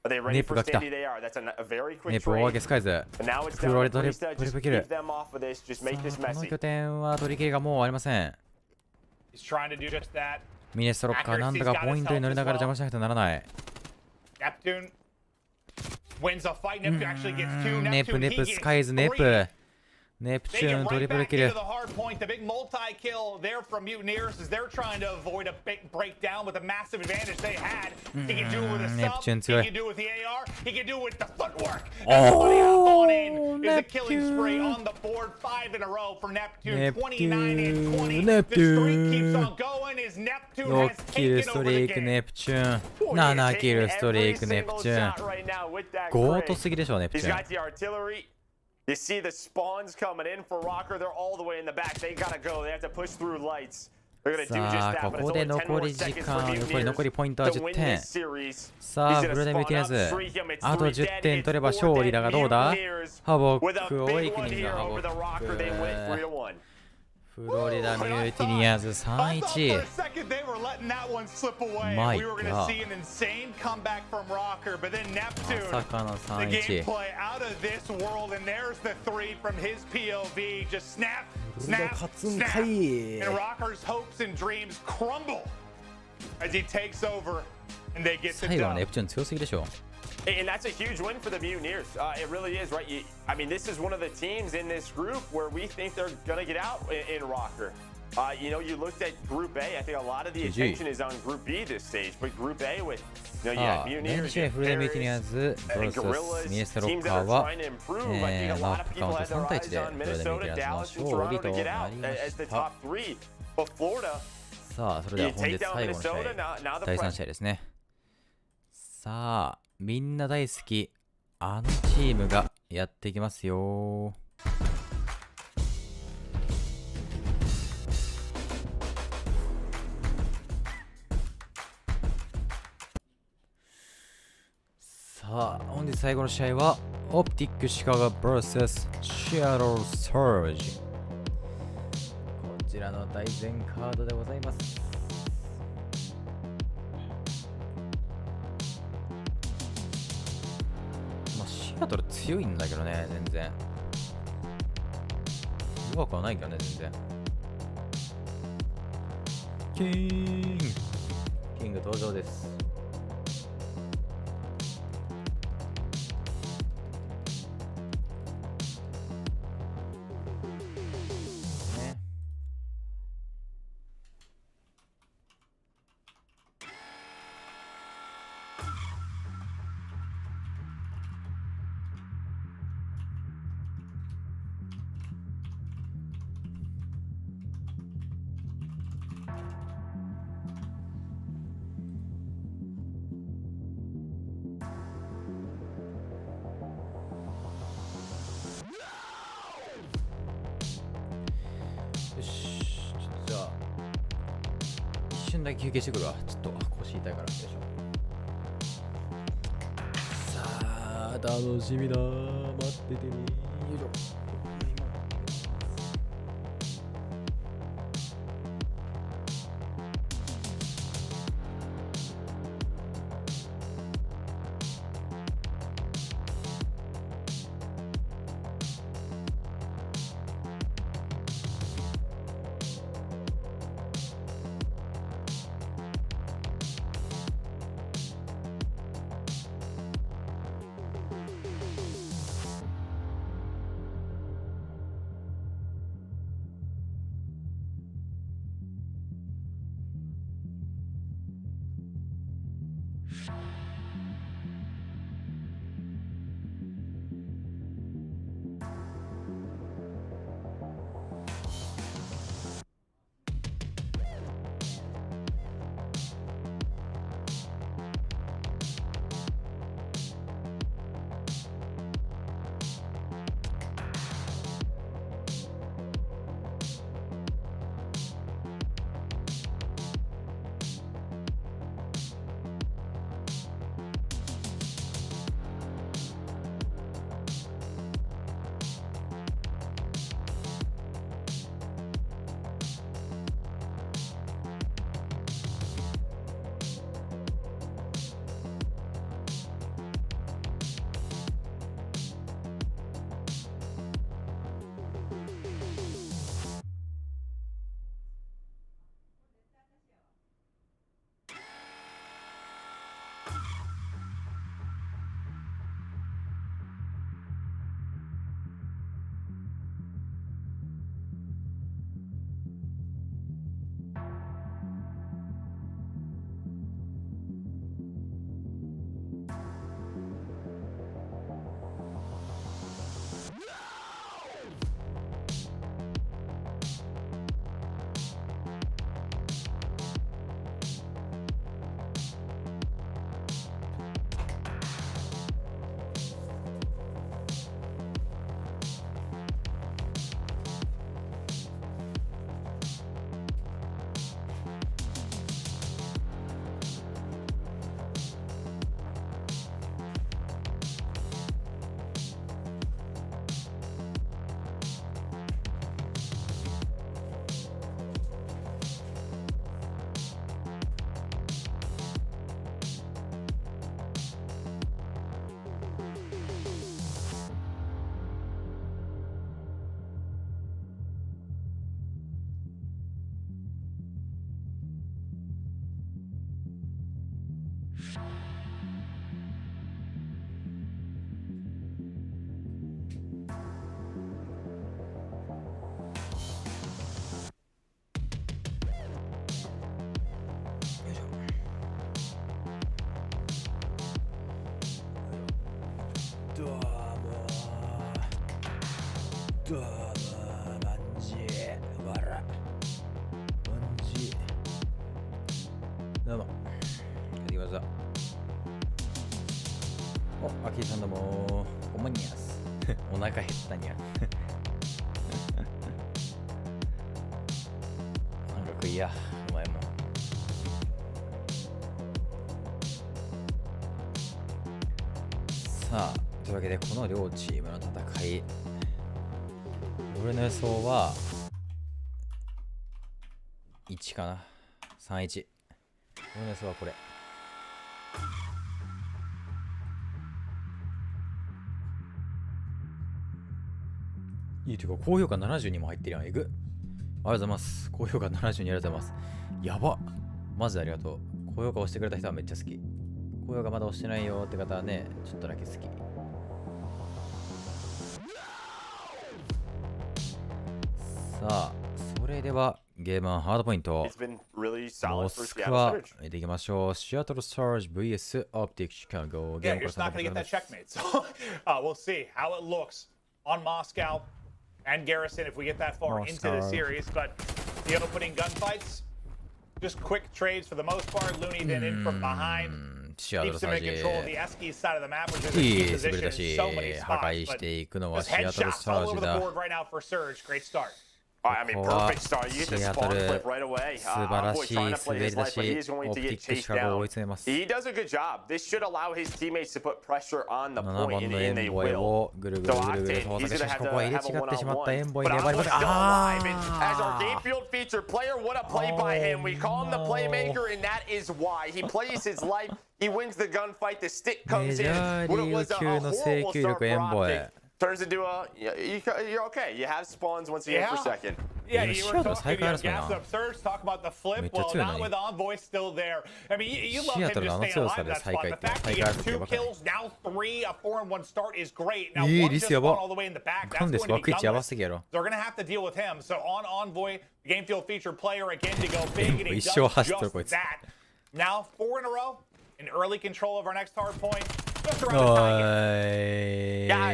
Are they ready for Standy? They are. That's a very quick trade. But now it's down to Priesta. Just keep them off of this. Just make this messy. この拠点は取り切りがもうありません。 He's trying to do just that. ミネストロッカーなんとかポイントに乗りながら邪魔しなくてはならない。Neptune wins a fight. Neptune actually gets two. ネプ Neptune, ネ he プ gets スカイズネ three. プネプ They チュ get ーント right リプル back キル into the hard point. The big multi-kill there from Mutineers as they're trying to avoid a big breakdown with a massive advantage they had. He can do it with a sub. Neptune He 強い can do it with the AR. He can do it with the footwork. Everybody on in is a killing spree on the board. 5 in a row for Neptune. 29 and 20. The streak keeps on going as Neptune 6 has キル taken スト over リ the ーク game. ネプチューン7キルストリークネプチューンゴートすぎでしょネプチ He's ューン got the artillery. You see the spawns coming in for Rocker. They're all the way in the back. They gotta go. They have to push through lights. They're gonna do just さあ that. こ But こ it's で only 10残 more り時 seconds 間 for 残り Mutineers ポイントは to 10 win 点 this series. さあ He's ブル gonna ーデミューティ spawn ナ up, ズ streak him. It's あと 3 10 dead. 点取れば It's 勝 4利だがどう dead だ Mutineers ハボ with ッ a ク big オイキ one ニング here ハボ over the ッ Rocker. They win ク 3-1. フロリダミューティニアーズ I thought for 3-1 a second they were letting that one slip away. My We were going to God. see an insane comeback from Rocker, but then ま Neptune, さかの the 3-1 gameplay out of this world, and there's the 3 from his POV. Just snap, フロリダ snap, 勝つん snap. かい And Rocker's hopes and dreams crumble as he takes over, and they get the 最後のネ dub. プチューン強すぎでしょ And that's a huge win for the Mutineers. It really is, right? I mean, this is one of the teams in this group where we think they're going to get out in Rocker. You know, you looked at Group A. I think a lot of the attention is on Group B this stage. But Group A with, you know, you さ had あ第2 Mutineers, 試合 you フルダ had ミューティニアー Paris, ズ and vs ミネ Gorillas, ストロ teams ッ that カー are は trying to improve. I think a マ lot ッ of プカウ people ント had their 3対 eyes 1で on フルダミューティ Minnesota, ニアーズ Dallas, の and 勝利 Toronto と to get な out りま as し the た top 3. But Florida, さあそれで you は本 take 日 down 最後の試合 Minnesota. Now the 第3 pressure. 試合ですねさあみんな大好きあのチームがやってきますよさあ本日最後の試合はオプティックシカゴ vs シアトルサージこちらの大前カードでございますまあシアトル強いんだけどね全然弱くはないけどね全然キング登場ですねよし、ちょっとじゃあ一瞬だけ休憩してくるわ。ちょっと腰痛いから。よいしょ。さあ、楽しみだ。待っててね。よいしょ。どうもマンジわらマンジどうもやってきました。お、アキさんどうもおまにゃすお腹減ったにゃなんか食いやお前も。さあというわけでこの両チームの戦い、俺の予想は1かな、3-1。俺の予想はこれ。いいというか高評価70にも入ってるやん。えぐっ、ありがとうございます。高評価70にありがとうございます。やば、マジでありがとう。高評価押してくれた人はめっちゃ好き。高評価まだ押してないよって方はね、ちょっとだけ好き。さあ、それではゲームハードポイント。モスクワ見ていきましょう。シアトルスターズ vs オプティックシカゴ。Yeah, you're just not going to get that checkmate. So we'll see how it looks on Moscow and Garrison if we get that far into the series. But the opening gunfights, just quick trades for the most part. Looney then in from behind. Keeps them in control of the Eskies side of the map, which is a key position in so many spots. But just headshots all over the board right now for Surge. Great start. I mean, perfect start. You get the spawn flip right away. Envoy trying to play his life, but he is going to get chased down. He does a good job. This should allow his teammates to put pressure on the point, and they will. So Octane, he's going to have a one-on-one. But Envoy's still alive, and as our game field feature player, what a play by him. We call him the playmaker, and that is why. He plays his life. He wins the gunfight. The stick comes in. What it was a horrible start for Optic. Turns into a, you're okay. You have spawns once again for second. Yeah, you were talking gas up Surge, talk about the flip. Well, not with Envoy still there. I mean, you love him just staying alive in that spot. The fact that he has 2 kills, now 3, a 4-1 start is great. Now 1 just spawned all the way in the back. That's going to be gunless. They're going to have to deal with him. So on Envoy, game field feature player again to go big, and he does just that. Now 4 in a row, in early control of our next hard point. Yeah,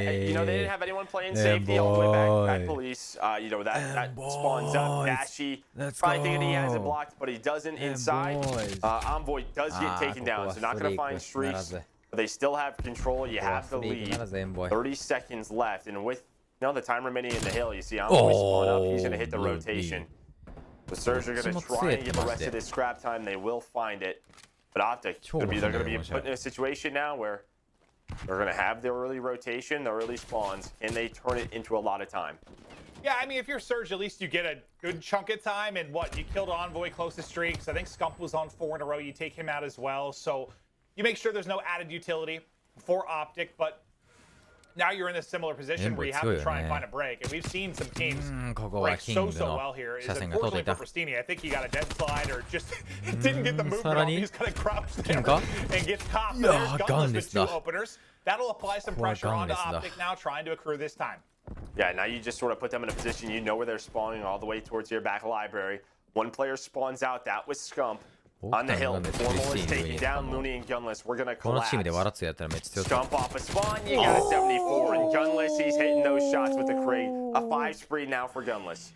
you know, they didn't have anyone playing safety all the way back police. You know, that spawns up. Dashy probably thinking he has it blocked, but he doesn't inside. Envoy does get taken down, so not going to find streaks. But they still have control. You have to lead. 30 seconds left, and with the time remaining in the hill, you see Envoy spawn up. He's going to hit the rotation. The Surge are going to try and get the rest of this scrap time. They will find it. But Optic, they're going to be put in a situation now where they're going to have their early rotation, their early spawns, and they turn it into a lot of time. Yeah, I mean, if you're Surge, at least you get a good chunk of time. And what? You killed Envoy closest streaks. I think Scump was on 4 in a row. You take him out as well. So you make sure there's no added utility for Optic. But now you're in a similar position where you have to try and find a break. And we've seen some teams break so well here. It's unfortunately for Pristini. I think he got a dead slide or just didn't get the movement off. He's kind of crouched there and gets caught. There's Gunless with 2 openers. That'll apply some pressure onto Optic now, trying to accrue this time. Yeah, now you just sort of put them in a position, you know where they're spawning all the way towards your back library. One player spawns out. That was Scump. On the hill, Formal is taking down Looney and Gunless. We're going to collapse. Scump off a spawn, you got a 74. And Gunless, he's hitting those shots with the crate. A 5 spree now for Gunless.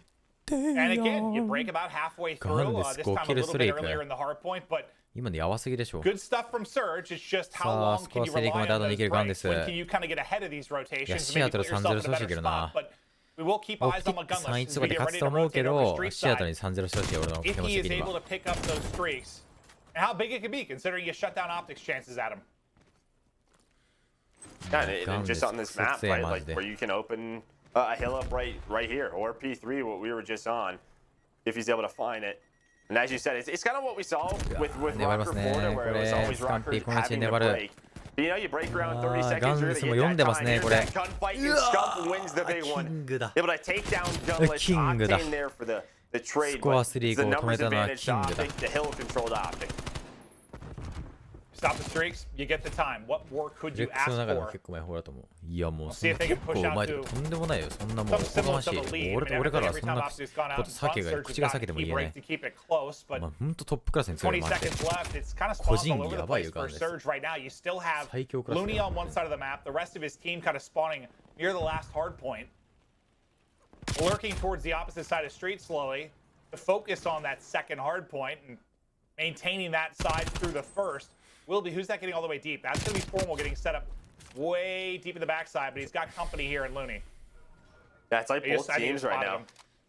And again, you break about halfway through. This time a little bit earlier in the hard point, but good stuff from Surge. It's just how long can you rely on those breaks? When can you kind of get ahead of these rotations? Maybe put yourself in a better spot, but we will keep eyes on Gunless as we get ready to rotate over the street side. If he is able to pick up those streaks, and how big it can be considering you shut down Optic's chances at him. Yeah, and just on this map, right, like where you can open a hill up right here, or P3, what we were just on, if he's able to find it. And as you said, it's kind of what we saw with Rocker Florida, where it was always Rocker having to break. You know, you break around 30 seconds, you're going to get that time. Here's that gunfight, and Scump wins the big one. Able to take down Gunless. Octane there for the trade, but the numbers advantage to Optic, the hill controlled Optic. Stop the streaks, you get the time. What more could レ you ックス ask の中でも for? 結構前方だと思う。いやもう See if they can 結構 push うまい out と to とんでもないよ。そんなもうお some こがま semblance し of a い。 lead. 俺 I mean, 俺からは every そんな time Optic's gone こと out in 避け front, が Surge 口 has が裂 gotten けても key 言えない break。to keep it close, but まあほんとトップクラスに強い 20 マジで。 seconds left. It's kind of 個 spawns 人 all 技 over や the ばい place よガン for です。 Surge right now. You still have 最強クラスだ Looney よ。 on one side of the map. The rest of his team kind of spawning near the last hard point. Lurking towards the opposite side of street slowly to focus on that second hard point and maintaining that side through the first. Will be who's that getting all the way deep? That's going to be Formal getting set up way deep in the backside, but he's got company here in Looney. Yeah, it's like both teams right now.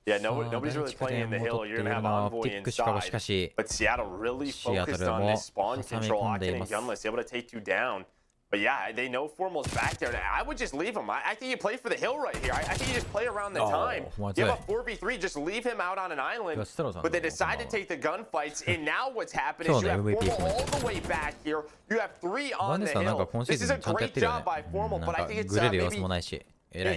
Yeah, nobody's really playing in the hill. You're going to have Envoy inside. But Seattle really focused on this spawn control. Octane and Gunless able to take two down. But yeah, they know Formal's back there. I would just leave him. I think you play for the hill right here. I think you just play around the time. You have a 4v3, just leave him out on an island. But they decide to take the gunfights. And now what's happened is you have Formal all the way back here. You have three on the hill. This is a great job by Formal, but I think it's maybe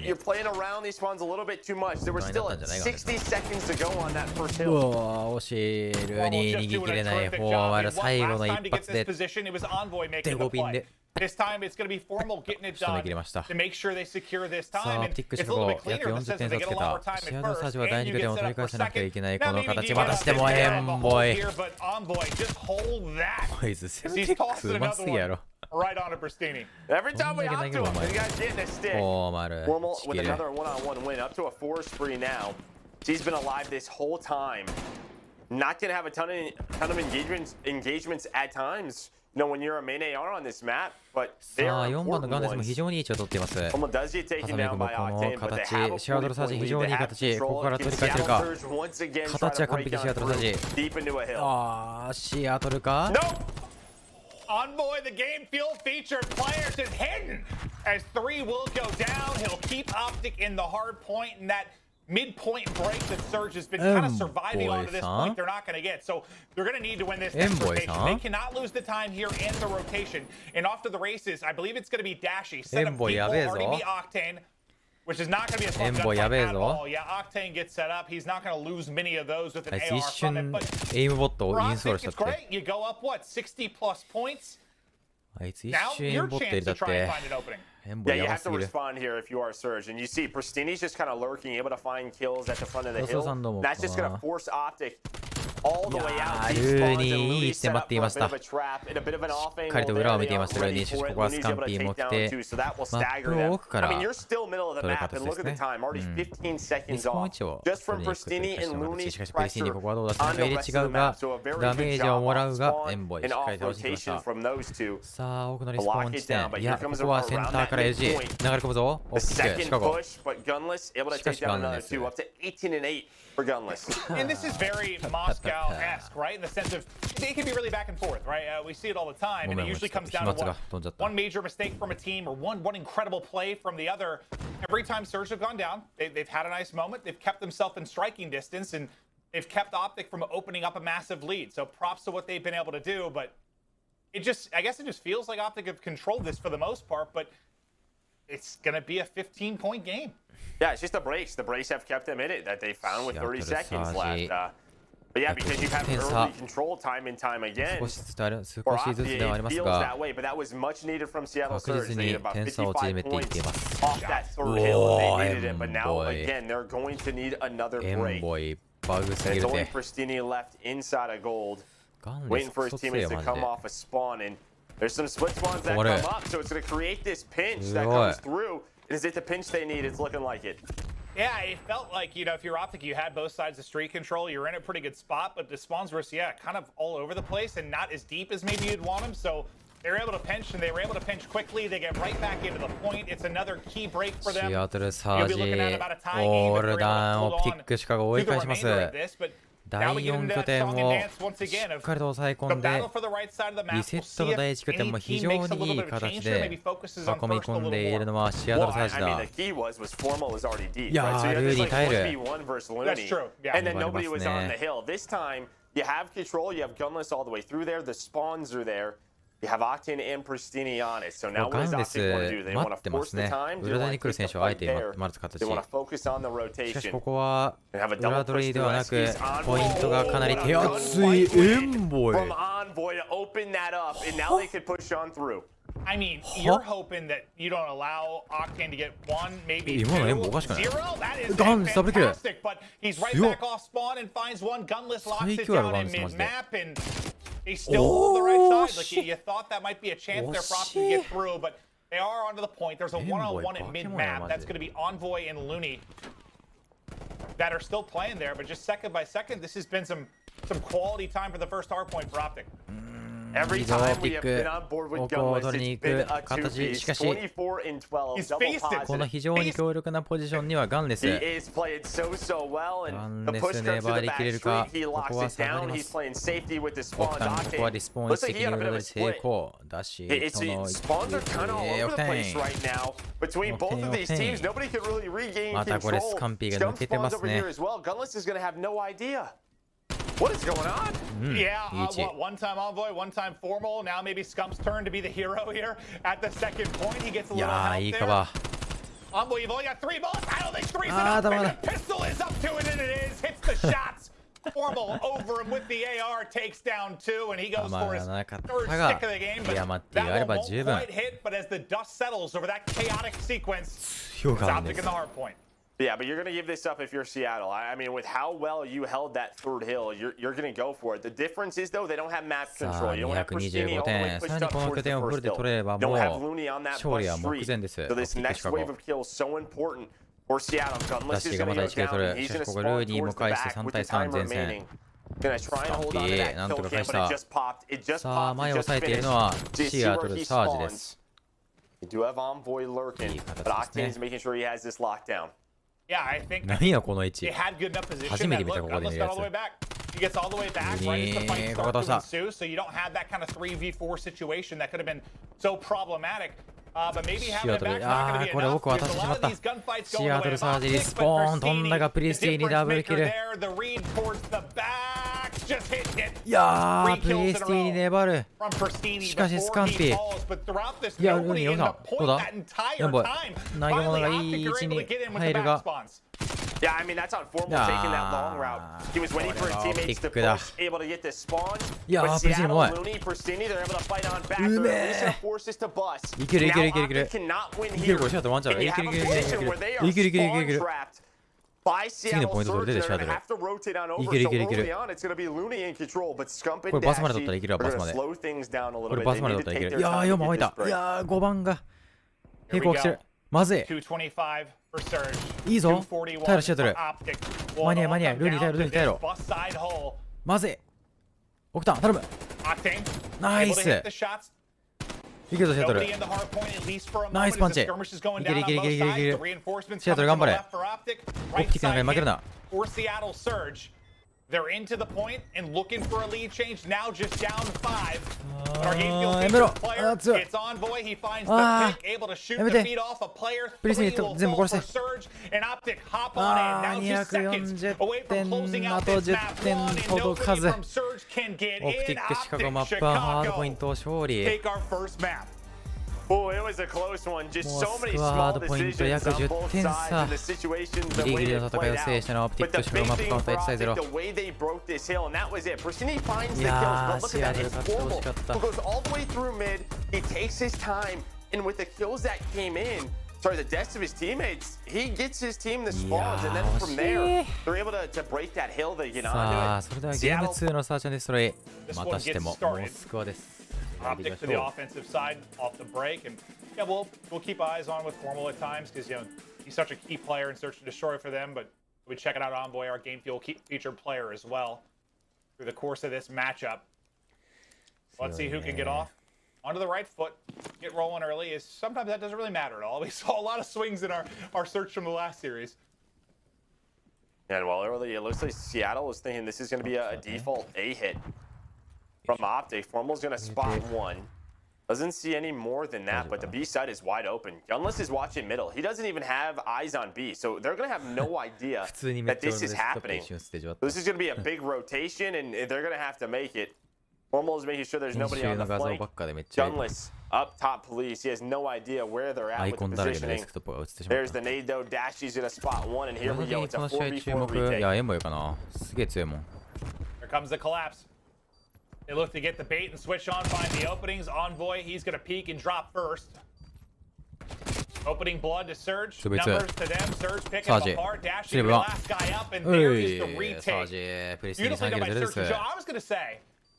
you're playing around these spawns a little bit too much. There was still 60 seconds to go on that first hill. うわ惜しい。ルーニー逃げきれないフォーマル最後の一発で手ゴビンで This time it's going to be Formal getting it done to make sure they secure this time. And it's a little bit cleaner in the sense that they get a lot more time at first. And you get set up for second. Now maybe you get a here, but Envoy just hold that. He's tossing another one right on to Pristini. Every time we hop to him, this guy's getting a stick. Formal with another one-on-one win, up to a 4 spree now. He's been alive this whole time. Not going to have a ton of engagements at times. You know, when you're a main AR on this map, but they are 4番のガンデスも非常にいい位置を取っています。ハサミ君もこの形、シアトルサージ非常にいい形、ここから取り返せるか。形は完璧、シアトルサージ。あー、シアトルか Envoy, the game field featured players is hidden as 3 will go down. He'll keep Optic in the hard point, and that midpoint break that Surge has been kind of surviving on to this point they're not going to get. So they're going to need to win this next rotation. They cannot lose the time here in the rotation. And off to the races, I believe it's going to be Dashy. Set up people, already be Octane, which is not going to be a slump gunfight at all. Yeah, Octane gets set up. He's not going to lose many of those with an AR from it. But for Optic, it's great. You go up, what, 60 plus points? Now your chance to try and find an opening. Yeah, you have to respond here if you are Surge. And you see, Pristini's just kind of lurking, able to find kills at the front of the hill. That's just going to force Optic all the way out. ルーニーいいって待っていました。しっかりと裏を見ていましたルーニー。しかしここはスカンピーも来て、マップを奥から取る形ですね。リスポン位置を取りに行くという形。しかしプリシーにここはどうだったのか入れ違うが、ダメージをもらうが、エンボイしっかり倒してきました。さあ、奥のリスポン地点。いや、ここはセンターから LG 流れ込むぞ。大きくシカゴ。しかしガンです。And this is very Moscow-esque, right? In the sense of they can be really back and forth, right? We see it all the time, and it usually comes down to one major mistake from a team or one incredible play from the other. Every time Surge have gone down, they've had a nice moment. They've kept themselves in striking distance, and they've kept Optic from opening up a massive lead. So props to what they've been able to do, but I guess it just feels like Optic have controlled this for the most part, but it's going to be a 15-point game. Yeah, it's just the breaks. The breaks have kept them in it that they found with 30 seconds left. But yeah, because you've had early control time and time again. For Optic, it feels that way, but that was much needed from Seattle Surge. They needed about 55 points off that third hill. They needed it, but now, again, they're going to need another break. It's only Pristini left inside of gold, waiting for his teammates to come off a spawn. And there's some split spawns that come up, so it's going to create this pinch that comes through. Is it the pinch they need? It's looking like it. Yeah, it felt like, you know, if you're Optic, you had both sides of street control. You're in a pretty good spot, but the spawns were, kind of all over the place and not as deep as maybe you'd want them. So they were able to pinch, and they were able to pinch quickly. They get right back into the point. It's another key break for them. You'll be looking at about a tie game if they're able to hold on to the remainder of this. But第4拠点をしっかりと抑え込んで、リセットの第1拠点も非常にいい形で囲み込んでいるのはシアトルサージだ。いやー、ルーニー耐える。And then nobody was on the hill. This time, you have control, you have gunless all the way through there, the spawns are there. You have Octane and Pristini on it. So now what does Octane want to do? They want to force the time. They want to take the fight there. They want to focus on the rotation. しかしここは裏取りではなくポイントがかなり手厚いエンボイ From Envoy to open that up, and now they could push on through. I mean, you're hoping that you don't allow Octane to get one, maybe two, zero. That is fantastic, but he's right back off spawn and finds one. Gunless locks it down in mid-map, and they still hold the right side. Like you thought that might be a chance there for Octane to get through, but they are onto the point. There's a one-on-one at mid-map. That's going to be Envoy and Looney that are still playing there, but just second by second, this has been some quality time for the first hard point for Optic. Every time we have been on board with Gunless, it's been a two-piece, 24 and 12, double positive. この非常に強力なポジションにはガンレス He is playing so well, and the push comes to the back street, he locks it down, he's playing safety with the spawns. ここはリスポーンしてきることで成功だし Spawns are kind of all over the place right now. Between both of these teams, nobody could really regain control. またこれスカンピーが抜けてますね Gunless is going to have no idea. What is going on? Yeah, one time Envoy, one time Formal. Now maybe Scump's turn to be the hero here at the second point. He gets a little help there. Envoy, you've only got 3 bullets. I don't think 3's enough. The pistol is up to it, and it is. Hits the shots. Formal over him with the AR, takes down 2, and he goes for his third stick of the game. But that one won't quite hit, but as the dust settles over that chaotic sequence, it's Optic in the hard point. Yeah, but you're going to give this up if you're Seattle. I mean, with how well you held that third hill, you're going to go for it. The difference is, though, they don't have map control. You don't have Pristini all the way pushed up towards the first hill. You don't have Looney on that bus street. So this next wave of kills is so important for Seattle. Gunless is going to go down. He's going to spawn towards the back with the time remaining. Gonna try and hold on to that kill cam, but it just popped. It just popped. It just finished. You see where he spawns. You do have Envoy lurking, but Octane's making sure he has this lockdown. Yeah, I think they had good enough position that look, Gunless got all the way back. He gets all the way back right as the fight starts to ensue, so you don't have that kind of 3v4 situation that could have been so problematic. But maybe having it back is not going to be enough. There's a lot of these gunfights going away. But Pristini there, the read towards the back, just hitting it. いやー、プレイスティに粘る From Pristini しかしスカンピ but throughout this, いや、nobody in the どう point だ that entire やばい time. 投げ物が Finally, いい Optic 位 are 置 able に to get in with 入 the る back が spawns. Yeah, I mean, that's on Formal taking that long route. He was waiting for his teammates to push, able to get this spawn. But Seattle, Looney, Pristini, they're able to fight on back. They're releasing forces to bust. Now Optic cannot win here. And you have a position where they are spawn trapped by Seattle Surge. They're going to have to rotate on over. So early on, it's going to be Looney in control. But Scump and Dashy are going to slow things down a little bit. They need to take their time to get this break. いやー、5番が Here 並 we 行してる go. まずい 225 for Surge. いいぞ 241 耐えろシアトル for Optic. 間に合い間に合いルーニー耐えろルーニー耐えろ Bus side hole. まずいオクタン頼む Octane ナイ able ス to hit the shots. いけるぞシアトル Nobody in the hard point at least for a ナイ moment スパン as the チ skirmish is going いける down いける on いける both いけるいけ sides. る The reinforcements シアト coming ル from 頑 the 張れ left for Optic. オプ Right ティックなんか side に負ける hit な for Seattle Surge. They're into the point and looking for a lead change. Now just down 5. But our game field features player. It's Envoy. He finds the pick, able to shoot the feed off a player. 3 will fall for Surge. And Optic hop on in. Now just seconds away from closing out this map. One and nobody from Surge can get オプティ in. ックシカゴマッ Optic パーハードポイン Chicago ト勝利 take our first map. Oh, it was a close one. Just もう so ス many クワ small ードポイント decisions 約 on 10 both 点 sides 差 and the situations, ギ the リギ way リ they の戦い played を制したのはオプティ out. ッ But ク the シカゴマ big ッパ thing ー for 1対 0 Optic, the way they broke this hill, and that was it. Pristini finds the kills, Yeah, but look at that. Seattle It's 勝ってほ Formal しかった who goes all the way through mid. He takes his time, and with the kills that came in, sorry, the deaths of his teammates, he gets his team the spawns, and then from there, they're able to break that hill. They get さあ onto それではゲーム Seattle. 2のサーチャンデストロイまたしてももうスコアです Optic to the offensive side off the break, and yeah, we'll keep eyes on with Formal at times because he's such a key player in Search and Destroy for them. But we check it out, Envoy, our game fuel featured player as well through the course of this matchup. Let's see who can get off onto the right foot, get rolling early. Is sometimes that doesn't really matter at all. We saw a lot of swings in our search from the last series. And well, early it looks like Seattle was thinking this is going to be a default A hit from Optic. Formal's going to spot one. Doesn't see any more than that, but the B side is wide open. Gunless is watching middle. He doesn't even have eyes on B, so they're going to have no idea that this is happening. So this is going to be a big rotation, and they're going to have to make it. Formal is making sure there's nobody on the flank. Gunless up top police. He has no idea where they're at with the positioning. There's the nade though. Dashy's gonna spot one, and here we go. It's a 4v4 retake. いや、エンボイかな。すげえ強いもん。 Here comes the collapse. They look to get the bait and switch on, find the openings. Envoy, he's gonna peek and drop first. Opening blood to Surge. Numbers to them. Surge picking them apart. Dashing the last guy up, and there is the retake. Beautifully done by Surge. I was gonna say,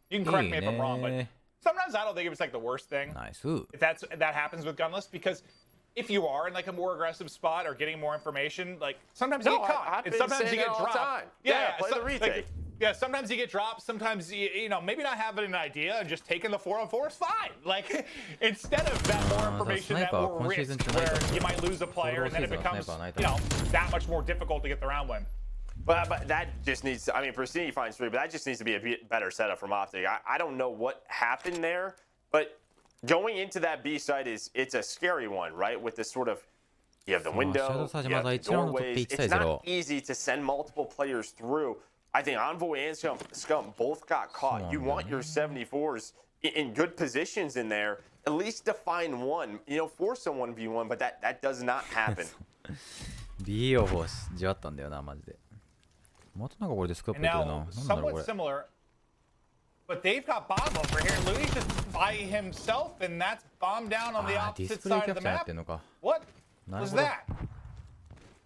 you can correct me if I'm wrong, but sometimes I don't think it's like the worst thing. Nice. If that happens with Gunless, because if you are in like a more aggressive spot or getting more information, like sometimes you get caught, and sometimes you get dropped. Yeah, play the retake. Yeah, sometimes you get dropped. Sometimes you know, maybe not having an idea and just taking the 4-on-4 is fine. Like instead of that more information, that more risk, where you might lose a player and then it becomes, you know, that much more difficult to get the round win. But that just needs. I mean, Pristine finds 3, but that just needs to be a better setup from Optic. I don't know what happened there, but going into that B site it's a scary one, right? With this sort of, you have the window, you have the doorways. It's not easy to send multiple players through. I think Envoy and Scum both got caught. You want your 74s in good positions in there, at least define one, you know, force a 1v1, but that does not happen. B をじわったんだよな、マジで。またなんかこれでスコープいけるな。なんだろうこれ。 Somewhat similar, but they've got bomb over here. Louis just by himself, and that's bomb down on the opposite side of the map. What was that?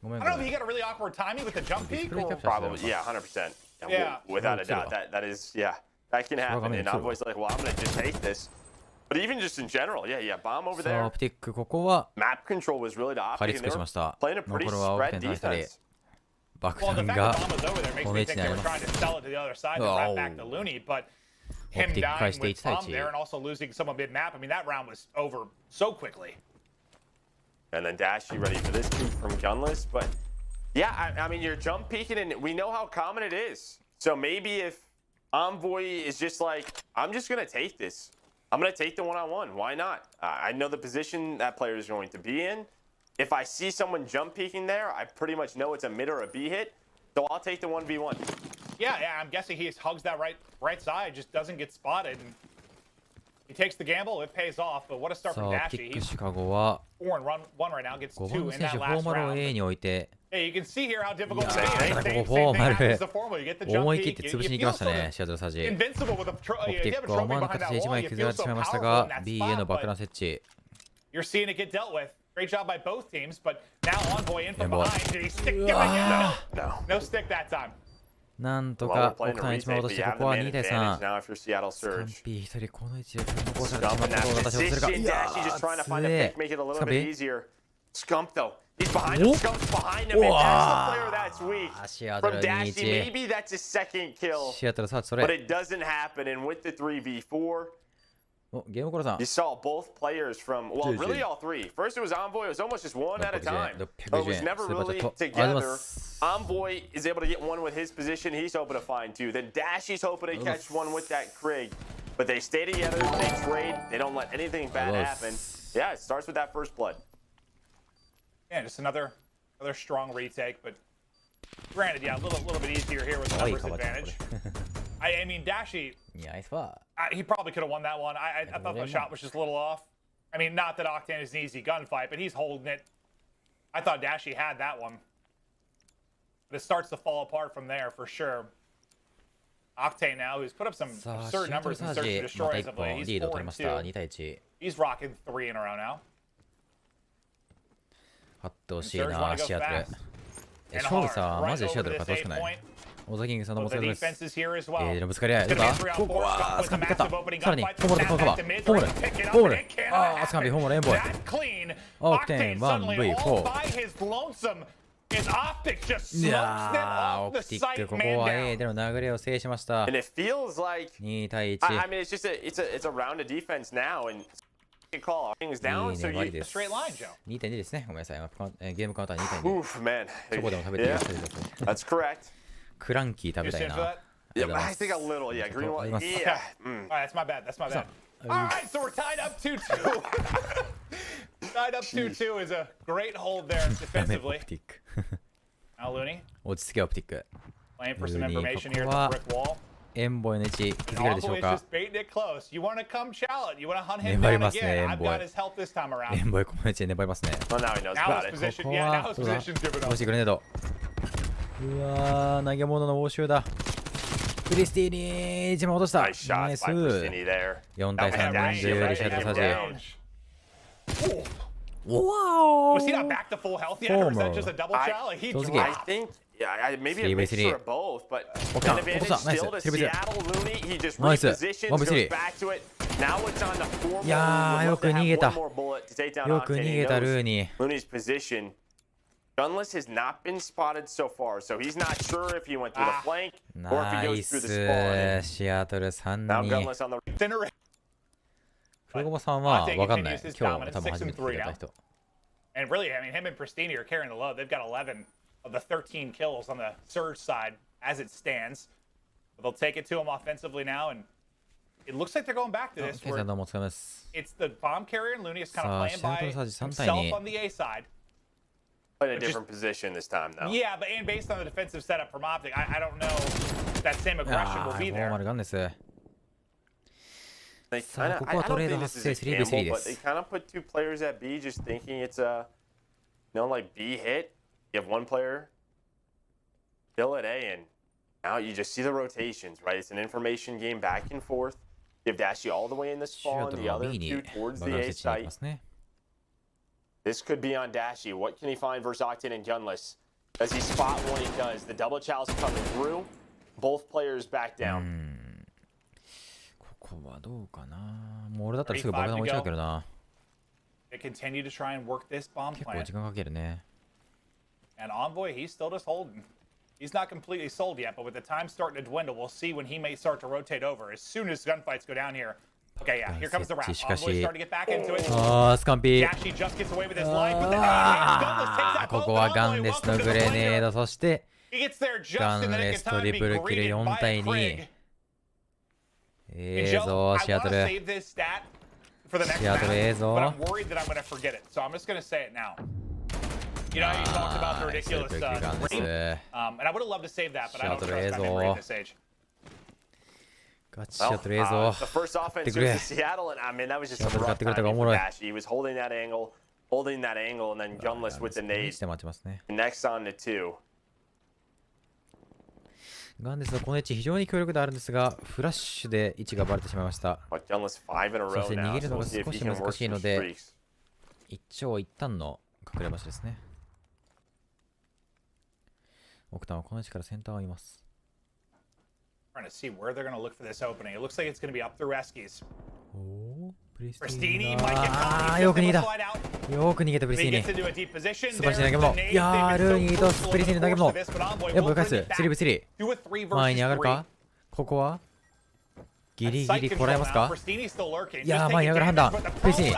I don't know if he got a really awkward timing with the jump peek or probably, yeah, 100%. Yeah, without a doubt. That is, yeah, that can happen. And Envoy's like, well, I'm gonna just take this. But even just in general, yeah, bomb over there. Map control was really the Optic, and they were playing a pretty spread defense. Well, the fact that bomb was over there makes me think they were trying to sell it to the other side and right back to Looney, but him dying with bomb there and also losing someone mid-map, I mean, that round was over so quickly. And then Dashy ready for this coup from Gunless. But yeah, I mean, you're jump peeking, and we know how common it is. So maybe if Envoy is just like, I'm just going to take this. I'm going to take the one-on-one. Why not? I know the position that player is going to be in. If I see someone jump peeking there, I pretty much know it's a mid or a B hit. So I'll take the 1v1. Yeah, I'm guessing he hugs that right side, just doesn't get spotted. And he takes the gamble, it pays off, but what a start from Dashy. He's 4-1 right now, gets 2 in that last round. Hey, you can see here how difficult it is. Same thing happens the formal. You get the jump peek, you feel sort of invincible with you have a trophy behind that wall, you feel so powerful in that spot, but you're seeing it get dealt with. Great job by both teams, but now Envoy in from behind. Did he stick him again? No stick that time. なんとか奥単一枚落としてここは2対3。スカンピー一人この位置で残されてしまったことを私はするか。いやー、スカンピー。He's behind him. Scump's behind him. And that's the player that's weak. From Dashy, maybe that's his second kill. But it doesn't happen. And with the 3v4, you saw both players from, well, really all three. First it was Envoy. It was almost just one at a time. It was never really together. Envoy is able to get one with his position. He's hoping to find 2. Then Dashy's hoping to catch one with that Krig. But they stay together. They trade. They don't let anything bad happen. Yeah, it starts with that first blood. Yeah, just another strong retake, but granted, yeah, a little bit easier here with the numbers advantage. I mean, Dashy, he probably could have won that one. I thought the shot was just a little off. I mean, not that Octane is an easy gunfight, but he's holding it. I thought Dashy had that one. But it starts to fall apart from there for sure. Octane now, who's put up some absurd numbers in Search and Destroy as of late. He's 4-2. He's rocking 3 in a row now. 勝ってほしいな、シアトル。勝利さ、マジでシアトル勝ってほしくない。オザキングさんの持ち方です。ぶつかり合い。どうだここはスカンピ勝った。さらに、ホモルとこのカバー。ホモル。スカンピ、ホモル、エンボイ。オクテン、1V4。いやー、オプティック、ここは A での流れを制しました。2対1。I mean, it's a round of defense now, and call things down, so you straight line, Joe. 2.2 ですね。ごめんなさい。ゲームカウンター 2.2。Oof, man. そこでも食べています。That's correct. クランキー食べたいな。Yeah, I think a little. Yeah, green one. Yeah. All right, that's my bad. All right, so we're tied up 2-2. Tied up 2-2 is a great hold there defensively. Now Looney. 落ち着けオプティック。Playing for some information here at the brick wall. エンボイの位置気づけるでしょうか。 粘りますね、エンボイ。エンボイこの位置で粘りますね。ここは押してくれねえと。うわー、投げ物の応酬だ。クリスティーに1枚落とした。ナイス。4対3連中リシャードサジ。Wow! Was he not back to full health yet, or is that just a double shot? Like he dropped. I think, yeah, maybe a mixture of both, but an advantage still to Seattle. Looney, he just repositions, goes back to it. Now it's on the formal. いやー、よく逃げた。 One more bullet to take down よく逃げたルーニー。 Looney's position. Gunless has not been spotted so far, so he's not sure if he went through the flank or if he goes through the spawn. シアトル3 Now 人。 Gunless on the Thinner. 黒駒さんは分かんない。今日多分初めて聞いた人。 And really, I mean, him and Pristini are carrying the load. They've got 11 of the 13 kills on the Surge side as it stands. But they'll take it to him offensively now, and it looks like they're going back to this. Where it's the bomb carrier, and Looney is kind of playing by himself on the A side. Playing a different position this time, though. Yeah, but and based on the defensive setup from Optic, I don't know if that same aggression will be there. They kind of, I don't think this is a gamble, but they kind of put two players at B, just thinking it's a, like B hit. You have one player kill at A, and now you just see the rotations, right? It's an information game back and forth. You have Dashi all the way in the spawn, the other two towards the A site. This could be on Dashi. What can he find versus Octane and Gunless? Does he spot what he does? The double chow's coming through. Both players back down. ここはどうかな。もう俺だったらすぐ爆弾置いちゃうけどな。They continue to try and work this bomb 結構 plant. 時間かけるね。And Envoy, he's still just holding. He's not completely sold yet, but with the time starting to dwindle, we'll see when he may start to rotate over. As soon as gunfights go down here. Okay, yeah, here comes the wrap. Envoy starting to get back into it. あー、スカンピー。 Dashi just gets away with his life, but then Gunless takes out ここはガンレスのグレネード、そして He gets there just ガ in ン the レ nick ス of ト time リ to プ be ルキル greeted 4 by 対 Craig. 2。ぞシアトル。 save this stat for the next シアトル match, ぞ but I'm worried that I'm going to forget it, so I'm just going to say it now. You know, you talked about the ridiculous rate, and I would have loved to save that, but I don't trust my memory at this age. ガチシアトル ぞ。 The first offense was Seattle, and I mean that was just a rough timing for Dashi. He was holding that angle, and then Gunless with the nade. Next on to 2. ガンレスのこの位置非常に強力であるんですが、フラッシュで位置がバレてしまいました。そして逃げるのが少し難しいので、一長一短の隠れ場所ですね。奥田はこの位置からセンターを見ます。Trying to see where they're going to look for this opening. It looks like it's going to be up through Eskies. プリスティ Pristini ー might get あ caught. ー、よく逃げ He's た。 gonna slide out. よく逃げたプリステ He ィ gets ー into a deep position. 素晴らしい投げ物。いやー、ルーニーとプリスティーの投げ物。やっぱ返す。3v3。前に上がるか。ここはギリギリこらえますか。いやー、前に上がる判断。プリスティー。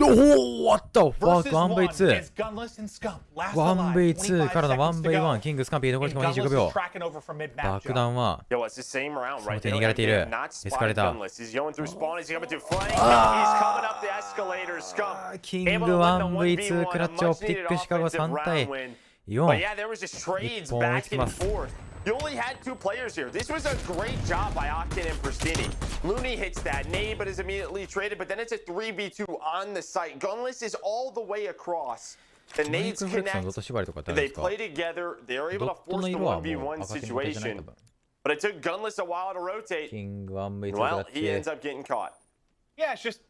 おお、あった。1v2。1v2 からの 1v1。キングスカンピー残り時間25秒。爆弾はその手に逃げられている。エスカレーター。キング 1v2 クラッチオプティックシカゴ3対4。一本追いつきます。You only had 2 players here. This was a great job by Octane and Pristini. Looney hits that nade, but is immediately traded. But then it's a 3v2 on the site. Gunless is all the way across. The nades connect. They play together. They are able to force the 1v1 situation. But it took Gunless a while to rotate. Well, he ends up getting caught. Yeah, it's just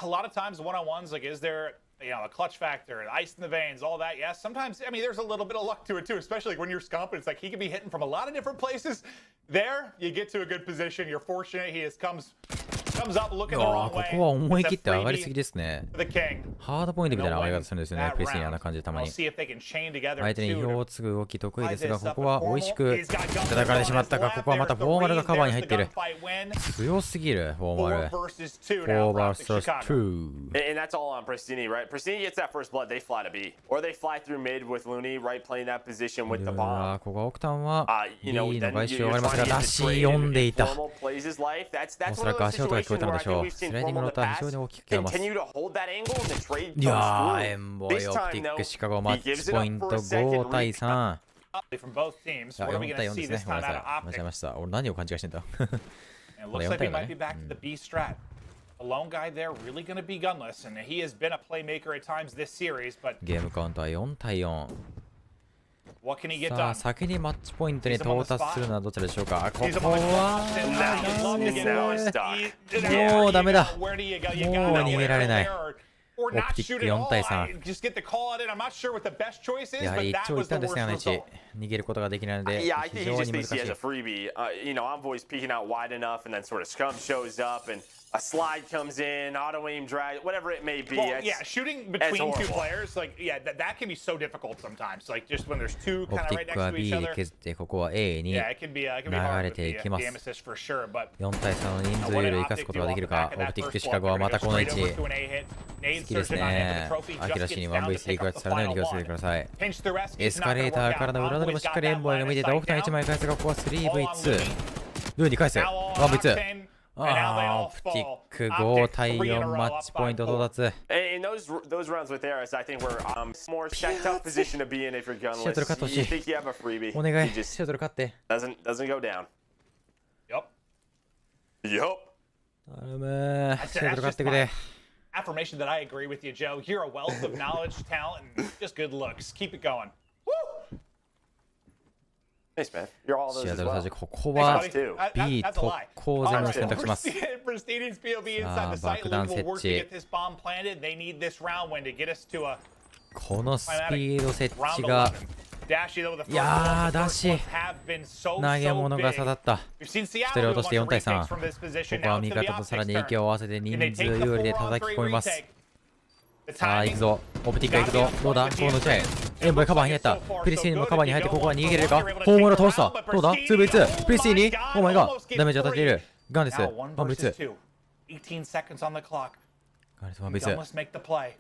a lot of times one-on-ones, like, is there a clutch factor, ice in the veins, all that? Yes, sometimes, I mean, there's a little bit of luck to it too, especially when you're Scump. It's like he can be hitting from a lot of different places. There, you get to a good position. You're fortunate. He just comes up looking the wrong way. ここは思い切って上がりすぎですね。 The king. ハードポイントみたいな上がり方するんですよね。プレスにあんな感じでたまに。相手に意表をつく動き得意ですが、ここは美味しく叩かれてしまったが、ここはまたフォーマルがカバーに入っている。強すぎる、フォーマル。4 vs 2。And that's all on Pristini, right? Pristini gets that first blood, they fly to B. Or they fly through mid with Looney, right? Playing that position with the bomb. ここはオクタンは B の外周を上がりますが、ダッシー読んでいた。おそらく足音が聞こえたのでしょう。スライディングの音は非常に大きく聞こえます。いやー、エンボイオプティックシカゴマッチポイント5対3。From both teams. What are we going to see this time out of optics? And it looks like we might be back to the B strat. The lone guy there really going to be gunless, and he has been a playmaker at times this series, but ゲームカウントは4対4。 what can he get さあ done? 先にマッチポイントに到達するのはどちらでしょうか。ここはもうダメだ。もう逃げられない。オプティック4対3。やはり一長一短ですね、あの位置。逃げることができないので、非常に難しい。A slide comes in, auto aim drag, whatever it may be. Well, yeah, shooting between two players, like, yeah, that can be so difficult sometimes. Like, just when there's two kind of right next to each other. 削ってここは A に流 Yeah, it can be hard れ with ていきます。 the assist for sure, but 4対3の人数より生かすことができるか。オプティックシカゴはまたこの位置。好きですね。アキラ氏に 1v3 クラッチされないように気をつけてください。エスカレーターからの裏取りもしっかりエンボイが見ていた。オフタン1枚返すがここは 3v2。ルーに返す。1v2。ああ、オプティック5対4マッチポイント到達。And those rounds with Aris, I think we're more stacked up position to be in if you're gunless. シャトル勝ってほしい。 You think you have a freebie. お願い、シャトル勝って。Doesn't go down. Yup. Yup. 頼む。シャトル勝ってくれ。Affirmation that I agree with you, Joe. You're a wealth of knowledge, talent, and just good looks. Keep it going. Thanks, man. You're all those シア as トル well. サジここは B 特攻攻めを選択します。 Prestigious POV inside the site league will work to get this bomb planted. They need this round win to get us to a このスピード設置が Dashi though with the いやー、first ダッシュ have been so 投げ物が刺さった。 We've seen 一 Seattle 人 do 落 a として bunch 4 of 対 retakes 3。 from this こ position. こは Now 味 to the 方とさらに optics 息を合わせて人 turn. And they 数 take the 有利で full 叩 on き込みま 3す。 retake. The さあ行く timing ぞ。オプティックが行くぞ。どうだこの打ち合い。エンボイカバーに入った。プリスティーニもカバーに入ってここは逃げれるか。ホームラン通した。どうだ 2v2。プリスティーニお前がダメージ当たっている。ガンです。Now 1 versus 1v2。 2. 18 seconds on the clock. ガンです。 Gunless 1v2。 make the play.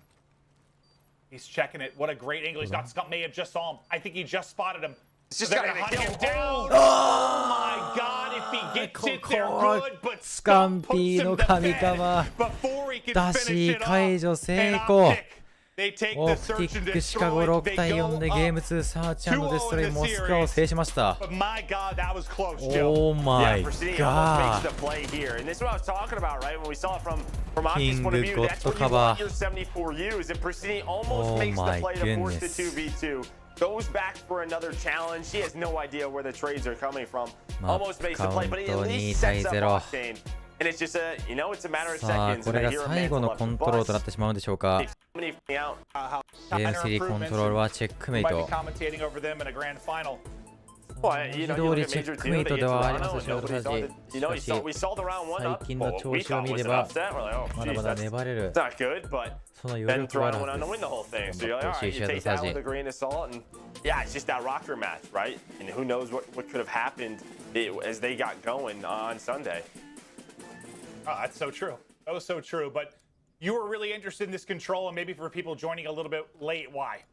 He's checking it. What a great angle he's got. Scump may have just saw him. I think he just spotted him. It's just They're gotta gonna hunt kill. him down. Oh my god, if he gets it, they're good, but スカン Scump puts ピー him の to 神 bed 様。 before he can ダ finish シー it 解 off. 除成 And 功。 Optic, they take オ the プテ search ィ and ックシカゴ destroy. 6 They 対 go 4でゲーム up 2サーチ&デストロイモスクワを制しました。 But my god, that was close, Joe. オーマイ Pristini ガ almost makes ー。 the play here, and this is what I was talking about, right? When we saw it from Optic's King point of view, that's when you cover. want your 74Us, and Pristini almost Oh makes the my play to force the goodness. 2v2. Goes back for another challenge. He has no idea where the trades are coming from. Almost makes the play, but he at least sets up Octane. And it's just a, you know, it's a matter of さあ seconds. これが最後のコントロールとなってしまうんでしょうか。ゲーム3コントロールはチェックメイ Might be ト。 commentating over them in a grand final. Well, you know, you look at Major 2, they get to Toronto, and nobody thought that, you know, we saw the round one up. Well, we thought it was an upset. We're like, oh, まだ geez, まだ that's 粘れる。 not good, but その余 then 力はある Toronto went は on ず to で win the whole thing. す。 So you're like, all right, you シアトル take サ that ジ with a grain of salt, and yeah, it's just that rocker match, right? And who knows what could have happened as they got going on Sunday. Oh, that's so true. That was so true. But you were really interested in this control, and maybe for people joining a little bit late, why?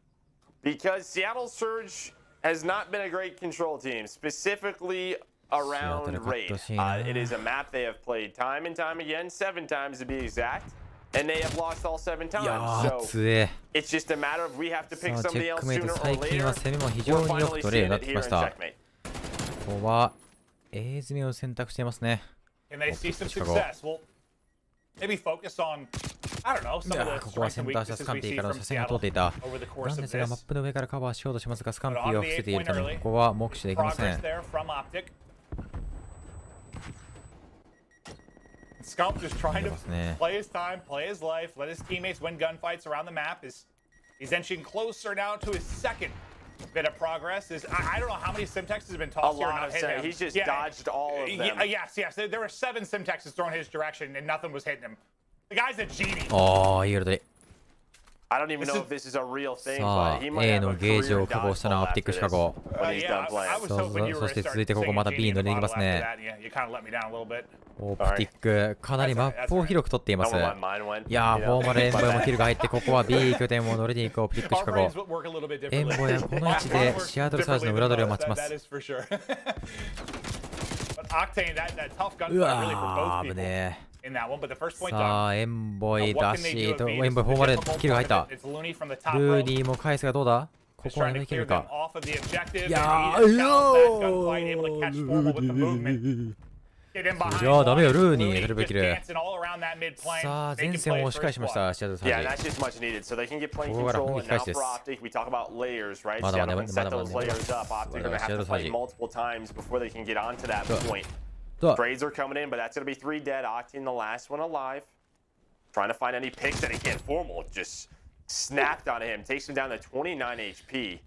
Because Seattle Surge has not been a great control team, specifically around Raid. It is a map they have played time and time again, 7 times to be exact, and they have lost all 7 times. いやー So 強え。 it's just a matter of we have to さ pick あチ somebody ェッ else クメイト sooner or 最近 later. は攻めも非 We're 常によ finally く取れるよう seeing に it なってき here ま in した。 Checkmate. ここは A 詰めを選択していますね。 Can they see some Chicago. success? Well, maybe focus on, I don't know, い some や of ー the ここは strengths セ and ンターした weaknesses スカン we ピー see からの from 車線が通 Seattle っていた。 over the な course ん of ですがマ this. ップの上からカバーしようとしますがスカンピ But ー on を the 伏せているため 8-point に early, ここは目視できませ progress ん。 there from Optic. Scump just trying to ますね。 play his time, play his life, let his teammates win gunfights around the map. He's inching closer now to his second bit of progress. I don't know how many Simtexes have been A tossed here and lot not of hit Sim. him. He's just Yeah. dodged all of them. Yes. There were 7 Simtexes thrown his direction and nothing was hitting him. The guy's a genie. ああいいより。 I don't even know if this is a real thing, さあ but he might A have の a ゲージ career を確保したのはオプティックシカゴ。 when he's Yeah, done playing. I was hoping you were そして gonna 続いてここ start また singing B に乗りに行きます after ね。 that. You kind of let me down a little bit. オプティックかなりマップを広く取っています。 Don't let mine win. いやー、フォーマルエンボイもキルが入って、ここは B 拠点を乗りに行くオプティックシ Our カゴ brains。work a little bit エンボ differently. イはこの位置でシアトルサージの裏取りを待ちま That す。 is for sure. But Octane, that tough う gunfight わ really for ー、 both 危 people ね in in that one, but the first point さあエンボイダッシーとエンボイフォーマルキルが入った。ルーニーも返すがどうだ。ここは抜けるか。いやーいやダメよルーニートリプルキル。さあ前線を押し返しましたシアトルサージ。ここから反撃開始です。まだまだまだまだまだシアトルサージ。Trades are coming in, but that's going to be 3 dead. Octane, the last one alive. Trying to find any picks that he can't. Formal just snapped on him. Takes him down to 29 HP.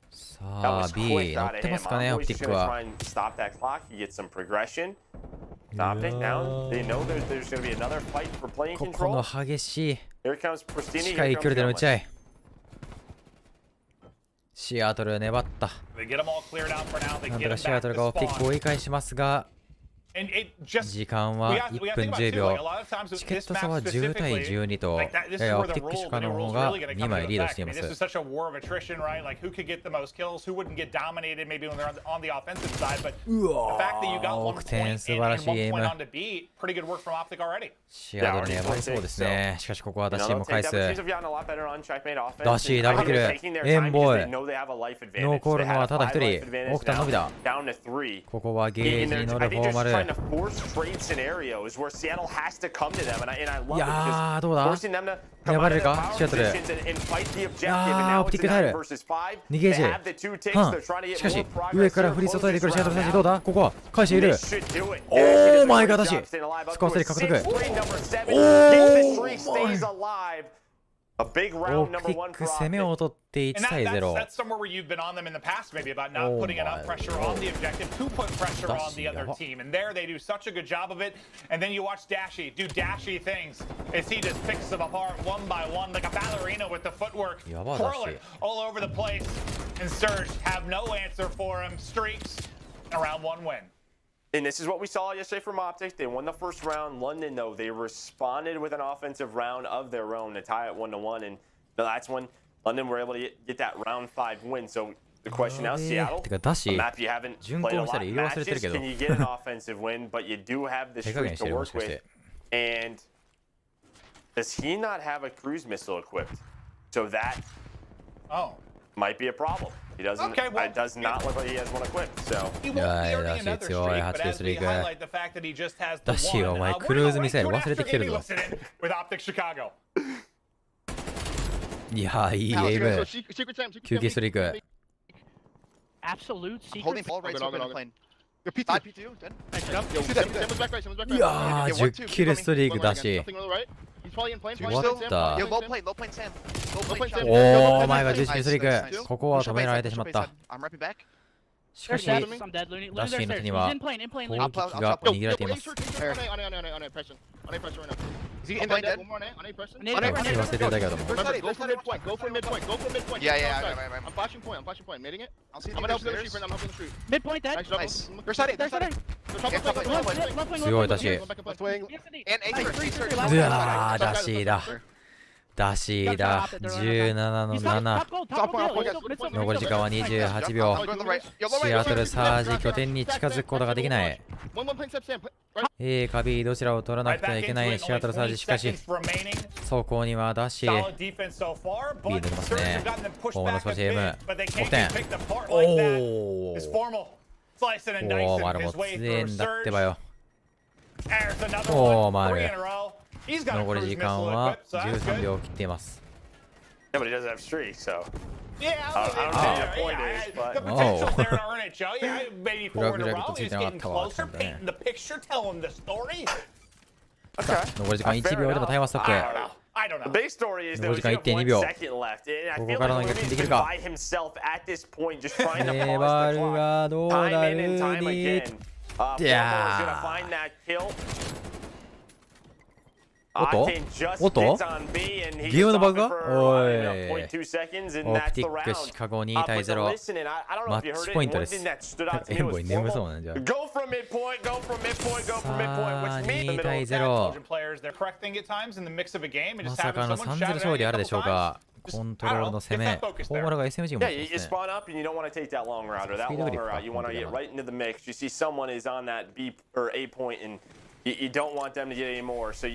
That was quick out of him. I'm always just going to try and stop that clock. He gets some progression. Stop it now. They know there's going to be another fight for playing ここ control. の激しい Here comes Pristini. 近い距離での打ち合い。シアトル粘った。なんとかシアトルがオプティックを追い返しますが時間は1分10秒。チケット差は10対12とややオプティックシカの方が2枚リードしています。うわー奥点素晴らしいエイム。シアトル粘りそうですね。しかしここはダッシーも返す。ダッシーダブルキルエンボイノーコールのはただ1人。オクタンのみだ。ここはゲージに乗るフォーマル。いやーどうだ粘れるかシアトル。いやーオプティックタイル2ゲージ。しかし上から振り注いでくるシアトルサージ。どうだここは返している。おーマイガーダッシースコアスリー獲得。おーオプティック攻めを取って1対0。That's somewhere where you've been on them in the past, maybe about not putting enough pressure on the objective to put pressure on the other team. And there they do such a good job of it. And then you watch Dashy do Dashy things as he just picks them apart one by one like a ballerina with the footwork, twirling all over the place. And Surge have no answer for him. Streaks, around 1 win. And this is what we saw yesterday from Optic. They won the first round. London, though, they responded with an offensive round of their own to tie it 1-1. And that's when London were able to get that round 5 win. So the question now, Seattle, a map you haven't played a lot of matches, can you get an offensive win? But you do have the streak to work with. And does he not have a cruise missile equipped? So that might be a problem. He doesn't. It does not look like he has one equipped. So. いやダッシー強い8球ストリーク。ダッシーはお前クルーズミサイル忘れてきてるぞ。いやいいエイム。9球ストリーク。いや10キルストリークダッシー。終わった。おー前が11キルストリーク。ここは止められてしまった。しかしダッシーの手には攻撃が握られています。忘れてるだけだと思う。強いダッシー。うわーダッシーだ。ダッシーだ。17の7。残り時間は28秒。シアトルサージ拠点に近づくことができない。A か B どちらを取らなくてはいけないシアトルサージ。しかし走行にはダッシー B 出てますね。ホームの少し M 得点。おおマルも強えんだってばよ。おおマル残り時間は13秒を切っています。Yeah, but he doesn't have streaks, so. Yeah, I don't know what the point is, but. The potential's there to earn it, Joe. Yeah, maybe forward a row. He's getting closer, painting the picture, telling the story. Okay. 残り時間1秒でもタイムストップ。I don't know. The big story is there was 1 second left, and I feel like he's by himself at this point, just trying to pause the clock, time in and time again. Formal is gonna find that kill. おっとおっとゲームのバグがおいオプティックシカゴ2対0マッチポイントです。エンボイ眠そうなんじゃ。さあ2対0まさかの 3-0 勝利あるでしょうか。コントロールの攻めフォーマルが SMG も持ってますね。You don't want them to get any more. So,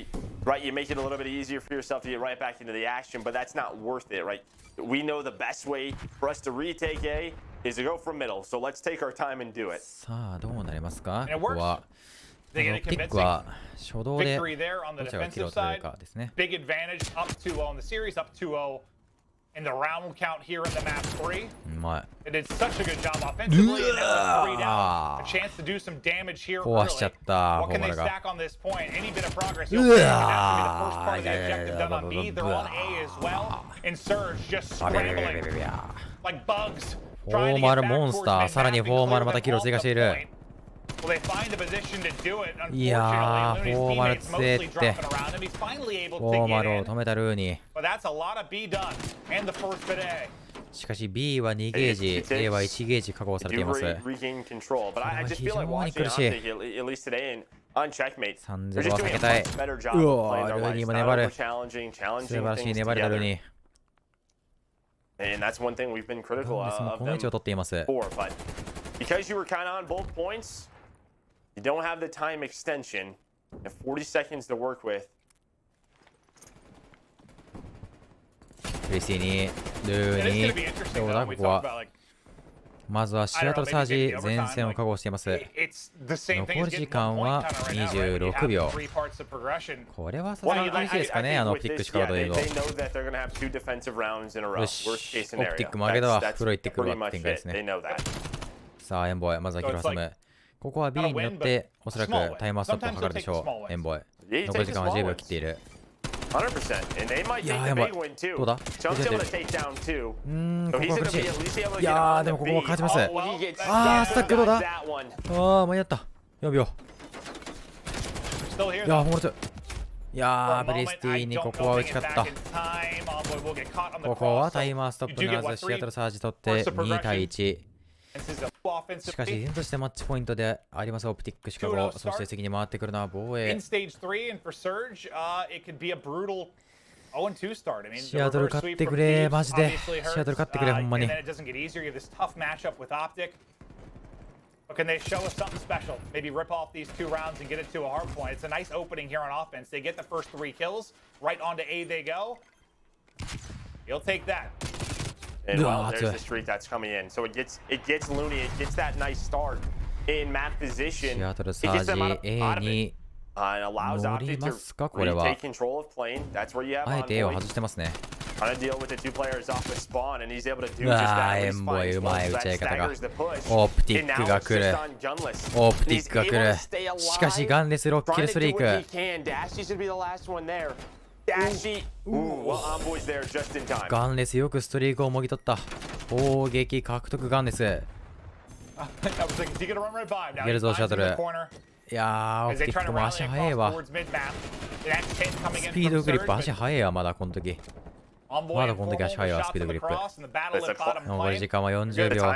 right, you make it a little bit easier for yourself to get right back into the action, but that's not worth it, right? We know the best way for us to retake A is to go from middle. So let's take our time and do it. さあどうなりますか。 And it ここ works. は They get a ピッ convincing クは初動で victory there on the どちらがキル defensive を取れ side. るかですね。 Big advantage, up 2-0 in the series, up 2-0 in the round count here in the map 3. うまい。 They did such a good job offensively, and now with 3 down, a chance to do some damage here 壊しちゃ early. った。 What can フォーマ they ルが。 stack on this point? Any bit of progress, you'll take it. That's going to be the first part of the objective done on B. They're on A as well. And Surge just scrambling like bugs. フォーマルモンスター、さらにフォーマルまたキルを追加している。Well, they find a position to do it. いやー、 Unfortunately, フォーマル Looney's 強 teammates え mostly って。 dropping around him. He's finally able フォ to ーマ get ルを in. 止めたルーニー。 But that's a lot of B done. And the first bit A. しかし B は2ゲージ、A は1ゲージ確保されています。 Regain control, but I just feel like 非常に watching 苦しい。 Optic, at least today on Checkmate, 3-0 they're は just 避 doing け a たい。 much better う job of わ playing ー、 their ルー lives. ニーも Not 粘る。 over-challenging, 素 challenging 晴らしい things 粘りだルー together. ニー。 And that's one thing we've been critical ガンデスも of この位置を them 取っています。 for. But because you were kind of on both points, you don't have the time extension. You have 40 seconds to work with. クリスティにルーニー。どうだここは。まずはシアトルサージ前線を確保しています。残り時間は26秒。これはさすがに厳しいですかね、ピックしかというの。よし、オプティックも上げたわ。プロ行ってくるわって展開ですね。さあ、エンボイ、まずはキル挟む。ここは B に乗って、おそらくタイマーストップを図るでしょう、エンボイ。残り時間は10秒切っている。いやー、やばい。どうだ？ここは苦しい。いやー、でもここは勝ちます。スタックどうだ？間に合った。4秒。いやー、ほんま強い。いやー、ブリスティにここは打ち勝った。ここはタイマーストップならず、シアトルサージ取って2対1。しかし、依然としてマッチポイントであります、オプティックシカゴ。そして次に回ってくるのは防衛。シアトル勝ってくれ、マジで。シアトル勝ってくれ、ほんまに。But can they show us something special? Maybe rip off these 2 rounds and get it to a hard point. It's a nice opening here on offense. They get the first 3 kills. Right onto A they go. You'll take that. And well, there's the streak that's coming in. So it gets Looney. It gets that nice start in map position. It gets them out of it. And allows Optic to retake control of plane. That's where you have Envoy. Trying to deal with the 2 players off the spawn, and he's able to do just that. He's fine. That staggers the push. And now it's just on Gunless. And he's able to stay alive. しかしガンレスロッキルストリーク。 Dashy's gonna be the last one there. Dashy. Well, Envoy's there just in time. ガンレスよくストリークをもぎ取った。砲撃獲得ガンレス。いけるぞシャトル。いやー、オプティックも足速いわ。スピードグリップ足速いわ、まだこの時。まだこの時足速いわ、スピードグリップ。残り時間は40秒。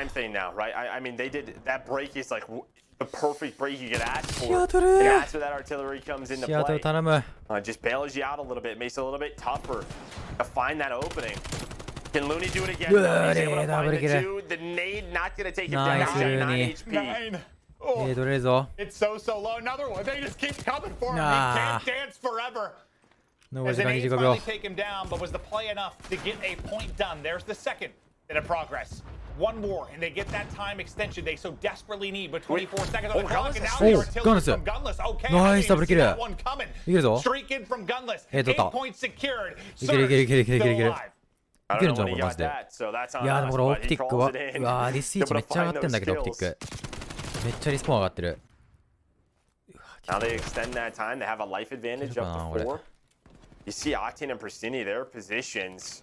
The perfect break you could ask for. シアトル And that's where that artillery comes into シアトル play. 頼む。Just bails you out a little bit, makes it a little bit tougher to find that opening. Can Looney do it again? He's able to find the 2. The nade not going to take him down. 9 HP. 取れるぞ。 It's so low. Another one. They just keep coming for him. He can't dance forever. 残り As 時 an 間 ace 25秒。 finally take him down, but was the play enough to get a point done? There's the second bit of progress. One more, and they get that time extension they so desperately need. But 24 seconds on the clock, and now the artillery from Gunless. Okay, I didn't see that one coming. Streak in from Gunless. 8 points secured. いけるいけるいけるいけるいけるいける。 I いける don't んじゃ know ん、こ when れ he マジ got で。 that, so that's on いやー、でもこれ us, オ but プ he ティックは、 calls it う in. わー、リスイッチめっちゃ上がってんだけど、オプティック。めっちゃリスポン上がってる。 Now they extend that time. They have a life advantage up to 4. You see Octane and Pristini, their positions.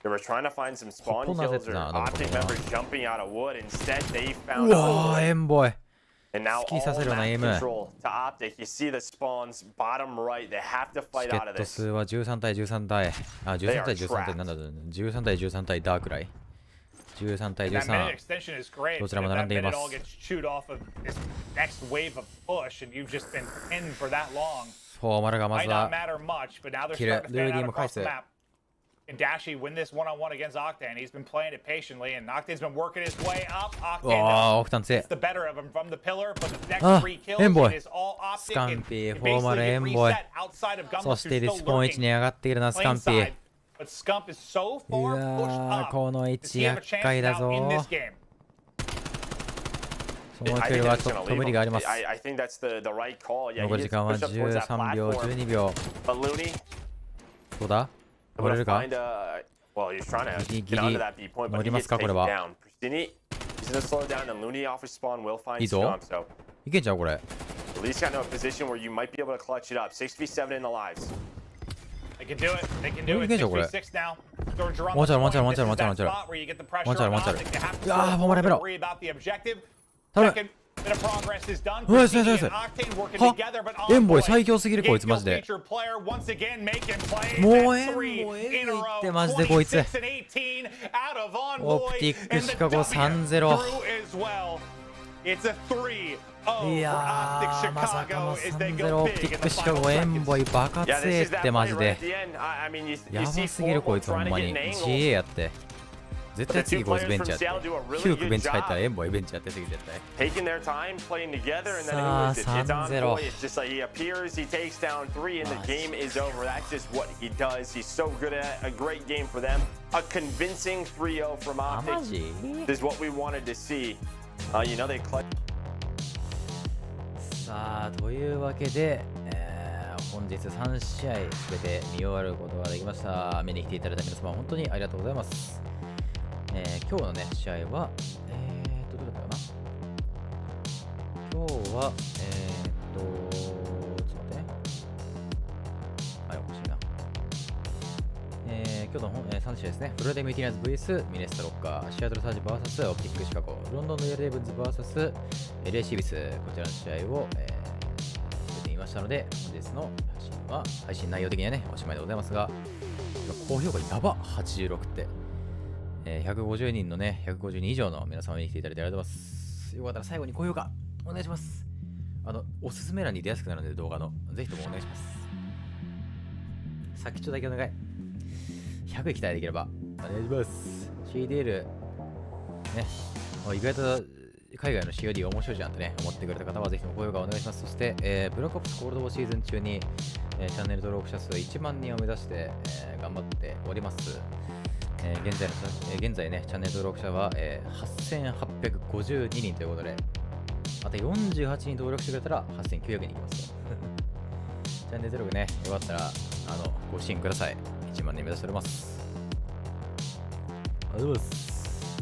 They were trying to find some spawn kills or Optic members jumping out of wood. Instead, they found うわー、エンボイ。 And now 突き刺せるようなエイ all ム。 map control to Optic. You see the spawns bottom right. They have to チ fight ケ out ッ of ト this. 数は13対13対。あ、13対13対なんだろう。13対13対ダークライ。13対 That minute 13。 extension is great. どちらも If 並ん that でい minute ます。 all gets chewed off of this next wave of push, and you've just been pinned for that long. フォーマルがま Might ず not は matter much, but now they're キル。 starting to ルー fan ディ out も返 across す the。map. Can Dashi win this one-on-one against Octane? He's been playing it patiently, and Octane's been working his way up. Octane gets the better of him from the pillar, but the next 3 kills it is all Optic. And basically reset outside of Gumbo, who's still lurking plain side. But Scump is so far pushed up to see him a chance now in this game. I think that's the right call. Yeah, he gets pushed up towards that platform. But Looney, どうだ乗れるか well, he's trying to get onto that B point, but he gets taken down. Pristini, he's gonna slow down, and Looney off his spawn will find Scump. So いけんちゃうこれ at least got into a position where you might be able to clutch it up. 6v7 in the lives. They can do it. They can do it. 6v6 now. ワンチャルワンチャルワンチャルワンチャルワンチャルワンチャルワンチャルいやーフォーマルやめろ頼むナイスナイスナイスはエンボイ最強すぎるこいつマジでもうエンボイえぐいってマジでこいつオプティックシカゴ 3-0 いやーまさかの 3-0 オプティックシカゴエンボイバカ強えってマジでやばすぎるこいつほんまに GA やって絶対次こいつベンチやってヒュークベンチ入ったらエンボイベンチやって次絶対さあ 3-0 It's just like he appears, he takes down 3 and the game is over. That's just what he does. He's so good at a great game for them. A convincing 3-0 from Optic. This is what we wanted to see. You know they clutch. さあというわけで、本日3試合すべて見終わることができました。見に来ていただいた皆様本当にありがとうございます。今日のね試合はどれだったかな。今日はちょっと待ってね。はいおかしいな。今日の3試合ですね。フロリダミューティナーズ VS ミネスタロッカー、シアトルサージ VS オプティックシカゴ、ロンドンのエレブンズ VS レイシビス、こちらの試合を、出てみましたので、本日の配信内容的にはね、おしまいでございますが、高評価やば86って、150人のね、150人以上の皆様に来ていただいてありがとうございます。よかったら最後に高評価お願いします。おすすめ欄に出やすくなるので動画の、ぜひともお願いします。先っちょだけお願い。100期待できればお願いします。CDL ね、意外と海外の COD 面白いじゃんってね思ってくれた方はぜひとも高評価お願いします。そして、ブラックオプスコールドウォーシーズン中に、チャンネル登録者数1万人を目指して、頑張っております。現在ねチャンネル登録者は、8852人ということで、あと48人登録してくれたら8900人いきますよ。チャンネル登録ねよかったらご支援ください。1万人目指しております。ありがとうございます。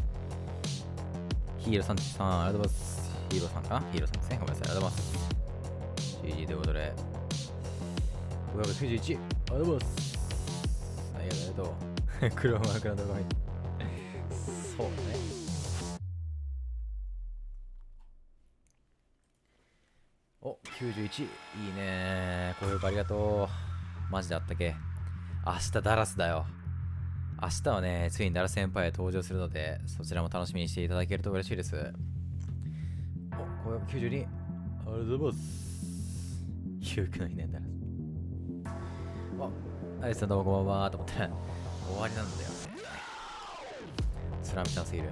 ヒーローさんありがとうございます。ヒーローさんかな、ヒーローさんですね。ごめんなさい。ありがとうございます。CG ということで591ありがとうございます。ありがとう。黒マークの動画見てそうね。お91いいね。高評価ありがとう。マジであったけ。明日ダラスだよ。明日はねついにダラス先輩へ登場するので、そちらも楽しみにしていただけると嬉しいです。お高評価92ありがとうございます。ヒュークのいいねダラス。あアイスさんどうもこんばんはと思ったら終わりなんだよね。スラムチャンスいる。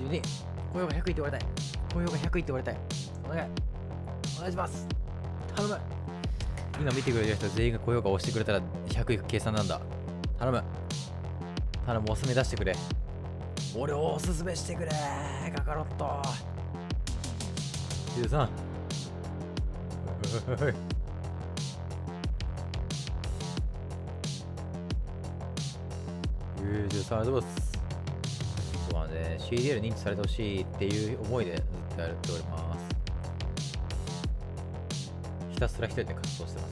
92高評価100いって終わりたい。高評価100いって終わりたい。お願いします。頼む。今見てくれてる人全員が高評価を押してくれたら100いく計算なんだ。頼む。頼む、おすすめ出してくれ。俺をおすすめしてくれカカロット。9393ありがとうございます。そうはね、CDL 認知されてほしいっていう思いでずっとやっております。ひたすら一人で活動してます。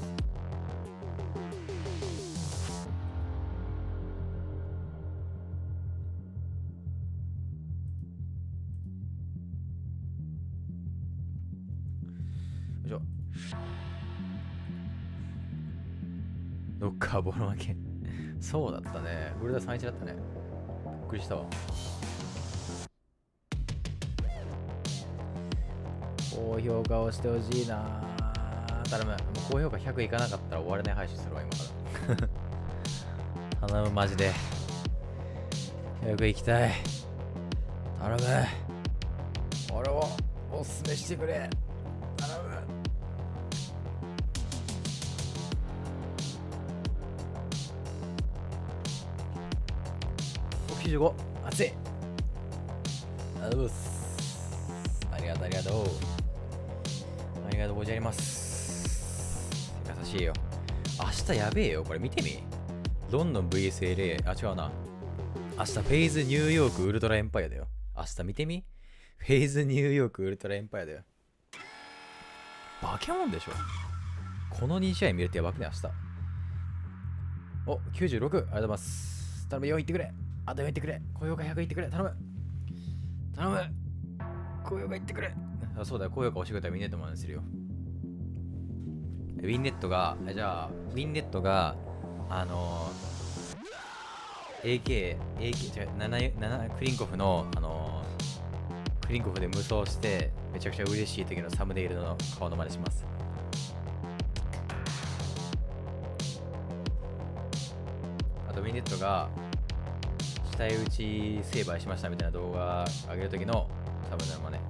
よいしょ。どっかボロ負け。そうだったね。フルダ31だったね。びっくりしたわ。高評価をしてほしいな。頼む。もう高評価100いかなかったら終われない配信するわ、今から。頼むマジで。早く行きたい。頼む。俺をおすすめしてくれ。頼む。95、熱い。ありがとうございます。ありがとう、ありがとう。ありがとうございます。優しいよ。明日やべえよ、これ見てみ。ロンドン VSLA、あ、違うな。明日フェイズニューヨークウルトラエンパイアだよ。明日見てみ。フェイズニューヨークウルトラエンパイアだよ。バケモンでしょ。この2試合見れてやばくね、明日。お、96、ありがとうございます。頼む、4いってくれ。あと4いってくれ。高評価100いってくれ。頼む。頼む。高評価いってくれ。あ、そうだよ、高評価お仕事はウィンネットもなんでするよ。ウィンネットが、じゃあ、ウィンネットが、AK、7クリンコフの、クリンコフで無双して、めちゃくちゃ嬉しい時のサムネイルの顔の真似します。あと、ウィンネットが、死体打ち成敗しましたみたいな動画上げる時のサムネイルの真似。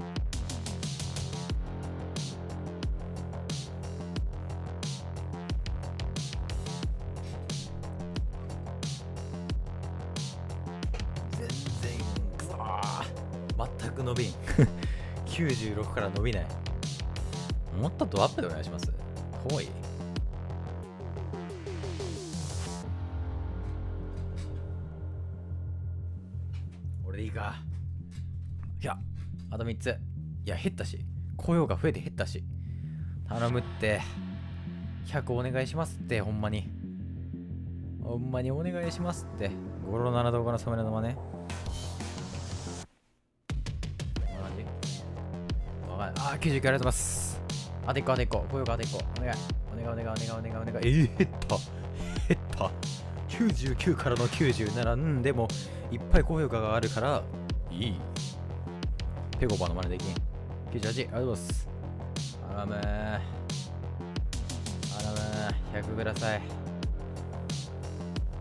全く伸びん96から伸びない。もっとドアップでお願いします。遠い。俺でいいか。いや、あと3つ。いや、減ったし、雇用が増えて減ったし、頼むって。100お願いしますって。ほんまにお願いしますって。ゴロ7動画のサムネの真似。あ、99ありがとうございます。あと1個、あと1個。雇用があと1個。お願い。減った。99からの97。でも、いっぱい高評価があるから、いい。ペコパの真似できん。98、ありがとうございます。頼む。100ください。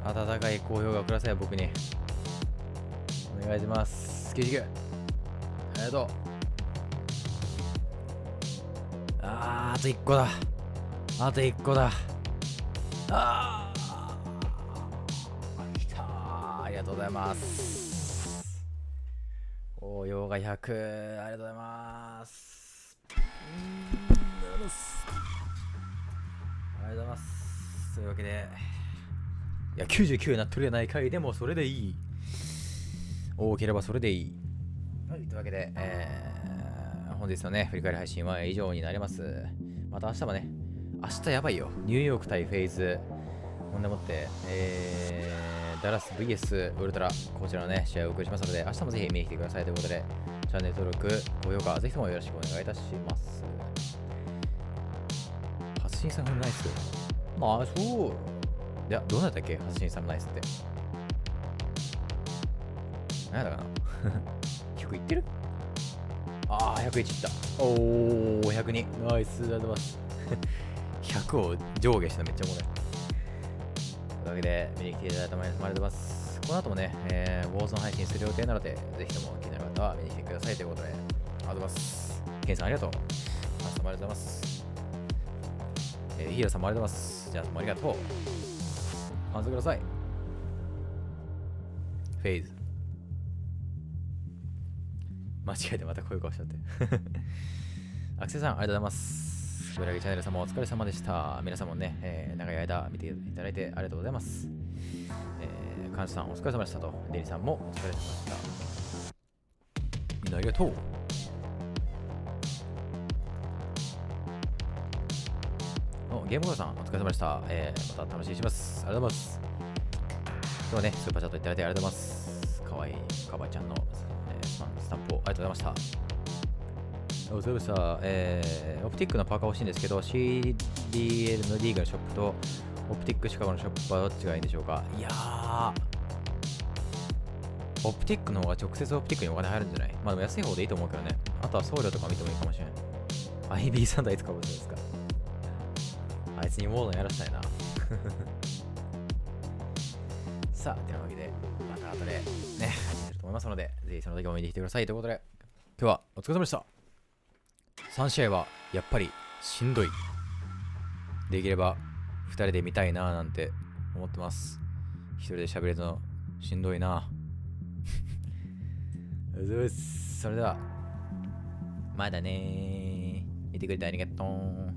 温かい高評価ください、僕に。お願いします。99。ありがとう。あと1個だ。あと1個だ。来たー。ありがとうございます。紅葉が100。ありがとうございます。ありがとうございます。というわけで、いや、99なっとるやないかい。でもそれでいい。多ければそれでいい。はい、というわけで、本日のね、振り返り配信は以上になります。また明日もね、明日やばいよ。ニューヨーク対フェイズ。ほんでもって、ダラス VS ウルトラ、こちらのね、試合をお送りしますので、明日もぜひ見に来てくださいということで、チャンネル登録、高評価、ぜひともよろしくお願いいたします。発信さんのナイス。まあ、そう。いや、どうなったっけ発信さんのナイスって。何やったかな100いってる101いった。おー、102。ナイス、ありがとうございます。100を上下しためっちゃおもろい。というわけで、見に来ていただいたまありがとうございます。この後もね、ウォーゾーン配信する予定なので、ぜひとも気になる方は見に来てくださいということで、ありがとうございます。ケンさんありがとう。マスターもありがとうございます。ヒーラーさんもありがとうございます。じゃあ、もありがとう。感想ください。フェイズ。間違えてまたこういう顔しちゃって。アクセさん、ありがとうございます。ブラギチャンネル様、お疲れ様でした。皆さんもね、長い間見ていただいてありがとうございます。カンシさん、お疲れ様でしたと。デニさんもお疲れ様でした。みんなありがとう。ゲームゴーさん、お疲れ様でした。また楽しみにします。ありがとうございます。今日はね、スーパーチャットいただいてありがとうございます。かわいいかばいちゃんのスタンプをありがとうございました。ありがとうございました。オプティックのパーカー欲しいんですけど、CDL のリーガルショップとオプティックシカゴのショップはどっちがいいんでしょうか。いやー、オプティックの方が直接オプティックにお金入るんじゃない？まあでも安い方でいいと思うけどね。あとは送料とか見てもいいかもしれない。IB さんだいつかもしれないですか。あいつにモードやらしたいな。さあ、てなわけで、また後でね、始めると思いますので、ぜひその時も見に来てください。ということで、今日はお疲れ様でした。3試合はやっぱりしんどい。できれば2人で見たいななんて思ってます。1人で喋れるのしんどいな。それでは、まだねー。見てくれてありがとう。